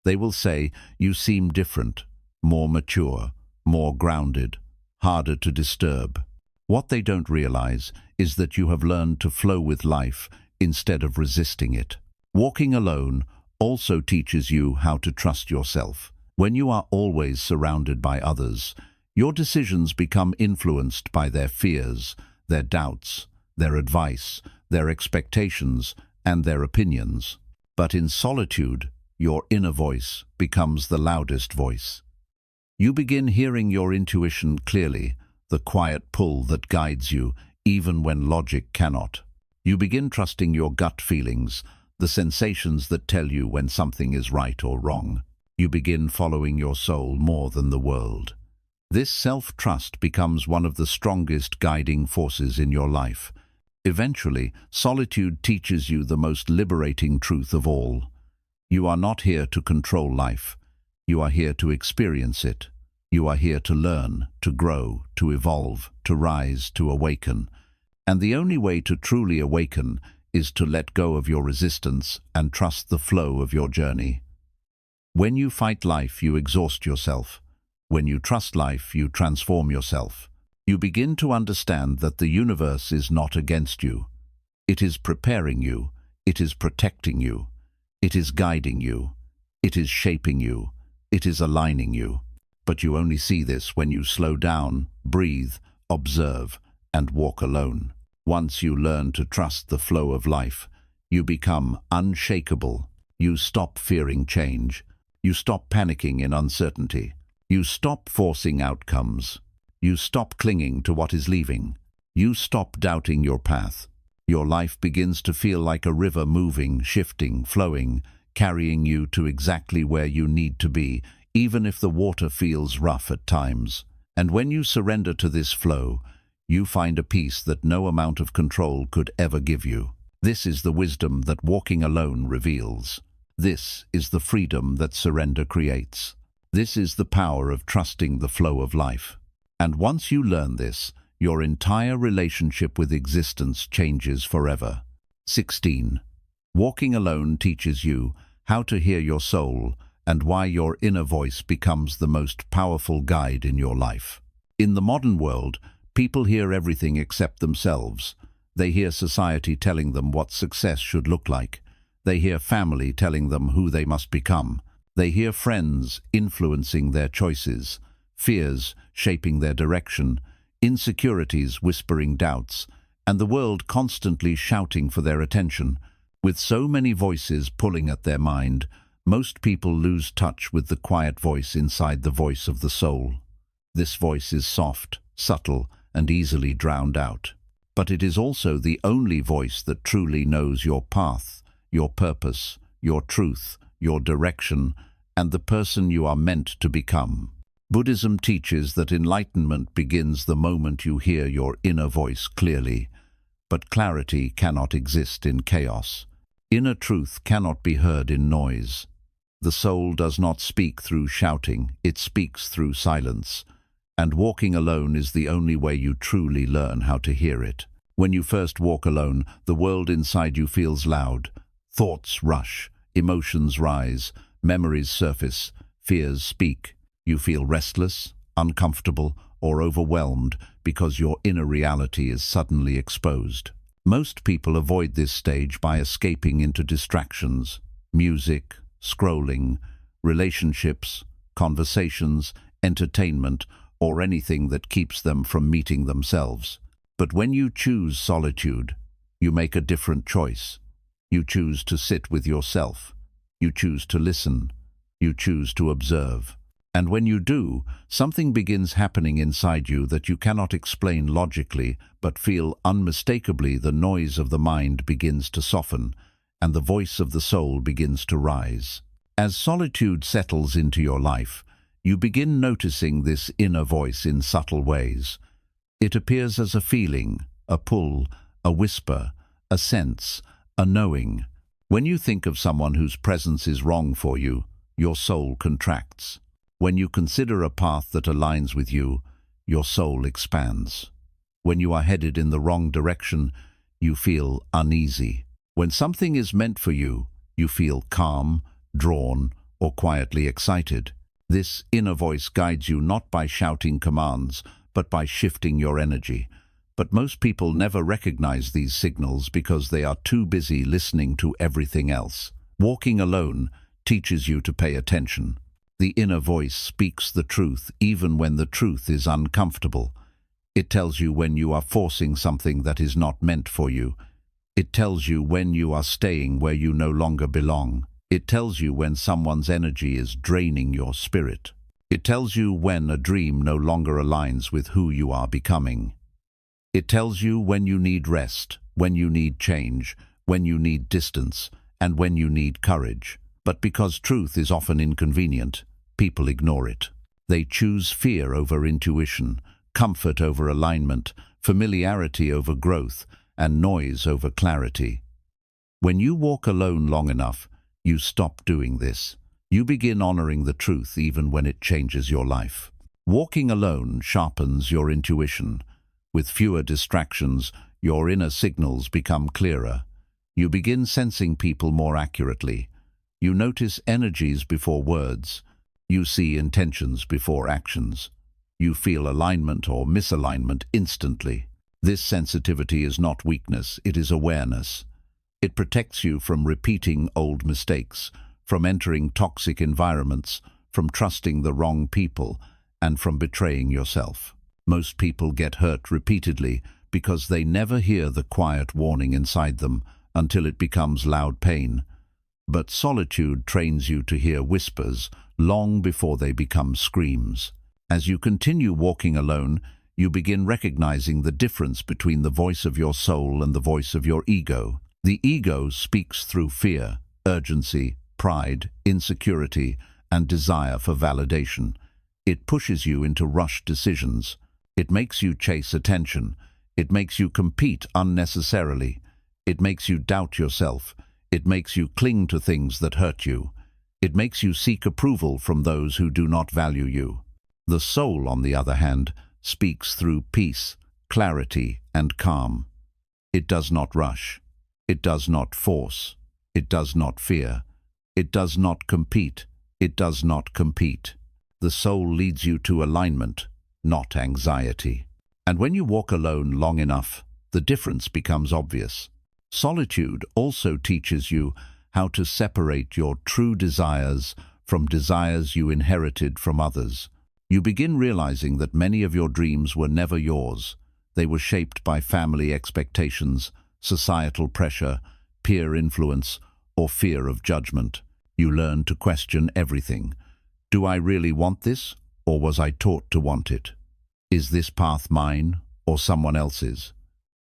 They will say, you seem different, more mature, more grounded, harder to disturb. What they don't realize is that you have learned to flow with life instead of resisting it. Walking alone also teaches you how to trust yourself. When you are always surrounded by others, your decisions become influenced by their fears, their doubts, their advice, their expectations, and their opinions. But in solitude, your inner voice becomes the loudest voice. You begin hearing your intuition clearly, the quiet pull that guides you even when logic cannot. You begin trusting your gut feelings, the sensations that tell you when something is right or wrong. You begin following your soul more than the world. This self-trust becomes one of the strongest guiding forces in your life. Eventually, solitude teaches you the most liberating truth of all. You are not here to control life. You are here to experience it. You are here to learn, to grow, to evolve, to rise, to awaken. And the only way to truly awaken is to let go of your resistance and trust the flow of your journey. When you fight life, you exhaust yourself. When you trust life, you transform yourself. You begin to understand that the universe is not against you. It is preparing you. It is protecting you. It is guiding you. It is shaping you. It is aligning you. But you only see this when you slow down, breathe, observe, and walk alone. Once you learn to trust the flow of life, you become unshakable. You stop fearing change. You stop panicking in uncertainty. You stop forcing outcomes. You stop clinging to what is leaving. You stop doubting your path. Your life begins to feel like a river moving, shifting, flowing, carrying you to exactly where you need to be, even if the water feels rough at times. And when you surrender to this flow, you find a peace that no amount of control could ever give you. This is the wisdom that walking alone reveals. This is the freedom that surrender creates. This is the power of trusting the flow of life. And once you learn this, your entire relationship with existence changes forever. 16. Walking alone teaches you how to hear your soul and why your inner voice becomes the most powerful guide in your life. In the modern world, people hear everything except themselves. They hear society telling them what success should look like. They hear family telling them who they must become. They hear friends influencing their choices, fears shaping their direction, insecurities whispering doubts, and the world constantly shouting for their attention. With so many voices pulling at their mind, most people lose touch with the quiet voice inside the voice of the soul. This voice is soft, subtle, and easily drowned out. But it is also the only voice that truly knows your path, your purpose, your truth, your direction, and the person you are meant to become. Buddhism teaches that enlightenment begins the moment you hear your inner voice clearly. But clarity cannot exist in chaos. Inner truth cannot be heard in noise. The soul does not speak through shouting, it speaks through silence. And walking alone is the only way you truly learn how to hear it. When you first walk alone, the world inside you feels loud. Thoughts rush, emotions rise, memories surface, fears speak. You feel restless, uncomfortable, or overwhelmed because your inner reality is suddenly exposed. Most people avoid this stage by escaping into distractions, music, scrolling, relationships, conversations, entertainment, or anything that keeps them from meeting themselves. But when you choose solitude, you make a different choice. You choose to sit with yourself. You choose to listen. You choose to observe. And when you do, something begins happening inside you that you cannot explain logically, but feel unmistakably. The noise of the mind begins to soften, and the voice of the soul begins to rise. As solitude settles into your life, you begin noticing this inner voice in subtle ways. It appears as a feeling, a pull, a whisper, a sense, a knowing. When you think of someone whose presence is wrong for you, your soul contracts. When you consider a path that aligns with you, your soul expands. When you are headed in the wrong direction, you feel uneasy. When something is meant for you, you feel calm, drawn, or quietly excited. This inner voice guides you not by shouting commands, but by shifting your energy. But most people never recognize these signals because they are too busy listening to everything else. Walking alone teaches you to pay attention. The inner voice speaks the truth even when the truth is uncomfortable. It tells you when you are forcing something that is not meant for you. It tells you when you are staying where you no longer belong. It tells you when someone's energy is draining your spirit. It tells you when a dream no longer aligns with who you are becoming. It tells you when you need rest, when you need change, when you need distance, and when you need courage. But because truth is often inconvenient, people ignore it. They choose fear over intuition, comfort over alignment, familiarity over growth, and noise over clarity. When you walk alone long enough, you stop doing this. You begin honoring the truth even when it changes your life. Walking alone sharpens your intuition. With fewer distractions, your inner signals become clearer. You begin sensing people more accurately. You notice energies before words. You see intentions before actions. You feel alignment or misalignment instantly. This sensitivity is not weakness, it is awareness. It protects you from repeating old mistakes, from entering toxic environments, from trusting the wrong people, and from betraying yourself. Most people get hurt repeatedly because they never hear the quiet warning inside them until it becomes loud pain. But solitude trains you to hear whispers long before they become screams. As you continue walking alone, you begin recognizing the difference between the voice of your soul and the voice of your ego. The ego speaks through fear, urgency, pride, insecurity, and desire for validation. It pushes you into rushed decisions. It makes you chase attention. It makes you compete unnecessarily. It makes you doubt yourself. It makes you cling to things that hurt you. It makes you seek approval from those who do not value you. The soul, on the other hand, speaks through peace, clarity, and calm. It does not rush. It does not force. It does not fear. It does not compete. It does not compete. The soul leads you to alignment, not anxiety. And when you walk alone long enough, the difference becomes obvious. Solitude also teaches you how to separate your true desires from desires you inherited from others. You begin realizing that many of your dreams were never yours. They were shaped by family expectations, societal pressure, peer influence, or fear of judgment. You learn to question everything. Do I really want this, or was I taught to want it? Is this path mine, or someone else's?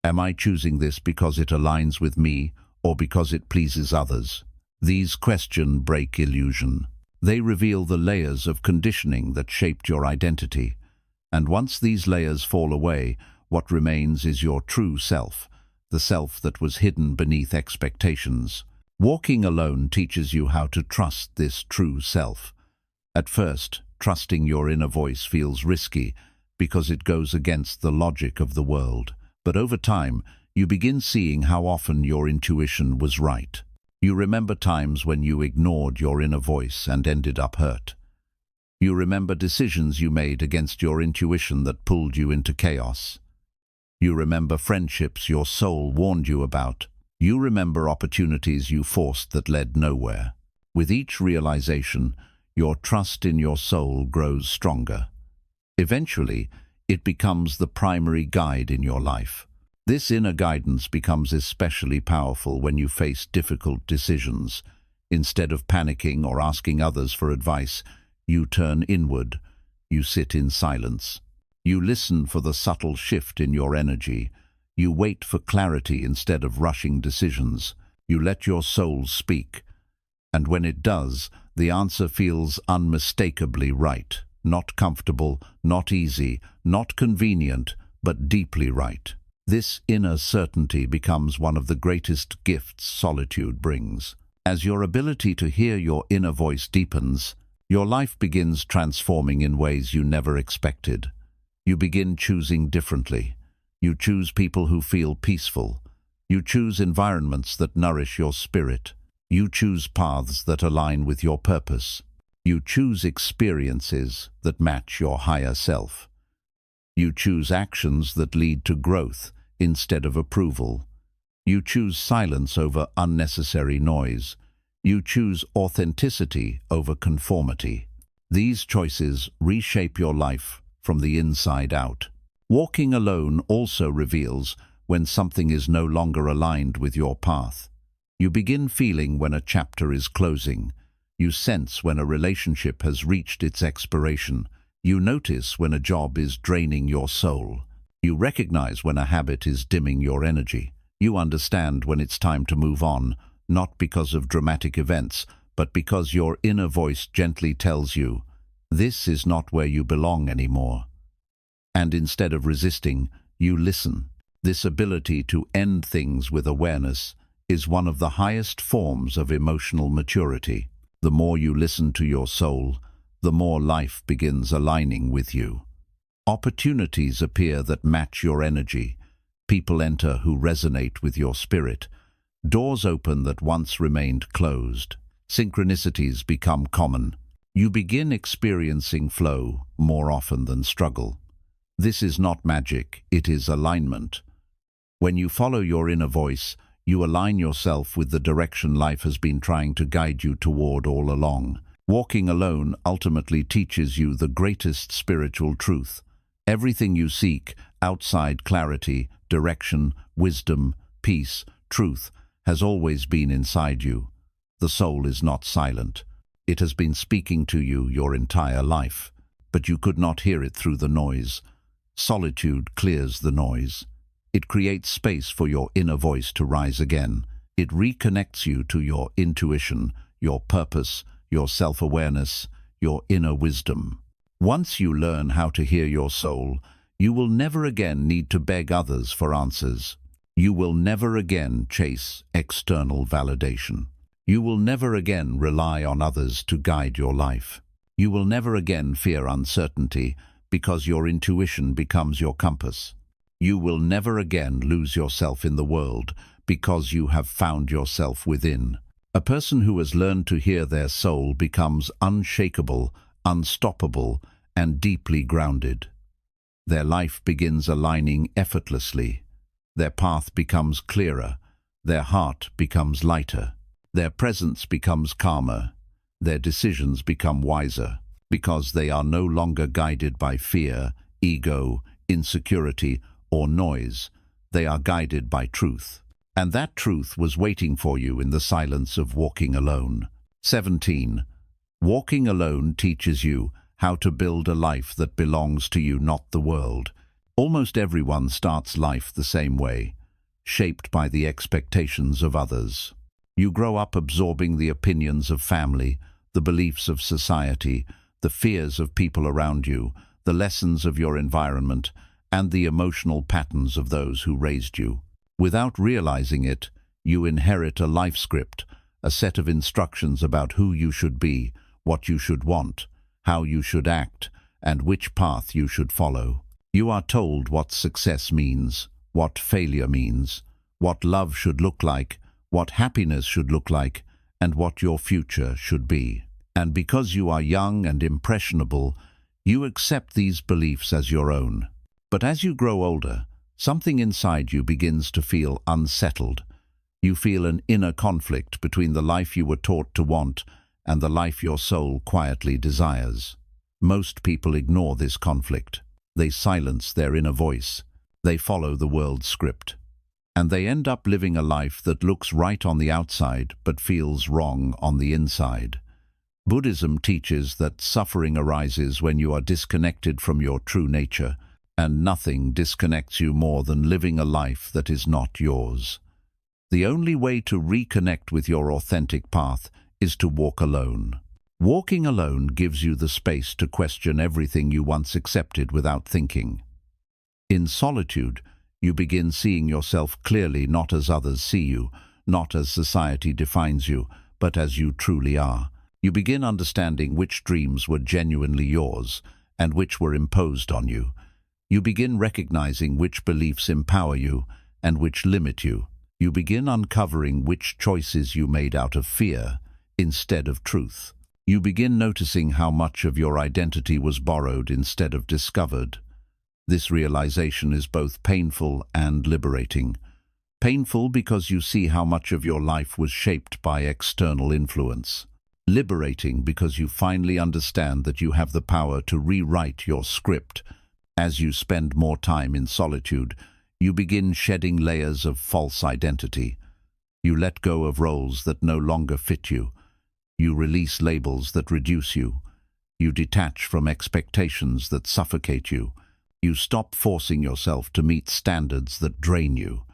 Am I choosing this because it aligns with me, or because it pleases others? These questions break illusion. They reveal the layers of conditioning that shaped your identity. And once these layers fall away, what remains is your true self, the self that was hidden beneath expectations. Walking alone teaches you how to trust this true self. At first, trusting your inner voice feels risky because it goes against the logic of the world. But over time, you begin seeing how often your intuition was right. You remember times when you ignored your inner voice and ended up hurt. You remember decisions you made against your intuition that pulled you into chaos. You remember friendships your soul warned you about. You remember opportunities you forced that led nowhere. With each realization, your trust in your soul grows stronger. Eventually, it becomes the primary guide in your life. This inner guidance becomes especially powerful when you face difficult decisions. Instead of panicking or asking others for advice, you turn inward. You sit in silence. You listen for the subtle shift in your energy. You wait for clarity instead of rushing decisions. You let your soul speak. And when it does, the answer feels unmistakably right. Not comfortable, not easy, not convenient, but deeply right. This inner certainty becomes one of the greatest gifts solitude brings. As your ability to hear your inner voice deepens, your life begins transforming in ways you never expected. You begin choosing differently. You choose people who feel peaceful. You choose environments that nourish your spirit. You choose paths that align with your purpose. You choose experiences that match your higher self. You choose actions that lead to growth instead of approval. You choose silence over unnecessary noise. You choose authenticity over conformity. These choices reshape your life from the inside out. Walking alone also reveals when something is no longer aligned with your path. You begin feeling when a chapter is closing. You sense when a relationship has reached its expiration. You notice when a job is draining your soul. You recognize when a habit is dimming your energy. You understand when it's time to move on, not because of dramatic events, but because your inner voice gently tells you, this is not where you belong anymore. And instead of resisting, you listen. This ability to end things with awareness is one of the highest forms of emotional maturity. The more you listen to your soul, the more life begins aligning with you. Opportunities appear that match your energy. People enter who resonate with your spirit. Doors open that once remained closed. Synchronicities become common. You begin experiencing flow more often than struggle. This is not magic, it is alignment. When you follow your inner voice, you align yourself with the direction life has been trying to guide you toward all along. Walking alone ultimately teaches you the greatest spiritual truth. Everything you seek, outside clarity, direction, wisdom, peace, truth, has always been inside you. The soul is not silent. It has been speaking to you your entire life. but you could not hear it through the noise. Solitude clears the noise. It creates space for your inner voice to rise again. It reconnects you to your intuition, your purpose, your self-awareness, your inner wisdom. Once you learn how to hear your soul, you will never again need to beg others for answers. You will never again chase external validation. You will never again rely on others to guide your life. You will never again fear uncertainty because your intuition becomes your compass. You will never again lose yourself in the world because you have found yourself within. A person who has learned to hear their soul becomes unshakable, unstoppable, and deeply grounded. Their life begins aligning effortlessly. Their path becomes clearer. Their heart becomes lighter. Their presence becomes calmer. Their decisions become wiser, because they are no longer guided by fear, ego, insecurity, or noise. They are guided by truth. And that truth was waiting for you in the silence of walking alone. 17. Walking alone teaches you how to build a life that belongs to you, not the world. Almost everyone starts life the same way, shaped by the expectations of others. You grow up absorbing the opinions of family, the beliefs of society, the fears of people around you, the lessons of your environment, and the emotional patterns of those who raised you. Without realizing it, you inherit a life script, a set of instructions about who you should be, what you should want, how you should act, and which path you should follow. You are told what success means, what failure means, what love should look like, what happiness should look like, and what your future should be. And because you are young and impressionable, you accept these beliefs as your own. But as you grow older, something inside you begins to feel unsettled. You feel an inner conflict between the life you were taught to want and the life your soul quietly desires. Most people ignore this conflict. They silence their inner voice. They follow the world's script. And they end up living a life that looks right on the outside but feels wrong on the inside. Buddhism teaches that suffering arises when you are disconnected from your true nature, and nothing disconnects you more than living a life that is not yours. The only way to reconnect with your authentic path is to walk alone. Walking alone gives you the space to question everything you once accepted without thinking. In solitude, you begin seeing yourself clearly, not as others see you, not as society defines you, but as you truly are. You begin understanding which dreams were genuinely yours and which were imposed on you. You begin recognizing which beliefs empower you and which limit you. You begin uncovering which choices you made out of fear instead of truth. You begin noticing how much of your identity was borrowed instead of discovered. This realization is both painful and liberating. Painful because you see how much of your life was shaped by external influence. Liberating because you finally understand that you have the power to rewrite your script. As you spend more time in solitude, you begin shedding layers of false identity. You let go of roles that no longer fit you. You release labels that reduce you. You detach from expectations that suffocate you. You stop forcing yourself to meet standards that drain you.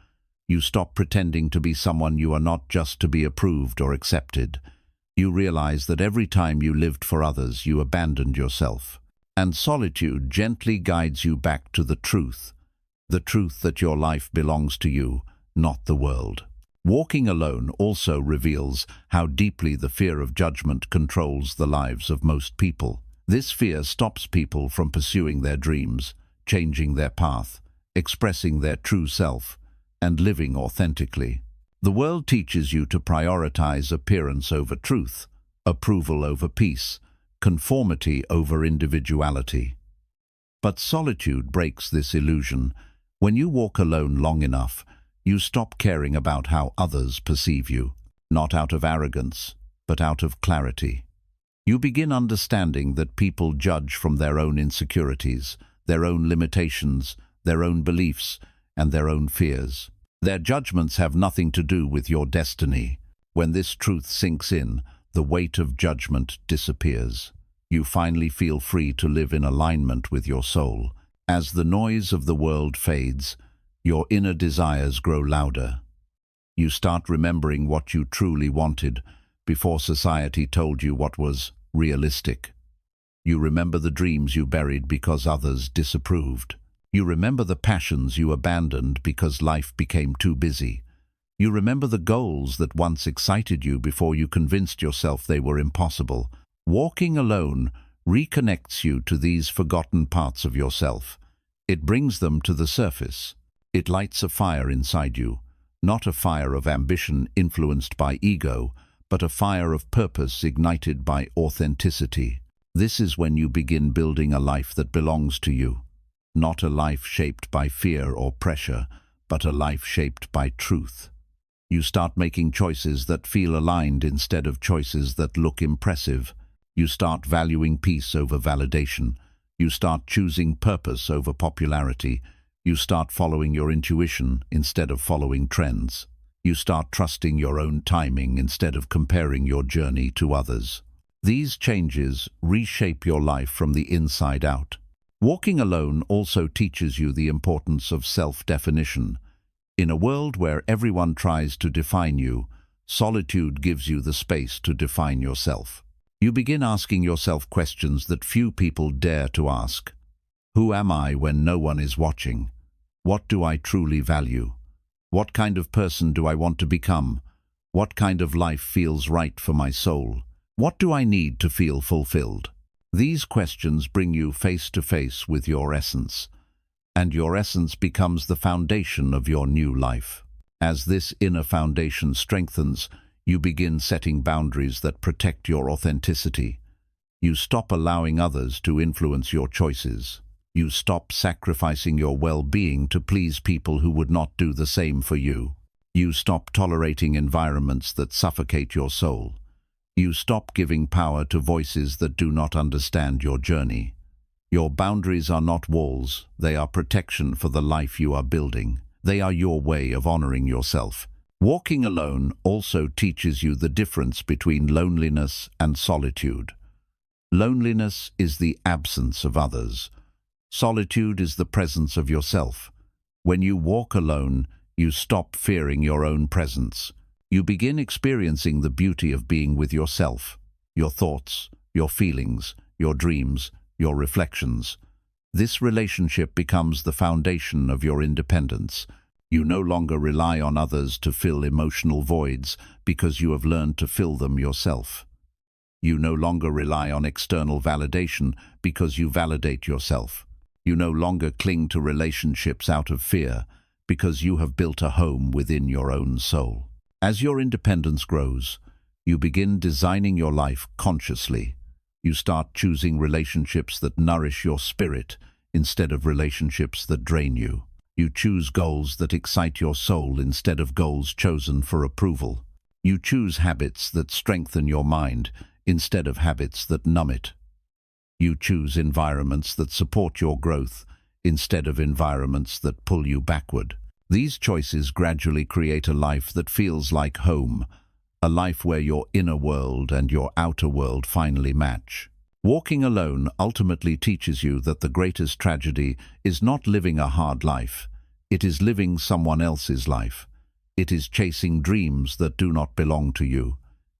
You stop pretending to be someone you are not just to be approved or accepted. You realize that every time you lived for others, you abandoned yourself. And solitude gently guides you back to the truth that your life belongs to you, not the world. Walking alone also reveals how deeply the fear of judgment controls the lives of most people. This fear stops people from pursuing their dreams, changing their path, expressing their true self, and living authentically. The world teaches you to prioritize appearance over truth, approval over peace, conformity over individuality. But solitude breaks this illusion. When you walk alone long enough, you stop caring about how others perceive you, not out of arrogance, but out of clarity. You begin understanding that people judge from their own insecurities, their own limitations, their own beliefs, and their own fears. Their judgments have nothing to do with your destiny. When this truth sinks in, the weight of judgment disappears. You finally feel free to live in alignment with your soul. As the noise of the world fades, your inner desires grow louder. You start remembering what you truly wanted before society told you what was realistic. You remember the dreams you buried because others disapproved. You remember the passions you abandoned because life became too busy. You remember the goals that once excited you before you convinced yourself they were impossible. Walking alone reconnects you to these forgotten parts of yourself. It brings them to the surface. It lights a fire inside you, not a fire of ambition influenced by ego, but a fire of purpose ignited by authenticity. This is when you begin building a life that belongs to you, not a life shaped by fear or pressure, but a life shaped by truth. You start making choices that feel aligned instead of choices that look impressive. You start valuing peace over validation. You start choosing purpose over popularity. You start following your intuition instead of following trends. You start trusting your own timing instead of comparing your journey to others. These changes reshape your life from the inside out. Walking alone also teaches you the importance of self-definition. In a world where everyone tries to define you, solitude gives you the space to define yourself. You begin asking yourself questions that few people dare to ask. Who am I when no one is watching? What do I truly value? What kind of person do I want to become? What kind of life feels right for my soul? What do I need to feel fulfilled? These questions bring you face to face with your essence, and your essence becomes the foundation of your new life. As this inner foundation strengthens, you begin setting boundaries that protect your authenticity. You stop allowing others to influence your choices. You stop sacrificing your well-being to please people who would not do the same for you. You stop tolerating environments that suffocate your soul. You stop giving power to voices that do not understand your journey. Your boundaries are not walls, they are protection for the life you are building. They are your way of honoring yourself. Walking alone also teaches you the difference between loneliness and solitude. Loneliness is the absence of others. Solitude is the presence of yourself. When you walk alone, you stop fearing your own presence. You begin experiencing the beauty of being with yourself, your thoughts, your feelings, your dreams, your reflections. This relationship becomes the foundation of your independence. You no longer rely on others to fill emotional voids because you have learned to fill them yourself. You no longer rely on external validation because you validate yourself. You no longer cling to relationships out of fear because you have built a home within your own soul. As your independence grows, you begin designing your life consciously. You start choosing relationships that nourish your spirit instead of relationships that drain you. You choose goals that excite your soul instead of goals chosen for approval. You choose habits that strengthen your mind instead of habits that numb it. You choose environments that support your growth instead of environments that pull you backward. These choices gradually create a life that feels like home, a life where your inner world and your outer world finally match. Walking alone ultimately teaches you that the greatest tragedy is not living a hard life. It is living someone else's life. It is chasing dreams that do not belong to you.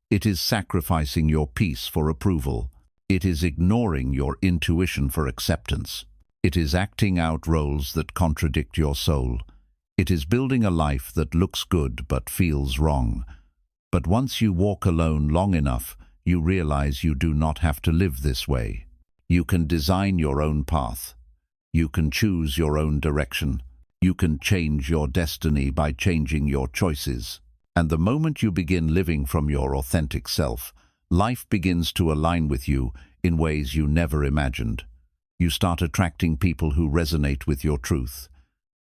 It is sacrificing your peace for approval. It is ignoring your intuition for acceptance. It is acting out roles that contradict your soul. It is building a life that looks good but feels wrong. But once you walk alone long enough, you realize you do not have to live this way. You can design your own path. You can choose your own direction. You can change your destiny by changing your choices. And the moment you begin living from your authentic self, life begins to align with you in ways you never imagined. You start attracting people who resonate with your truth.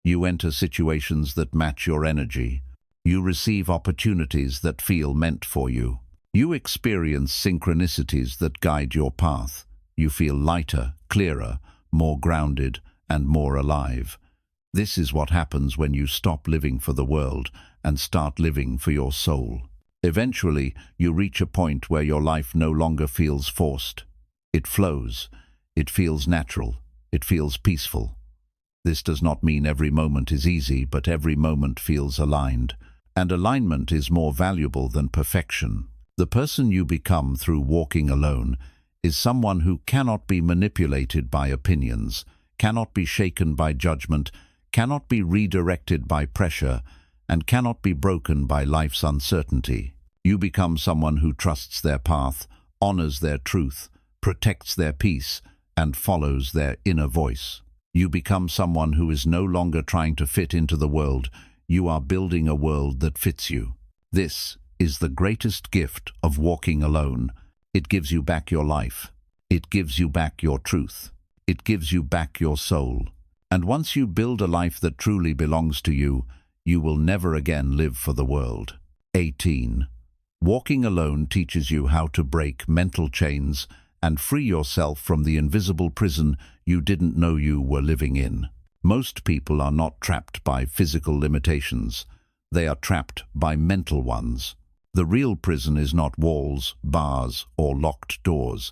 You enter situations that match your energy. You receive opportunities that feel meant for you. You experience synchronicities that guide your path. You feel lighter, clearer, more grounded, and more alive. This is what happens when you stop living for the world and start living for your soul. Eventually, you reach a point where your life no longer feels forced. It flows. It feels natural. It feels peaceful. This does not mean every moment is easy, but every moment feels aligned. And alignment is more valuable than perfection. The person you become through walking alone is someone who cannot be manipulated by opinions, cannot be shaken by judgment, cannot be redirected by pressure, and cannot be broken by life's uncertainty. You become someone who trusts their path, honors their truth, protects their peace, and follows their inner voice. You become someone who is no longer trying to fit into the world. You are building a world that fits you. This is the greatest gift of walking alone. It gives you back your life. It gives you back your truth. It gives you back your soul. And once you build a life that truly belongs to you, you will never again live for the world. 18. Walking alone teaches you how to break mental chains and free yourself from the invisible prison you didn't know you were living in. Most people are not trapped by physical limitations. They are trapped by mental ones. The real prison is not walls, bars, or locked doors.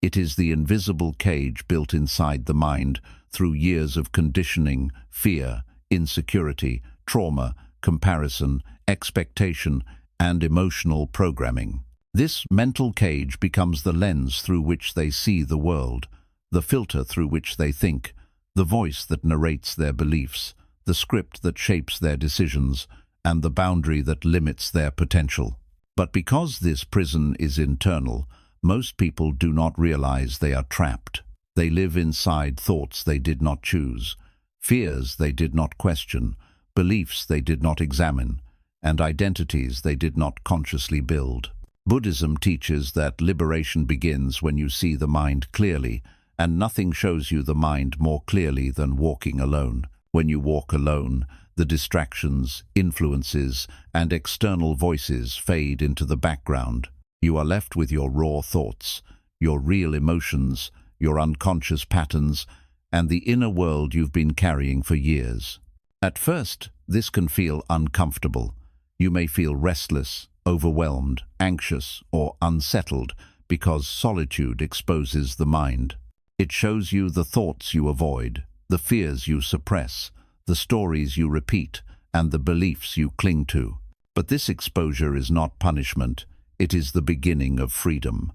It is the invisible cage built inside the mind through years of conditioning, fear, insecurity, trauma, comparison, expectation, and emotional programming. This mental cage becomes the lens through which they see the world, the filter through which they think, the voice that narrates their beliefs, the script that shapes their decisions, and the boundary that limits their potential. But because this prison is internal, most people do not realize they are trapped. They live inside thoughts they did not choose, fears they did not question, beliefs they did not examine, and identities they did not consciously build. Buddhism teaches that liberation begins when you see the mind clearly, and nothing shows you the mind more clearly than walking alone. When you walk alone, the distractions, influences, and external voices fade into the background. You are left with your raw thoughts, your real emotions, your unconscious patterns, and the inner world you've been carrying for years. At first, this can feel uncomfortable. You may feel restless, overwhelmed, anxious, or unsettled because solitude exposes the mind. It shows you the thoughts you avoid, the fears you suppress, the stories you repeat, and the beliefs you cling to. But this exposure is not punishment. It is the beginning of freedom.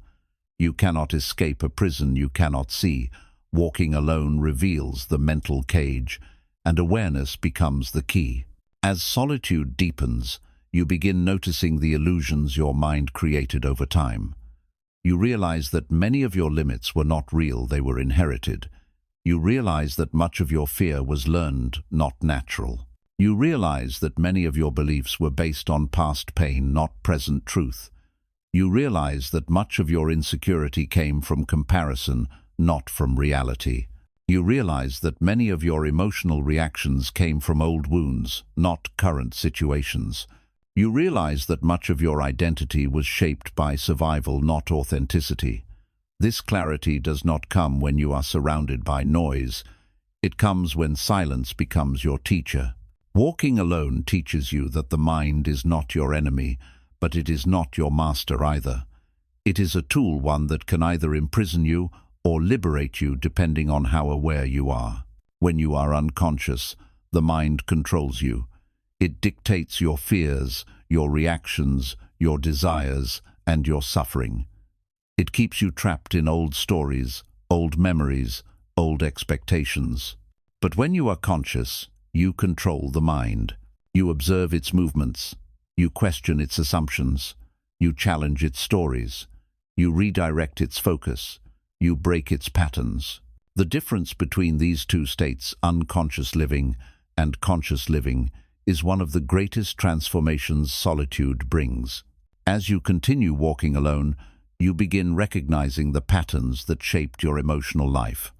You cannot escape a prison you cannot see. Walking alone reveals the mental cage, and awareness becomes the key. As solitude deepens, you begin noticing the illusions your mind created over time. You realize that many of your limits were not real, they were inherited. You realize that much of your fear was learned, not natural. You realize that many of your beliefs were based on past pain, not present truth. You realize that much of your insecurity came from comparison, not from reality. You realize that many of your emotional reactions came from old wounds, not current situations. You realize that much of your identity was shaped by survival, not authenticity. This clarity does not come when you are surrounded by noise. It comes when silence becomes your teacher. Walking alone teaches you that the mind is not your enemy, but it is not your master either. It is a tool, one that can either imprison you or liberate you depending on how aware you are. When you are unconscious, the mind controls you. It dictates your fears, your reactions, your desires, and your suffering. It keeps you trapped in old stories, old memories, old expectations. But when you are conscious, you control the mind. You observe its movements. You question its assumptions. You challenge its stories. You redirect its focus. You break its patterns. The difference between these two states, unconscious living and conscious living, is one of the greatest transformations solitude brings. As you continue walking alone, you begin recognizing the patterns that shaped your emotional life.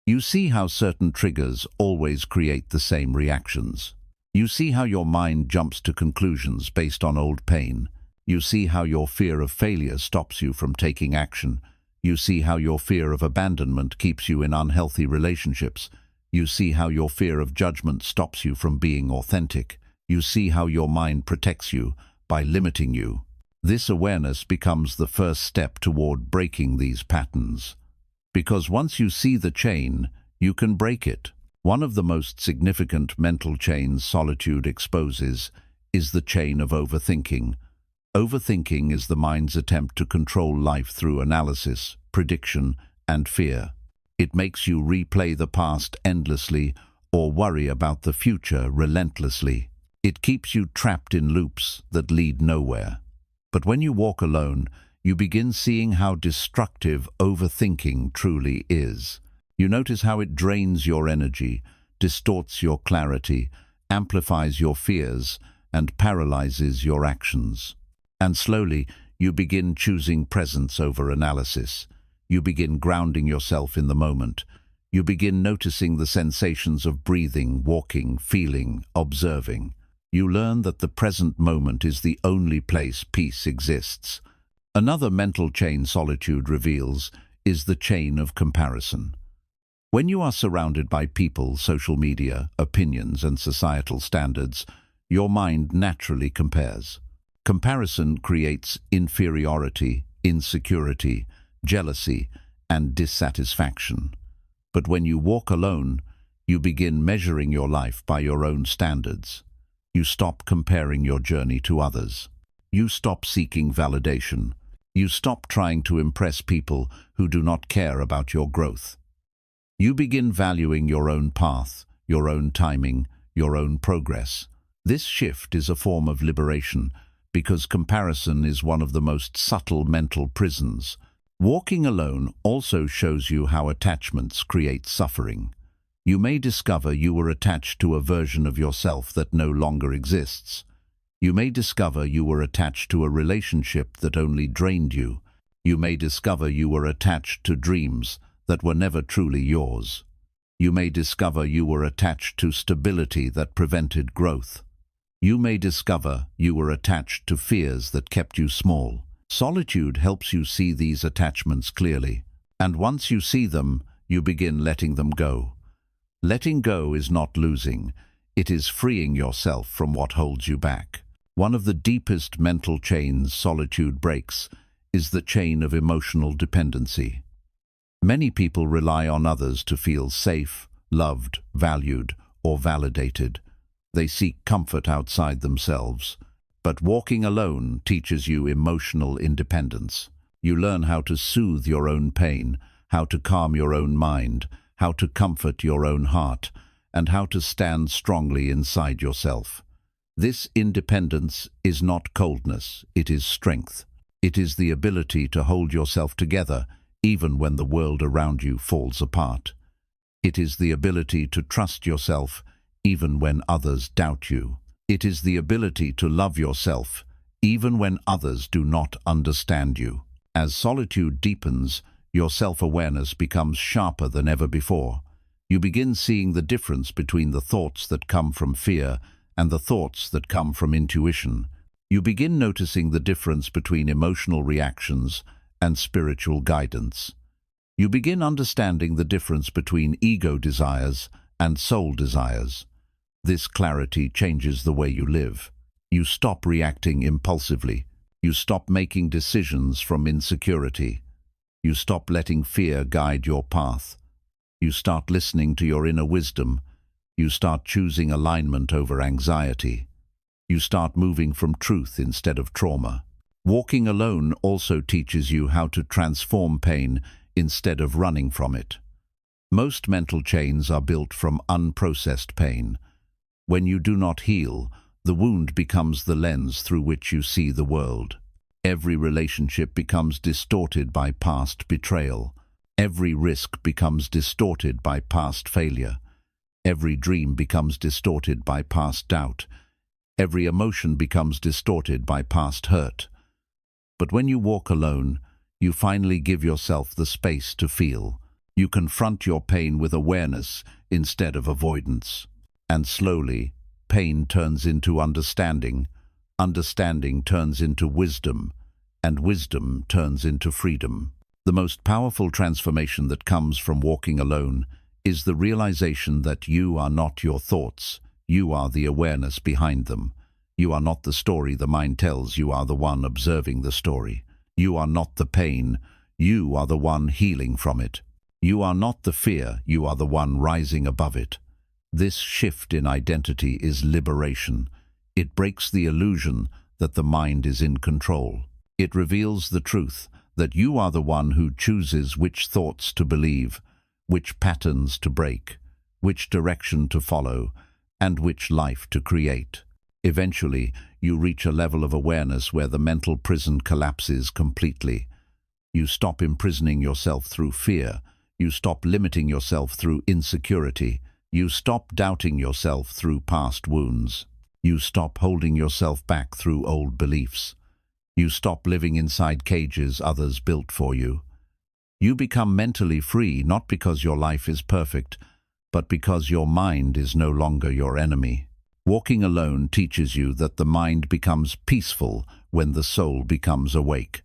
You see how certain triggers always create the same reactions. You see how your mind jumps to conclusions based on old pain. You see how your fear of failure stops you from taking action. You see how your fear of abandonment keeps you in unhealthy relationships. You see how your fear of judgment stops you from being authentic. You see how your mind protects you by limiting you. This awareness becomes the first step toward breaking these patterns. Because once you see the chain, you can break it. One of the most significant mental chains solitude exposes is the chain of overthinking. Overthinking is the mind's attempt to control life through analysis, prediction, and fear. It makes you replay the past endlessly or worry about the future relentlessly. It keeps you trapped in loops that lead nowhere. But when you walk alone, you begin seeing how destructive overthinking truly is. You notice how it drains your energy, distorts your clarity, amplifies your fears, and paralyzes your actions. And slowly, you begin choosing presence over analysis. You begin grounding yourself in the moment. You begin noticing the sensations of breathing, walking, feeling, observing. You learn that the present moment is the only place peace exists. Another mental chain solitude reveals is the chain of comparison. When you are surrounded by people, social media, opinions, and societal standards, your mind naturally compares. Comparison creates inferiority, insecurity, jealousy, and dissatisfaction. But when you walk alone, you begin measuring your life by your own standards. You stop comparing your journey to others. You stop seeking validation. You stop trying to impress people who do not care about your growth. You begin valuing your own path, your own timing, your own progress. This shift is a form of liberation because comparison is one of the most subtle mental prisons. Walking alone also shows you how attachments create suffering. You may discover you were attached to a version of yourself that no longer exists. You may discover you were attached to a relationship that only drained you. You may discover you were attached to dreams that were never truly yours. You may discover you were attached to stability that prevented growth. You may discover you were attached to fears that kept you small. Solitude helps you see these attachments clearly, and once you see them, you begin letting them go. Letting go is not losing, it is freeing yourself from what holds you back. One of the deepest mental chains solitude breaks is the chain of emotional dependency. Many people rely on others to feel safe, loved, valued, or validated. They seek comfort outside themselves. But walking alone teaches you emotional independence. You learn how to soothe your own pain, how to calm your own mind, how to comfort your own heart, and how to stand strongly inside yourself. This independence is not coldness, it is strength. It is the ability to hold yourself together even when the world around you falls apart. It is the ability to trust yourself even when others doubt you. It is the ability to love yourself even when others do not understand you. As solitude deepens, your self-awareness becomes sharper than ever before. You begin seeing the difference between the thoughts that come from fear and the thoughts that come from intuition. You begin noticing the difference between emotional reactions and spiritual guidance. You begin understanding the difference between ego desires and soul desires. This clarity changes the way you live. You stop reacting impulsively. You stop making decisions from insecurity. You stop letting fear guide your path. You start listening to your inner wisdom. You start choosing alignment over anxiety. You start moving from truth instead of trauma. Walking alone also teaches you how to transform pain instead of running from it. Most mental chains are built from unprocessed pain. When you do not heal, the wound becomes the lens through which you see the world. Every relationship becomes distorted by past betrayal. Every risk becomes distorted by past failure. Every dream becomes distorted by past doubt. Every emotion becomes distorted by past hurt. But when you walk alone, you finally give yourself the space to feel. You confront your pain with awareness instead of avoidance. And slowly, pain turns into understanding, understanding turns into wisdom, and wisdom turns into freedom. The most powerful transformation that comes from walking alone is the realization that you are not your thoughts, you are the awareness behind them. You are not the story the mind tells, you are the one observing the story. You are not the pain, you are the one healing from it. You are not the fear, you are the one rising above it. This shift in identity is liberation. It breaks the illusion that the mind is in control. It reveals the truth that you are the one who chooses which thoughts to believe, which patterns to break, which direction to follow, and which life to create. Eventually, you reach a level of awareness where the mental prison collapses completely. You stop imprisoning yourself through fear. You stop limiting yourself through insecurity. You stop doubting yourself through past wounds. You stop holding yourself back through old beliefs. You stop living inside cages others built for you. You become mentally free, not because your life is perfect, but because your mind is no longer your enemy. Walking alone teaches you that the mind becomes peaceful when the soul becomes awake.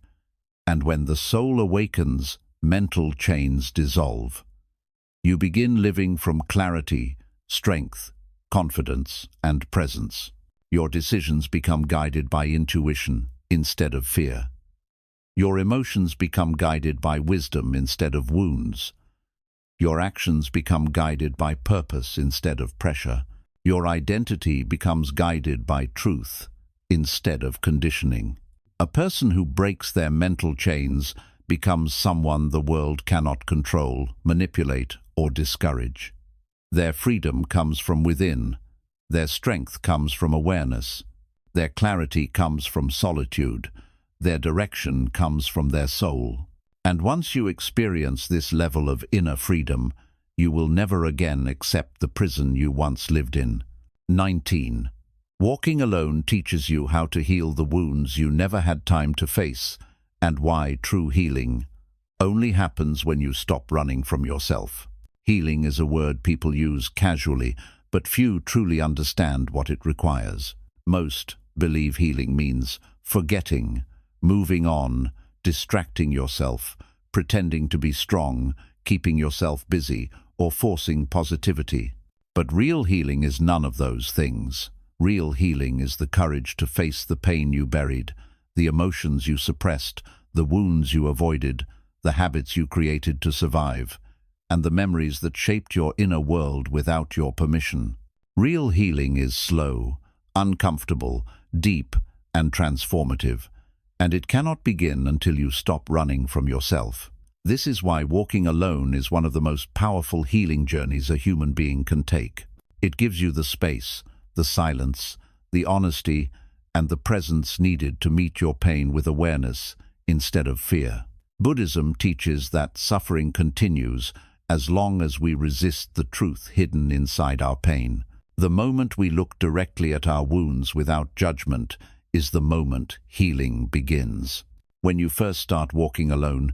And when the soul awakens, mental chains dissolve. You begin living from clarity, strength, confidence, and presence. Your decisions become guided by intuition instead of fear. Your emotions become guided by wisdom instead of wounds. Your actions become guided by purpose instead of pressure. Your identity becomes guided by truth instead of conditioning. A person who breaks their mental chains becomes someone the world cannot control, manipulate, or discourage. Their freedom comes from within. Their strength comes from awareness. Their clarity comes from solitude. Their direction comes from their soul. And once you experience this level of inner freedom, you will never again accept the prison you once lived in. 19. Walking alone teaches you how to heal the wounds you never had time to face, and why true healing only happens when you stop running from yourself. Healing is a word people use casually, but few truly understand what it requires. Most believe healing means forgetting, moving on, distracting yourself, pretending to be strong, keeping yourself busy, or forcing positivity. But real healing is none of those things. Real healing is the courage to face the pain you buried, the emotions you suppressed, the wounds you avoided, the habits you created to survive, and the memories that shaped your inner world without your permission. Real healing is slow, uncomfortable, deep, and transformative, and it cannot begin until you stop running from yourself. This is why walking alone is one of the most powerful healing journeys a human being can take. It gives you the space, the silence, the honesty, and the presence needed to meet your pain with awareness instead of fear. Buddhism teaches that suffering continues as long as we resist the truth hidden inside our pain. The moment we look directly at our wounds without judgment is the moment healing begins. When you first start walking alone,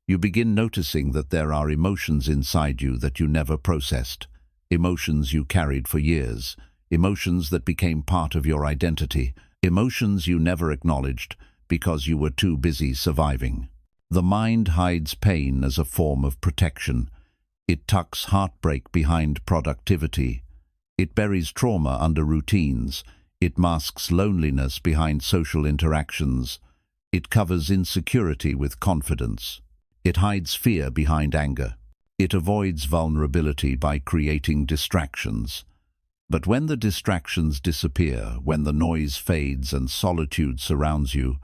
you begin noticing that there are emotions inside you that you never processed, emotions you carried for years, emotions that became part of your identity, emotions you never acknowledged because you were too busy surviving. The mind hides pain as a form of protection. It tucks heartbreak behind productivity. It buries trauma under routines. It masks loneliness behind social interactions. It covers insecurity with confidence. It hides fear behind anger. It avoids vulnerability by creating distractions. But when the distractions disappear, when the noise fades and solitude surrounds you,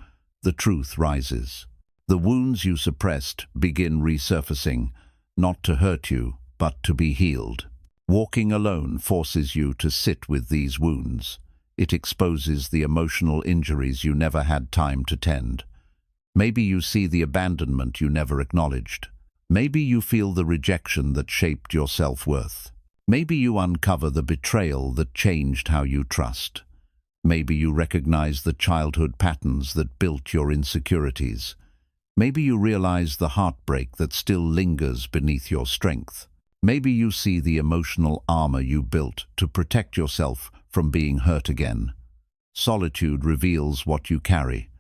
the truth rises. The wounds you suppressed begin resurfacing, not to hurt you, but to be healed. Walking alone forces you to sit with these wounds. It exposes the emotional injuries you never had time to tend. Maybe you see the abandonment you never acknowledged. Maybe you feel the rejection that shaped your self-worth. Maybe you uncover the betrayal that changed how you trust. Maybe you recognize the childhood patterns that built your insecurities. Maybe you realize the heartbreak that still lingers beneath your strength. Maybe you see the emotional armor you built to protect yourself from being hurt again. Solitude reveals what you carry.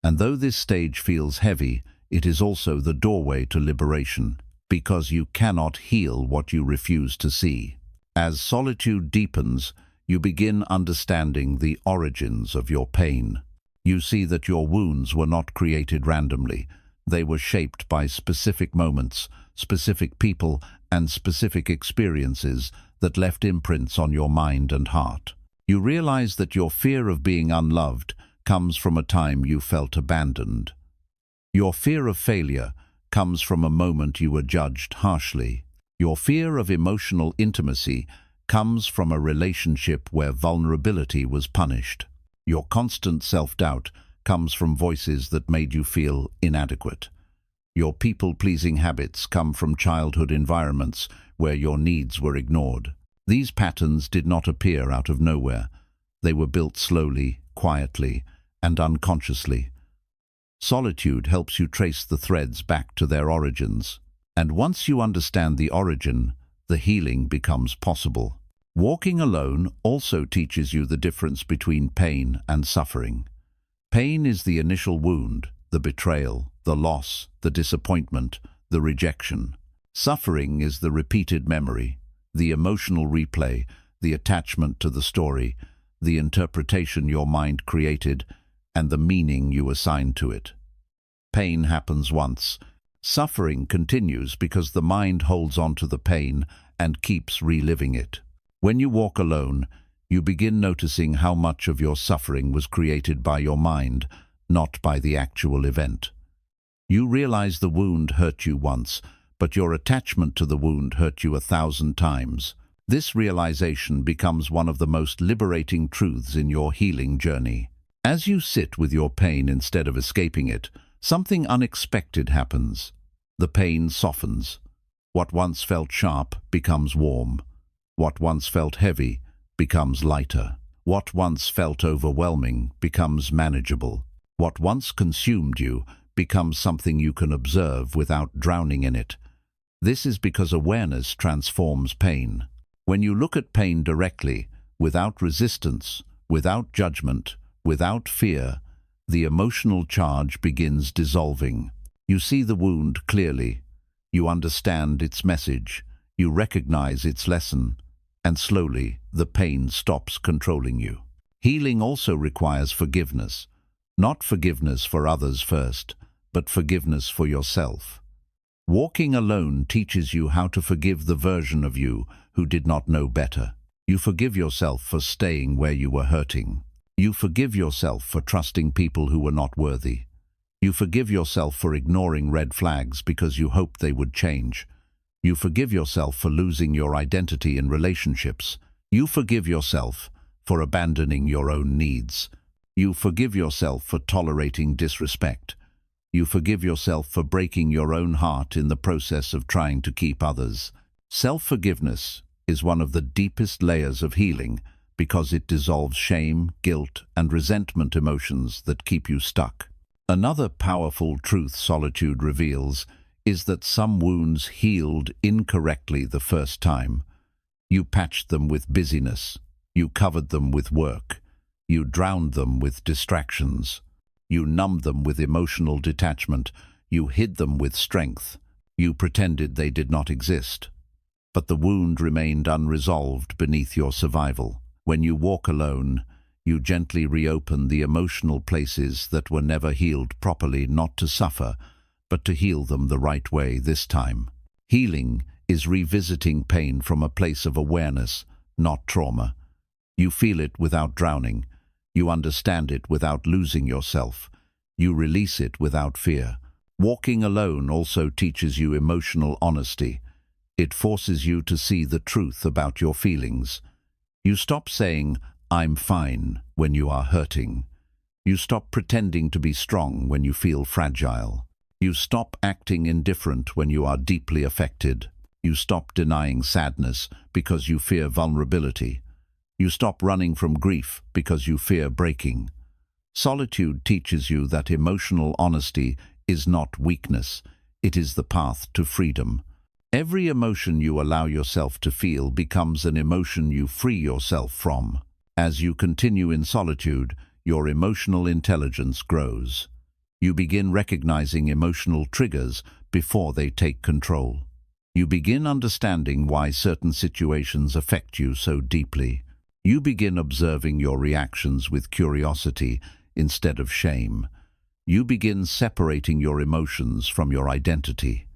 And though this stage feels heavy, it is also the doorway to liberation, because you cannot heal what you refuse to see. As solitude deepens, you begin understanding the origins of your pain. You see that your wounds were not created randomly. They were shaped by specific moments, specific people, and specific experiences that left imprints on your mind and heart. You realize that your fear of being unloved comes from a time you felt abandoned. Your fear of failure comes from a moment you were judged harshly. Your fear of emotional intimacy comes from a relationship where vulnerability was punished. Your constant self-doubt comes from voices that made you feel inadequate. Your people-pleasing habits come from childhood environments where your needs were ignored. These patterns did not appear out of nowhere. They were built slowly, quietly, and unconsciously. Solitude helps you trace the threads back to their origins. And once you understand the origin, the healing becomes possible. Walking alone also teaches you the difference between pain and suffering. Pain is the initial wound, the betrayal, the loss, the disappointment, the rejection. Suffering is the repeated memory, the emotional replay, the attachment to the story, the interpretation your mind created, and the meaning you assigned to it. Pain happens once. Suffering continues because the mind holds on to the pain and keeps reliving it. When you walk alone, you begin noticing how much of your suffering was created by your mind, not by the actual event. You realize the wound hurt you once, but your attachment to the wound hurt you 1,000 times. This realization becomes one of the most liberating truths in your healing journey. As you sit with your pain instead of escaping it, something unexpected happens. The pain softens. What once felt sharp becomes warm. What once felt heavy becomes lighter. What once felt overwhelming becomes manageable. What once consumed you becomes something you can observe without drowning in it. This is because awareness transforms pain. When you look at pain directly, without resistance, without judgment, without fear, the emotional charge begins dissolving. You see the wound clearly. You understand its message. You recognize its lesson. And slowly, the pain stops controlling you. Healing also requires forgiveness. Not forgiveness for others first, but forgiveness for yourself. Walking alone teaches you how to forgive the version of you who did not know better. You forgive yourself for staying where you were hurting. You forgive yourself for trusting people who were not worthy. You forgive yourself for ignoring red flags because you hoped they would change. You forgive yourself for losing your identity in relationships. You forgive yourself for abandoning your own needs. You forgive yourself for tolerating disrespect. You forgive yourself for breaking your own heart in the process of trying to keep others. Self-forgiveness is one of the deepest layers of healing because it dissolves shame, guilt, and resentment emotions that keep you stuck. Another powerful truth solitude reveals is that some wounds healed incorrectly the first time. You patched them with busyness. You covered them with work. You drowned them with distractions. You numbed them with emotional detachment. You hid them with strength. You pretended they did not exist. But the wound remained unresolved beneath your survival. When you walk alone, you gently reopen the emotional places that were never healed properly, not to suffer, but to heal them the right way this time. Healing is revisiting pain from a place of awareness, not trauma. You feel it without drowning. You understand it without losing yourself. You release it without fear. Walking alone also teaches you emotional honesty. It forces you to see the truth about your feelings. You stop saying, "I'm fine," when you are hurting. You stop pretending to be strong when you feel fragile. You stop acting indifferent when you are deeply affected. You stop denying sadness because you fear vulnerability. You stop running from grief because you fear breaking. Solitude teaches you that emotional honesty is not weakness, it is the path to freedom. Every emotion you allow yourself to feel becomes an emotion you free yourself from. As you continue in solitude, your emotional intelligence grows. You begin recognizing emotional triggers before they take control. You begin understanding why certain situations affect you so deeply. You begin observing your reactions with curiosity instead of shame. You begin separating your emotions from your identity.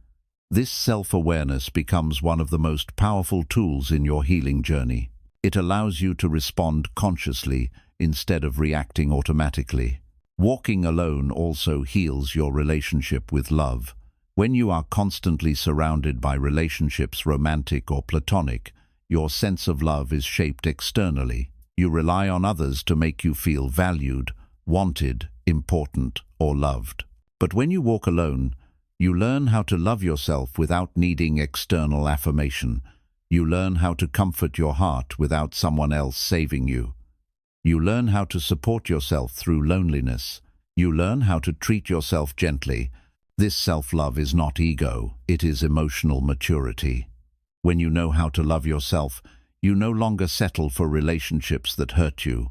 This self-awareness becomes one of the most powerful tools in your healing journey. It allows you to respond consciously instead of reacting automatically. Walking alone also heals your relationship with love. When you are constantly surrounded by relationships, romantic or platonic, your sense of love is shaped externally. You rely on others to make you feel valued, wanted, important, or loved. But when you walk alone, you learn how to love yourself without needing external affirmation. You learn how to comfort your heart without someone else saving you. You learn how to support yourself through loneliness. You learn how to treat yourself gently. This self-love is not ego, it is emotional maturity. When you know how to love yourself, you no longer settle for relationships that hurt you.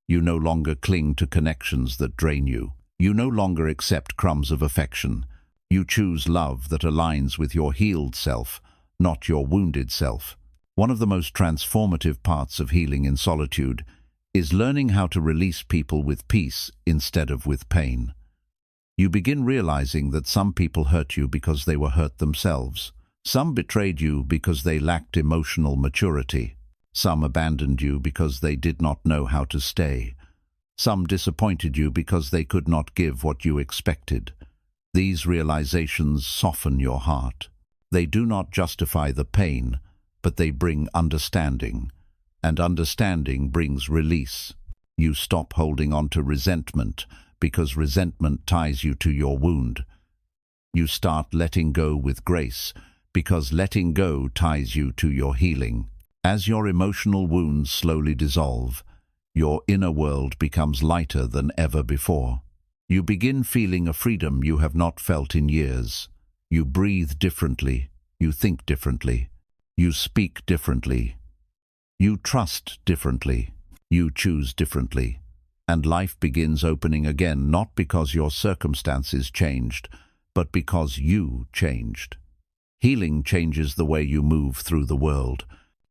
You no longer cling to connections that drain you. You no longer accept crumbs of affection. You choose love that aligns with your healed self, not your wounded self. One of the most transformative parts of healing in solitude is learning how to release people with peace instead of with pain. You begin realizing that some people hurt you because they were hurt themselves. Some betrayed you because they lacked emotional maturity. Some abandoned you because they did not know how to stay. Some disappointed you because they could not give what you expected. These realizations soften your heart. They do not justify the pain, but they bring understanding. And understanding brings release. You stop holding on to resentment because resentment ties you to your wound. You start letting go with grace because letting go ties you to your healing. As your emotional wounds slowly dissolve, your inner world becomes lighter than ever before. You begin feeling a freedom you have not felt in years. You breathe differently. You think differently. You speak differently. You trust differently. You choose differently. And life begins opening again, not because your circumstances changed, but because you changed. Healing changes the way you move through the world.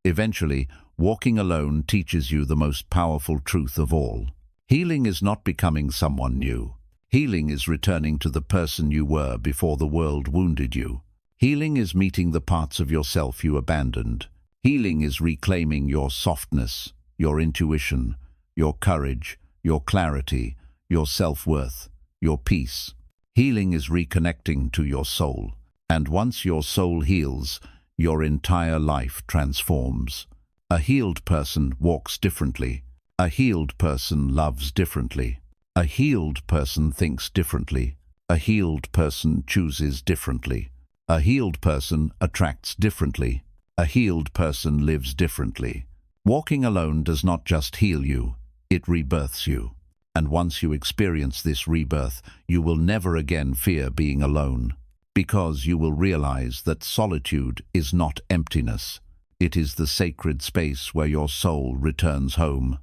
Eventually, walking alone teaches you the most powerful truth of all. Healing is not becoming someone new. Healing is returning to the person you were before the world wounded you. Healing is meeting the parts of yourself you abandoned. Healing is reclaiming your softness, your intuition, your courage, your clarity, your self-worth, your peace. Healing is reconnecting to your soul. And once your soul heals, your entire life transforms. A healed person walks differently. A healed person loves differently. A healed person thinks differently. A healed person chooses differently. A healed person attracts differently. A healed person lives differently. Walking alone does not just heal you, it rebirths you. And once you experience this rebirth, you will never again fear being alone, because you will realize that solitude is not emptiness. It is the sacred space where your soul returns home.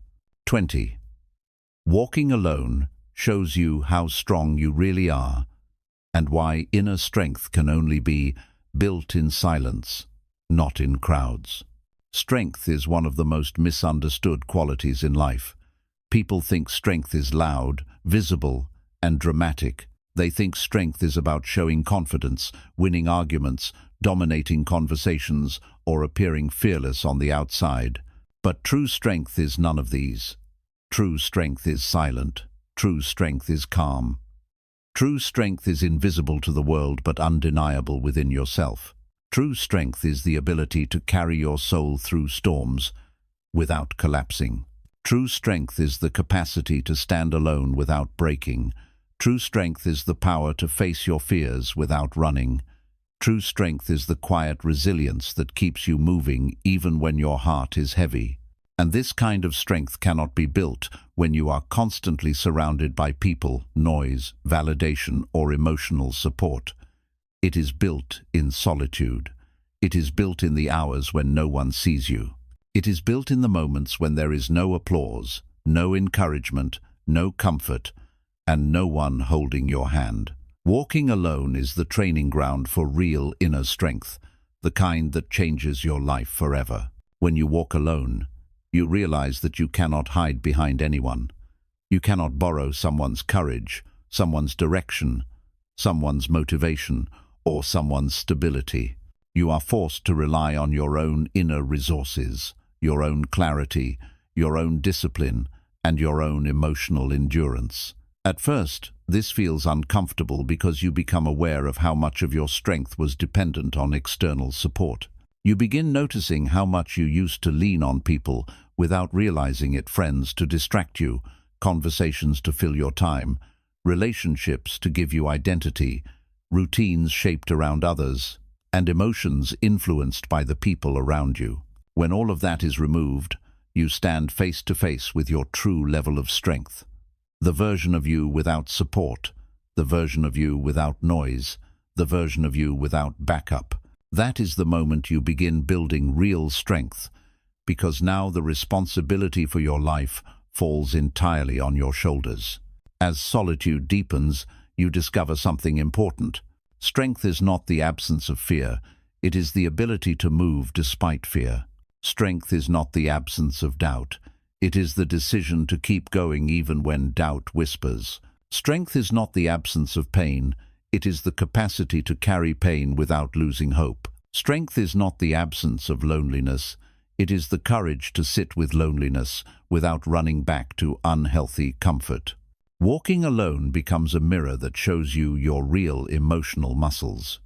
20. Walking alone shows you how strong you really are, and why inner strength can only be built in silence, not in crowds. Strength is one of the most misunderstood qualities in life. People think strength is loud, visible, and dramatic. They think strength is about showing confidence, winning arguments, dominating conversations, or appearing fearless on the outside. But true strength is none of these. True strength is silent. True strength is calm. True strength is invisible to the world but undeniable within yourself. True strength is the ability to carry your soul through storms without collapsing. True strength is the capacity to stand alone without breaking. True strength is the power to face your fears without running. True strength is the quiet resilience that keeps you moving even when your heart is heavy. And this kind of strength cannot be built when you are constantly surrounded by people, noise, validation, or emotional support. It is built in solitude. It is built in the hours when no one sees you. It is built in the moments when there is no applause, no encouragement, no comfort, and no one holding your hand. Walking alone is the training ground for real inner strength, the kind that changes your life forever. When you walk alone, you realize that you cannot hide behind anyone. You cannot borrow someone's courage, someone's direction, someone's motivation, or someone's stability. You are forced to rely on your own inner resources, your own clarity, your own discipline, and your own emotional endurance. At first, this feels uncomfortable because you become aware of how much of your strength was dependent on external support. You begin noticing how much you used to lean on people without realizing it: friends to distract you, conversations to fill your time, relationships to give you identity, routines shaped around others, and emotions influenced by the people around you. When all of that is removed, you stand face to face with your true level of strength. The version of you without support, the version of you without noise, the version of you without backup. That is the moment you begin building real strength, because now the responsibility for your life falls entirely on your shoulders. As solitude deepens, you discover something important. Strength is not the absence of fear, it is the ability to move despite fear. Strength is not the absence of doubt, it is the decision to keep going even when doubt whispers. Strength is not the absence of pain, it is the capacity to carry pain without losing hope. Strength is not the absence of loneliness, it is the courage to sit with loneliness without running back to unhealthy comfort. Walking alone becomes a mirror that shows you your real emotional muscles.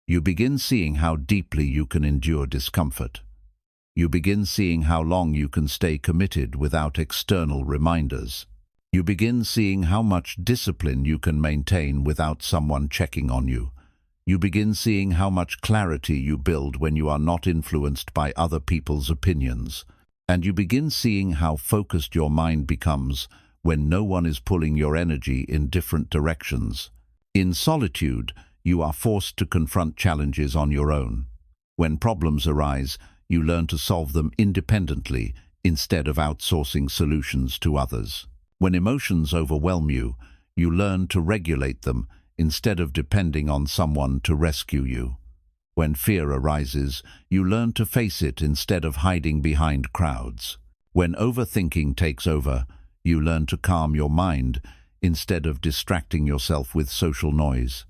You begin seeing how deeply you can endure discomfort. You begin seeing how long you can stay committed without external reminders. You begin seeing how much discipline you can maintain without someone checking on you. You begin seeing how much clarity you build when you are not influenced by other people's opinions. And you begin seeing how focused your mind becomes when no one is pulling your energy in different directions. In solitude, you are forced to confront challenges on your own. When problems arise, you learn to solve them independently instead of outsourcing solutions to others. When emotions overwhelm you, you learn to regulate them instead of depending on someone to rescue you. When fear arises, you learn to face it instead of hiding behind crowds. When overthinking takes over, you learn to calm your mind instead of distracting yourself with social noise.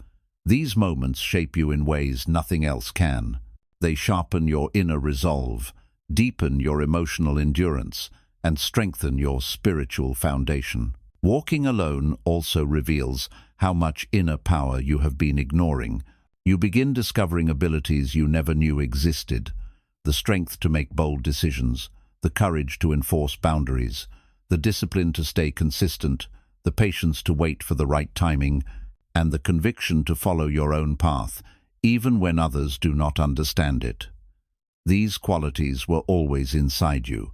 These moments shape you in ways nothing else can. They sharpen your inner resolve, deepen your emotional endurance, and strengthen your spiritual foundation. Walking alone also reveals how much inner power you have been ignoring. You begin discovering abilities you never knew existed: the strength to make bold decisions, the courage to enforce boundaries, the discipline to stay consistent, the patience to wait for the right timing, and the conviction to follow your own path, even when others do not understand it. These qualities were always inside you.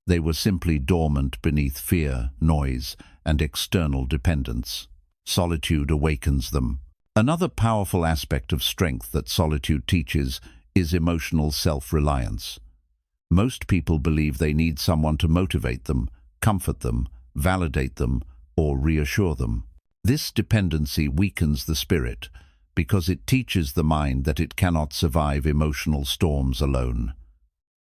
They were simply dormant beneath fear, noise, and external dependence. Solitude awakens them. Another powerful aspect of strength that solitude teaches is emotional self-reliance. Most people believe they need someone to motivate them, comfort them, validate them, or reassure them. This dependency weakens the spirit because it teaches the mind that it cannot survive emotional storms alone.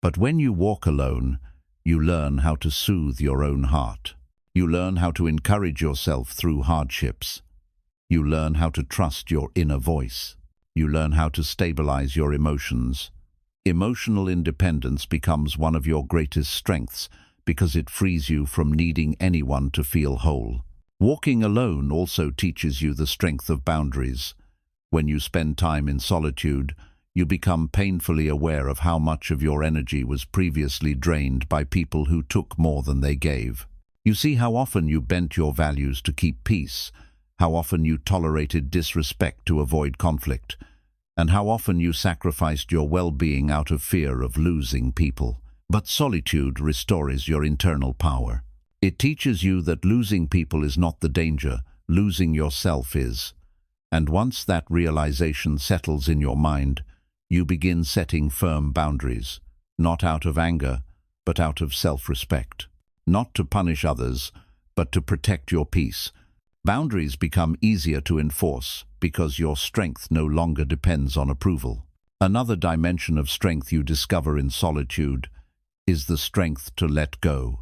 But when you walk alone, you learn how to soothe your own heart. You learn how to encourage yourself through hardships. You learn how to trust your inner voice. You learn how to stabilize your emotions. Emotional independence becomes one of your greatest strengths because it frees you from needing anyone to feel whole. Walking alone also teaches you the strength of boundaries. When you spend time in solitude, you become painfully aware of how much of your energy was previously drained by people who took more than they gave. You see how often you bent your values to keep peace, how often you tolerated disrespect to avoid conflict, and how often you sacrificed your well-being out of fear of losing people. But solitude restores your internal power. It teaches you that losing people is not the danger, losing yourself is. And once that realization settles in your mind, you begin setting firm boundaries, not out of anger, but out of self-respect. Not to punish others, but to protect your peace. Boundaries become easier to enforce because your strength no longer depends on approval. Another dimension of strength you discover in solitude is the strength to let go.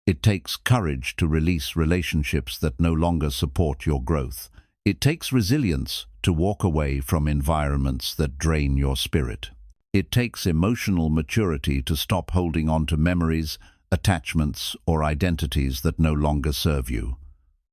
It takes courage to release relationships that no longer support your growth. It takes resilience to walk away from environments that drain your spirit. It takes emotional maturity to stop holding on to memories, attachments, or identities that no longer serve you.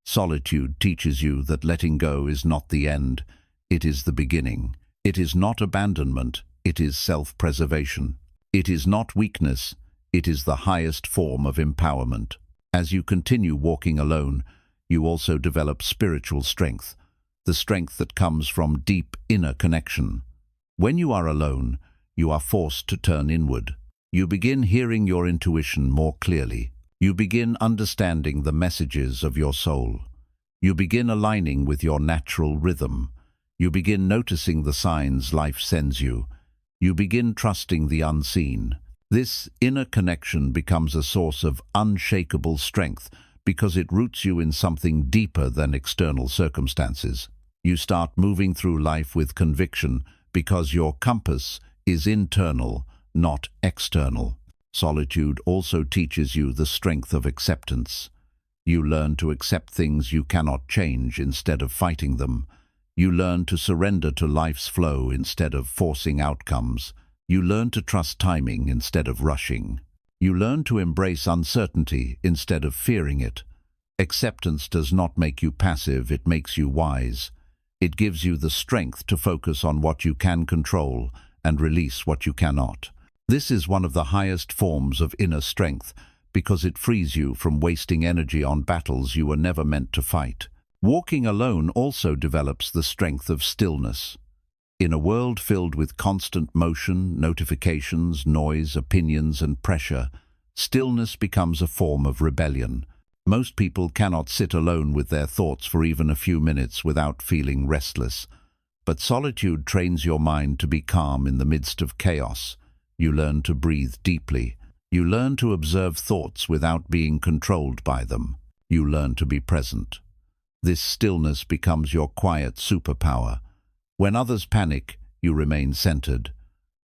Solitude teaches you that letting go is not the end, it is the beginning. It is not abandonment, it is self-preservation. It is not weakness, it is the highest form of empowerment. As you continue walking alone, you also develop spiritual strength, the strength that comes from deep inner connection. When you are alone, you are forced to turn inward. You begin hearing your intuition more clearly. You begin understanding the messages of your soul. You begin aligning with your natural rhythm. You begin noticing the signs life sends you. You begin trusting the unseen. This inner connection becomes a source of unshakable strength because it roots you in something deeper than external circumstances. You start moving through life with conviction because your compass is internal, not external. Solitude also teaches you the strength of acceptance. You learn to accept things you cannot change instead of fighting them. You learn to surrender to life's flow instead of forcing outcomes. You learn to trust timing instead of rushing. You learn to embrace uncertainty instead of fearing it. Acceptance does not make you passive, it makes you wise. It gives you the strength to focus on what you can control and release what you cannot. This is one of the highest forms of inner strength because it frees you from wasting energy on battles you were never meant to fight. Walking alone also develops the strength of stillness. In a world filled with constant motion, notifications, noise, opinions, and pressure, stillness becomes a form of rebellion. Most people cannot sit alone with their thoughts for even a few minutes without feeling restless. But solitude trains your mind to be calm in the midst of chaos. You learn to breathe deeply. You learn to observe thoughts without being controlled by them. You learn to be present. This stillness becomes your quiet superpower. When others panic, you remain centered.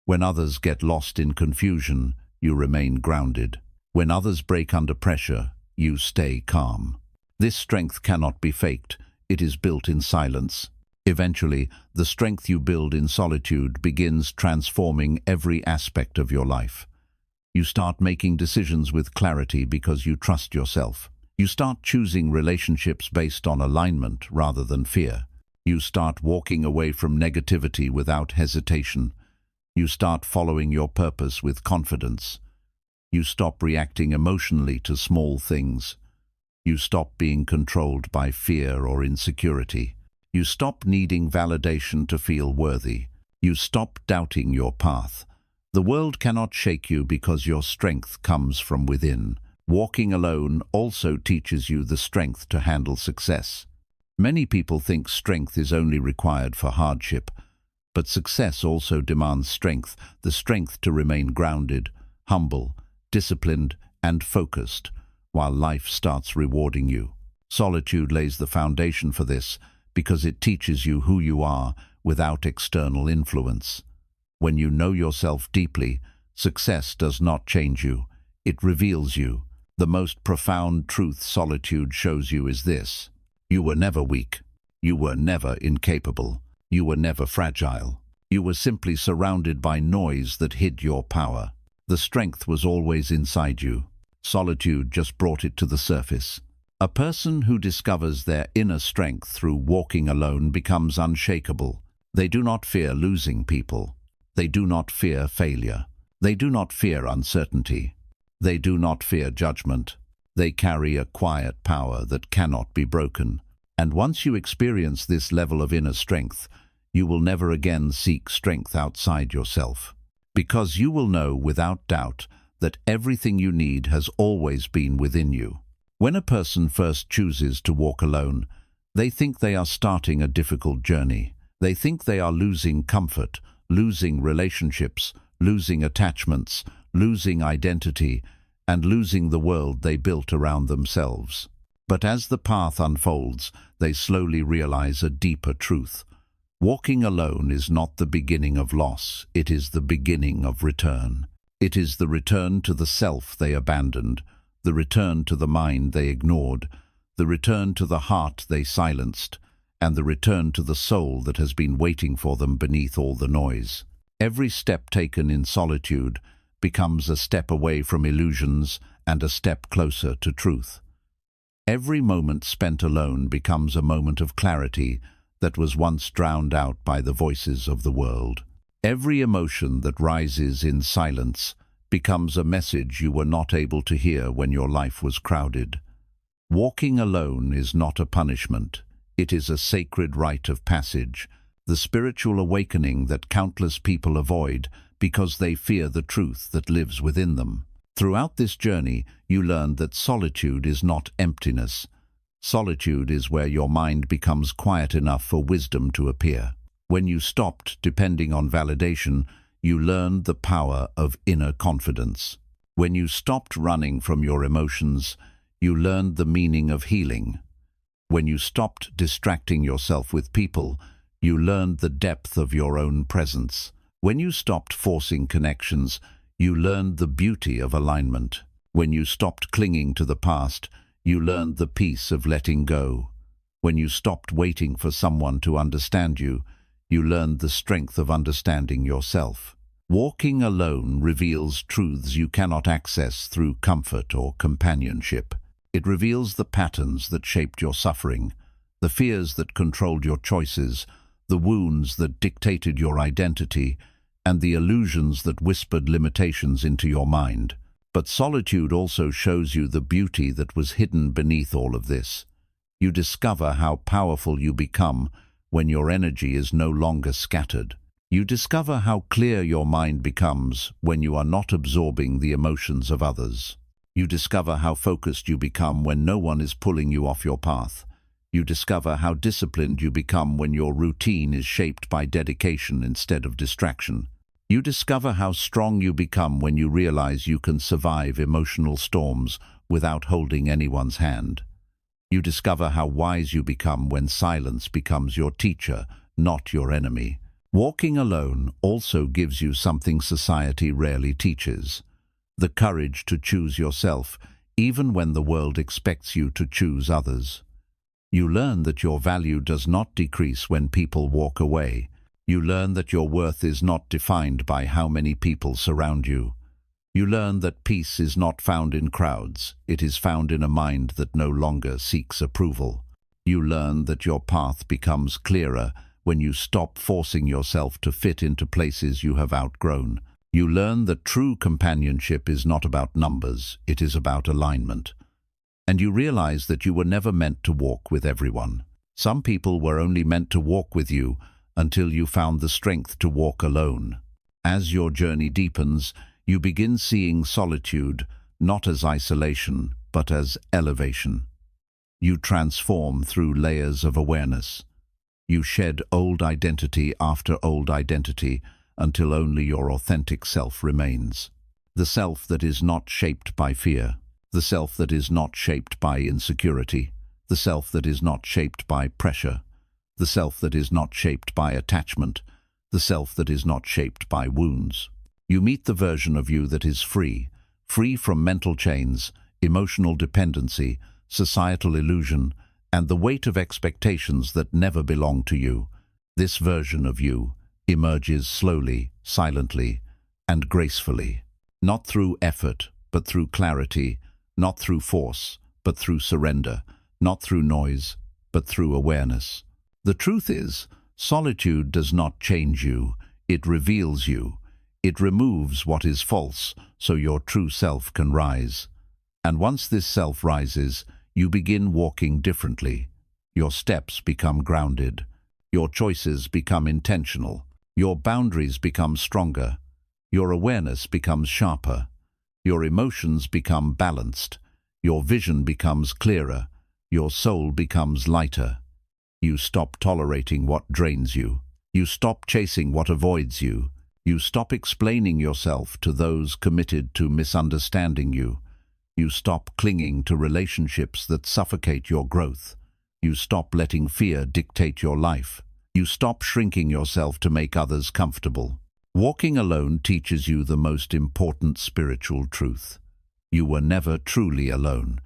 When others get lost in confusion, you remain grounded. When others break under pressure, you stay calm. This strength cannot be faked. It is built in silence. Eventually, the strength you build in solitude begins transforming every aspect of your life. You start making decisions with clarity because you trust yourself. You start choosing relationships based on alignment rather than fear. You start walking away from negativity without hesitation. You start following your purpose with confidence. You stop reacting emotionally to small things. You stop being controlled by fear or insecurity. You stop needing validation to feel worthy. You stop doubting your path. The world cannot shake you because your strength comes from within. Walking alone also teaches you the strength to handle success. Many people think strength is only required for hardship, but success also demands strength, the strength to remain grounded, humble, disciplined, and focused, while life starts rewarding you. Solitude lays the foundation for this because it teaches you who you are without external influence. When you know yourself deeply, success does not change you, it reveals you. The most profound truth solitude shows you is this: you were never weak. You were never incapable. You were never fragile. You were simply surrounded by noise that hid your power. The strength was always inside you. Solitude just brought it to the surface. A person who discovers their inner strength through walking alone becomes unshakable. They do not fear losing people. They do not fear failure. They do not fear uncertainty. They do not fear judgment. They carry a quiet power that cannot be broken. And once you experience this level of inner strength, you will never again seek strength outside yourself. Because you will know without doubt that everything you need has always been within you. When a person first chooses to walk alone, they think they are starting a difficult journey. They think they are losing comfort, losing relationships, losing attachments, losing identity, and losing the world they built around themselves. But as the path unfolds, they slowly realize a deeper truth. Walking alone is not the beginning of loss, it is the beginning of return. It is the return to the self they abandoned, the return to the mind they ignored, the return to the heart they silenced, and the return to the soul that has been waiting for them beneath all the noise. Every step taken in solitude becomes a step away from illusions and a step closer to truth. Every moment spent alone becomes a moment of clarity that was once drowned out by the voices of the world. Every emotion that rises in silence becomes a message you were not able to hear when your life was crowded. Walking alone is not a punishment. It is a sacred rite of passage, the spiritual awakening that countless people avoid because they fear the truth that lives within them. Throughout this journey, you learn that solitude is not emptiness. Solitude is where your mind becomes quiet enough for wisdom to appear. When you stopped depending on validation, you learned the power of inner confidence. When you stopped running from your emotions, you learned the meaning of healing. When you stopped distracting yourself with people, you learned the depth of your own presence. When you stopped forcing connections, you learned the beauty of alignment. When you stopped clinging to the past, you learned the peace of letting go. When you stopped waiting for someone to understand you, you learned the strength of understanding yourself. Walking alone reveals truths you cannot access through comfort or companionship. It reveals the patterns that shaped your suffering, the fears that controlled your choices, the wounds that dictated your identity, and the illusions that whispered limitations into your mind. But solitude also shows you the beauty that was hidden beneath all of this. You discover how powerful you become when your energy is no longer scattered. You discover how clear your mind becomes when you are not absorbing the emotions of others. You discover how focused you become when no one is pulling you off your path. You discover how disciplined you become when your routine is shaped by dedication instead of distraction. You discover how strong you become when you realize you can survive emotional storms without holding anyone's hand. You discover how wise you become when silence becomes your teacher, not your enemy. Walking alone also gives you something society rarely teaches: the courage to choose yourself, even when the world expects you to choose others. You learn that your value does not decrease when people walk away. You learn that your worth is not defined by how many people surround you. You learn that peace is not found in crowds. It is found in a mind that no longer seeks approval. You learn that your path becomes clearer when you stop forcing yourself to fit into places you have outgrown. You learn that true companionship is not about numbers, it is about alignment. And you realize that you were never meant to walk with everyone. Some people were only meant to walk with you until you found the strength to walk alone. As your journey deepens, you begin seeing solitude not as isolation, but as elevation. You transform through layers of awareness. You shed old identity after old identity until only your authentic self remains. The self that is not shaped by fear, the self that is not shaped by insecurity, the self that is not shaped by pressure, the self that is not shaped by attachment, the self that is not shaped by wounds. You meet the version of you that is free, free from mental chains, emotional dependency, societal illusion, and the weight of expectations that never belong to you. This version of you emerges slowly, silently, and gracefully, not through effort, but through clarity, not through force, but through surrender, not through noise, but through awareness. The truth is, solitude does not change you, it reveals you. It removes what is false so your true self can rise. And once this self rises, you begin walking differently. Your steps become grounded. Your choices become intentional. Your boundaries become stronger. Your awareness becomes sharper. Your emotions become balanced. Your vision becomes clearer. Your soul becomes lighter. You stop tolerating what drains you. You stop chasing what avoids you. You stop explaining yourself to those committed to misunderstanding you. You stop clinging to relationships that suffocate your growth. You stop letting fear dictate your life. You stop shrinking yourself to make others comfortable. Walking alone teaches you the most important spiritual truth. You were never truly alone.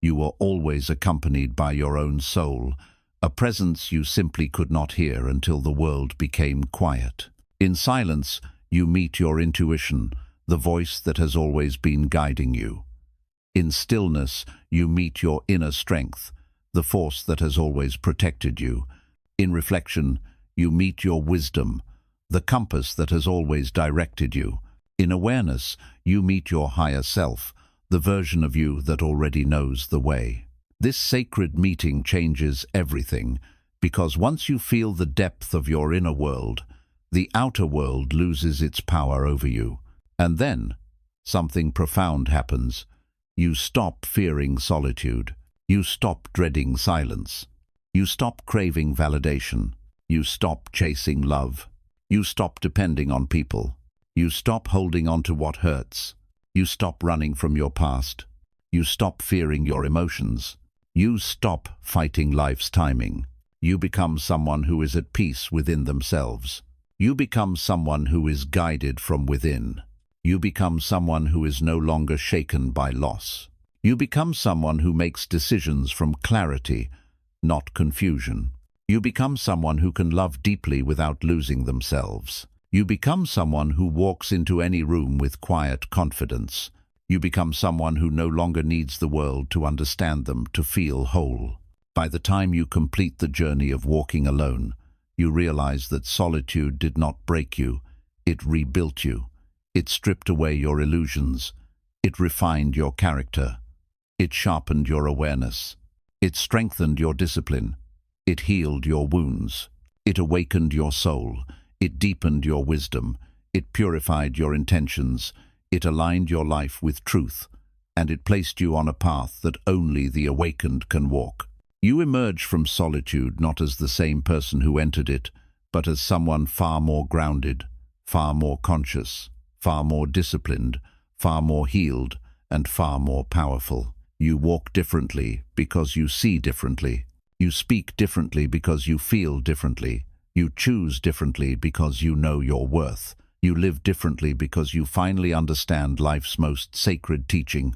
You were always accompanied by your own soul, a presence you simply could not hear until the world became quiet. In silence, you meet your intuition, the voice that has always been guiding you. In stillness, you meet your inner strength, the force that has always protected you. In reflection, you meet your wisdom, the compass that has always directed you. In awareness, you meet your higher self, the version of you that already knows the way. This sacred meeting changes everything, because once you feel the depth of your inner world, the outer world loses its power over you. And then, something profound happens. You stop fearing solitude. You stop dreading silence. You stop craving validation. You stop chasing love. You stop depending on people. You stop holding on to what hurts. You stop running from your past. You stop fearing your emotions. You stop fighting life's timing. You become someone who is at peace within themselves. You become someone who is guided from within. You become someone who is no longer shaken by loss. You become someone who makes decisions from clarity, not confusion. You become someone who can love deeply without losing themselves. You become someone who walks into any room with quiet confidence. You become someone who no longer needs the world to understand them to feel whole. By the time you complete the journey of walking alone, you realize that solitude did not break you, it rebuilt you. It stripped away your illusions. It refined your character. It sharpened your awareness. It strengthened your discipline. It healed your wounds. It awakened your soul. It deepened your wisdom. It purified your intentions. It aligned your life with truth. And it placed you on a path that only the awakened can walk. You emerge from solitude not as the same person who entered it, but as someone far more grounded, far more conscious, far more disciplined, far more healed, and far more powerful. You walk differently because you see differently. You speak differently because you feel differently. You choose differently because you know your worth. You live differently because you finally understand life's most sacred teaching.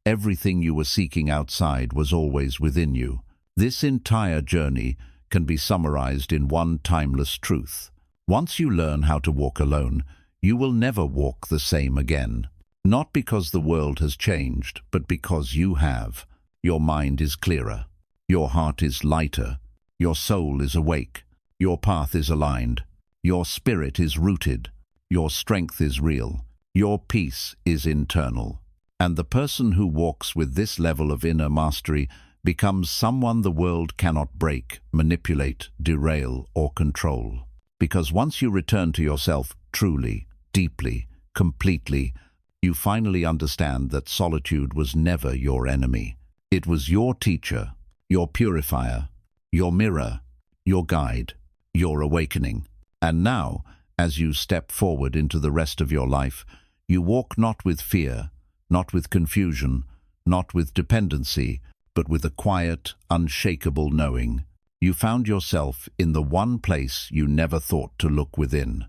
Everything you were seeking outside was always within you. This entire journey can be summarized in one timeless truth. Once you learn how to walk alone, you will never walk the same again. Not because the world has changed, but because you have. Your mind is clearer. Your heart is lighter. Your soul is awake. Your path is aligned. Your spirit is rooted. Your strength is real. Your peace is internal. And the person who walks with this level of inner mastery becomes someone the world cannot break, manipulate, derail, or control. Because once you return to yourself truly, deeply, completely, you finally understand that solitude was never your enemy. It was your teacher, your purifier, your mirror, your guide, your awakening. And now, as you step forward into the rest of your life, you walk not with fear, not with confusion, not with dependency, but with a quiet, unshakable knowing. You found yourself in the one place you never thought to look within.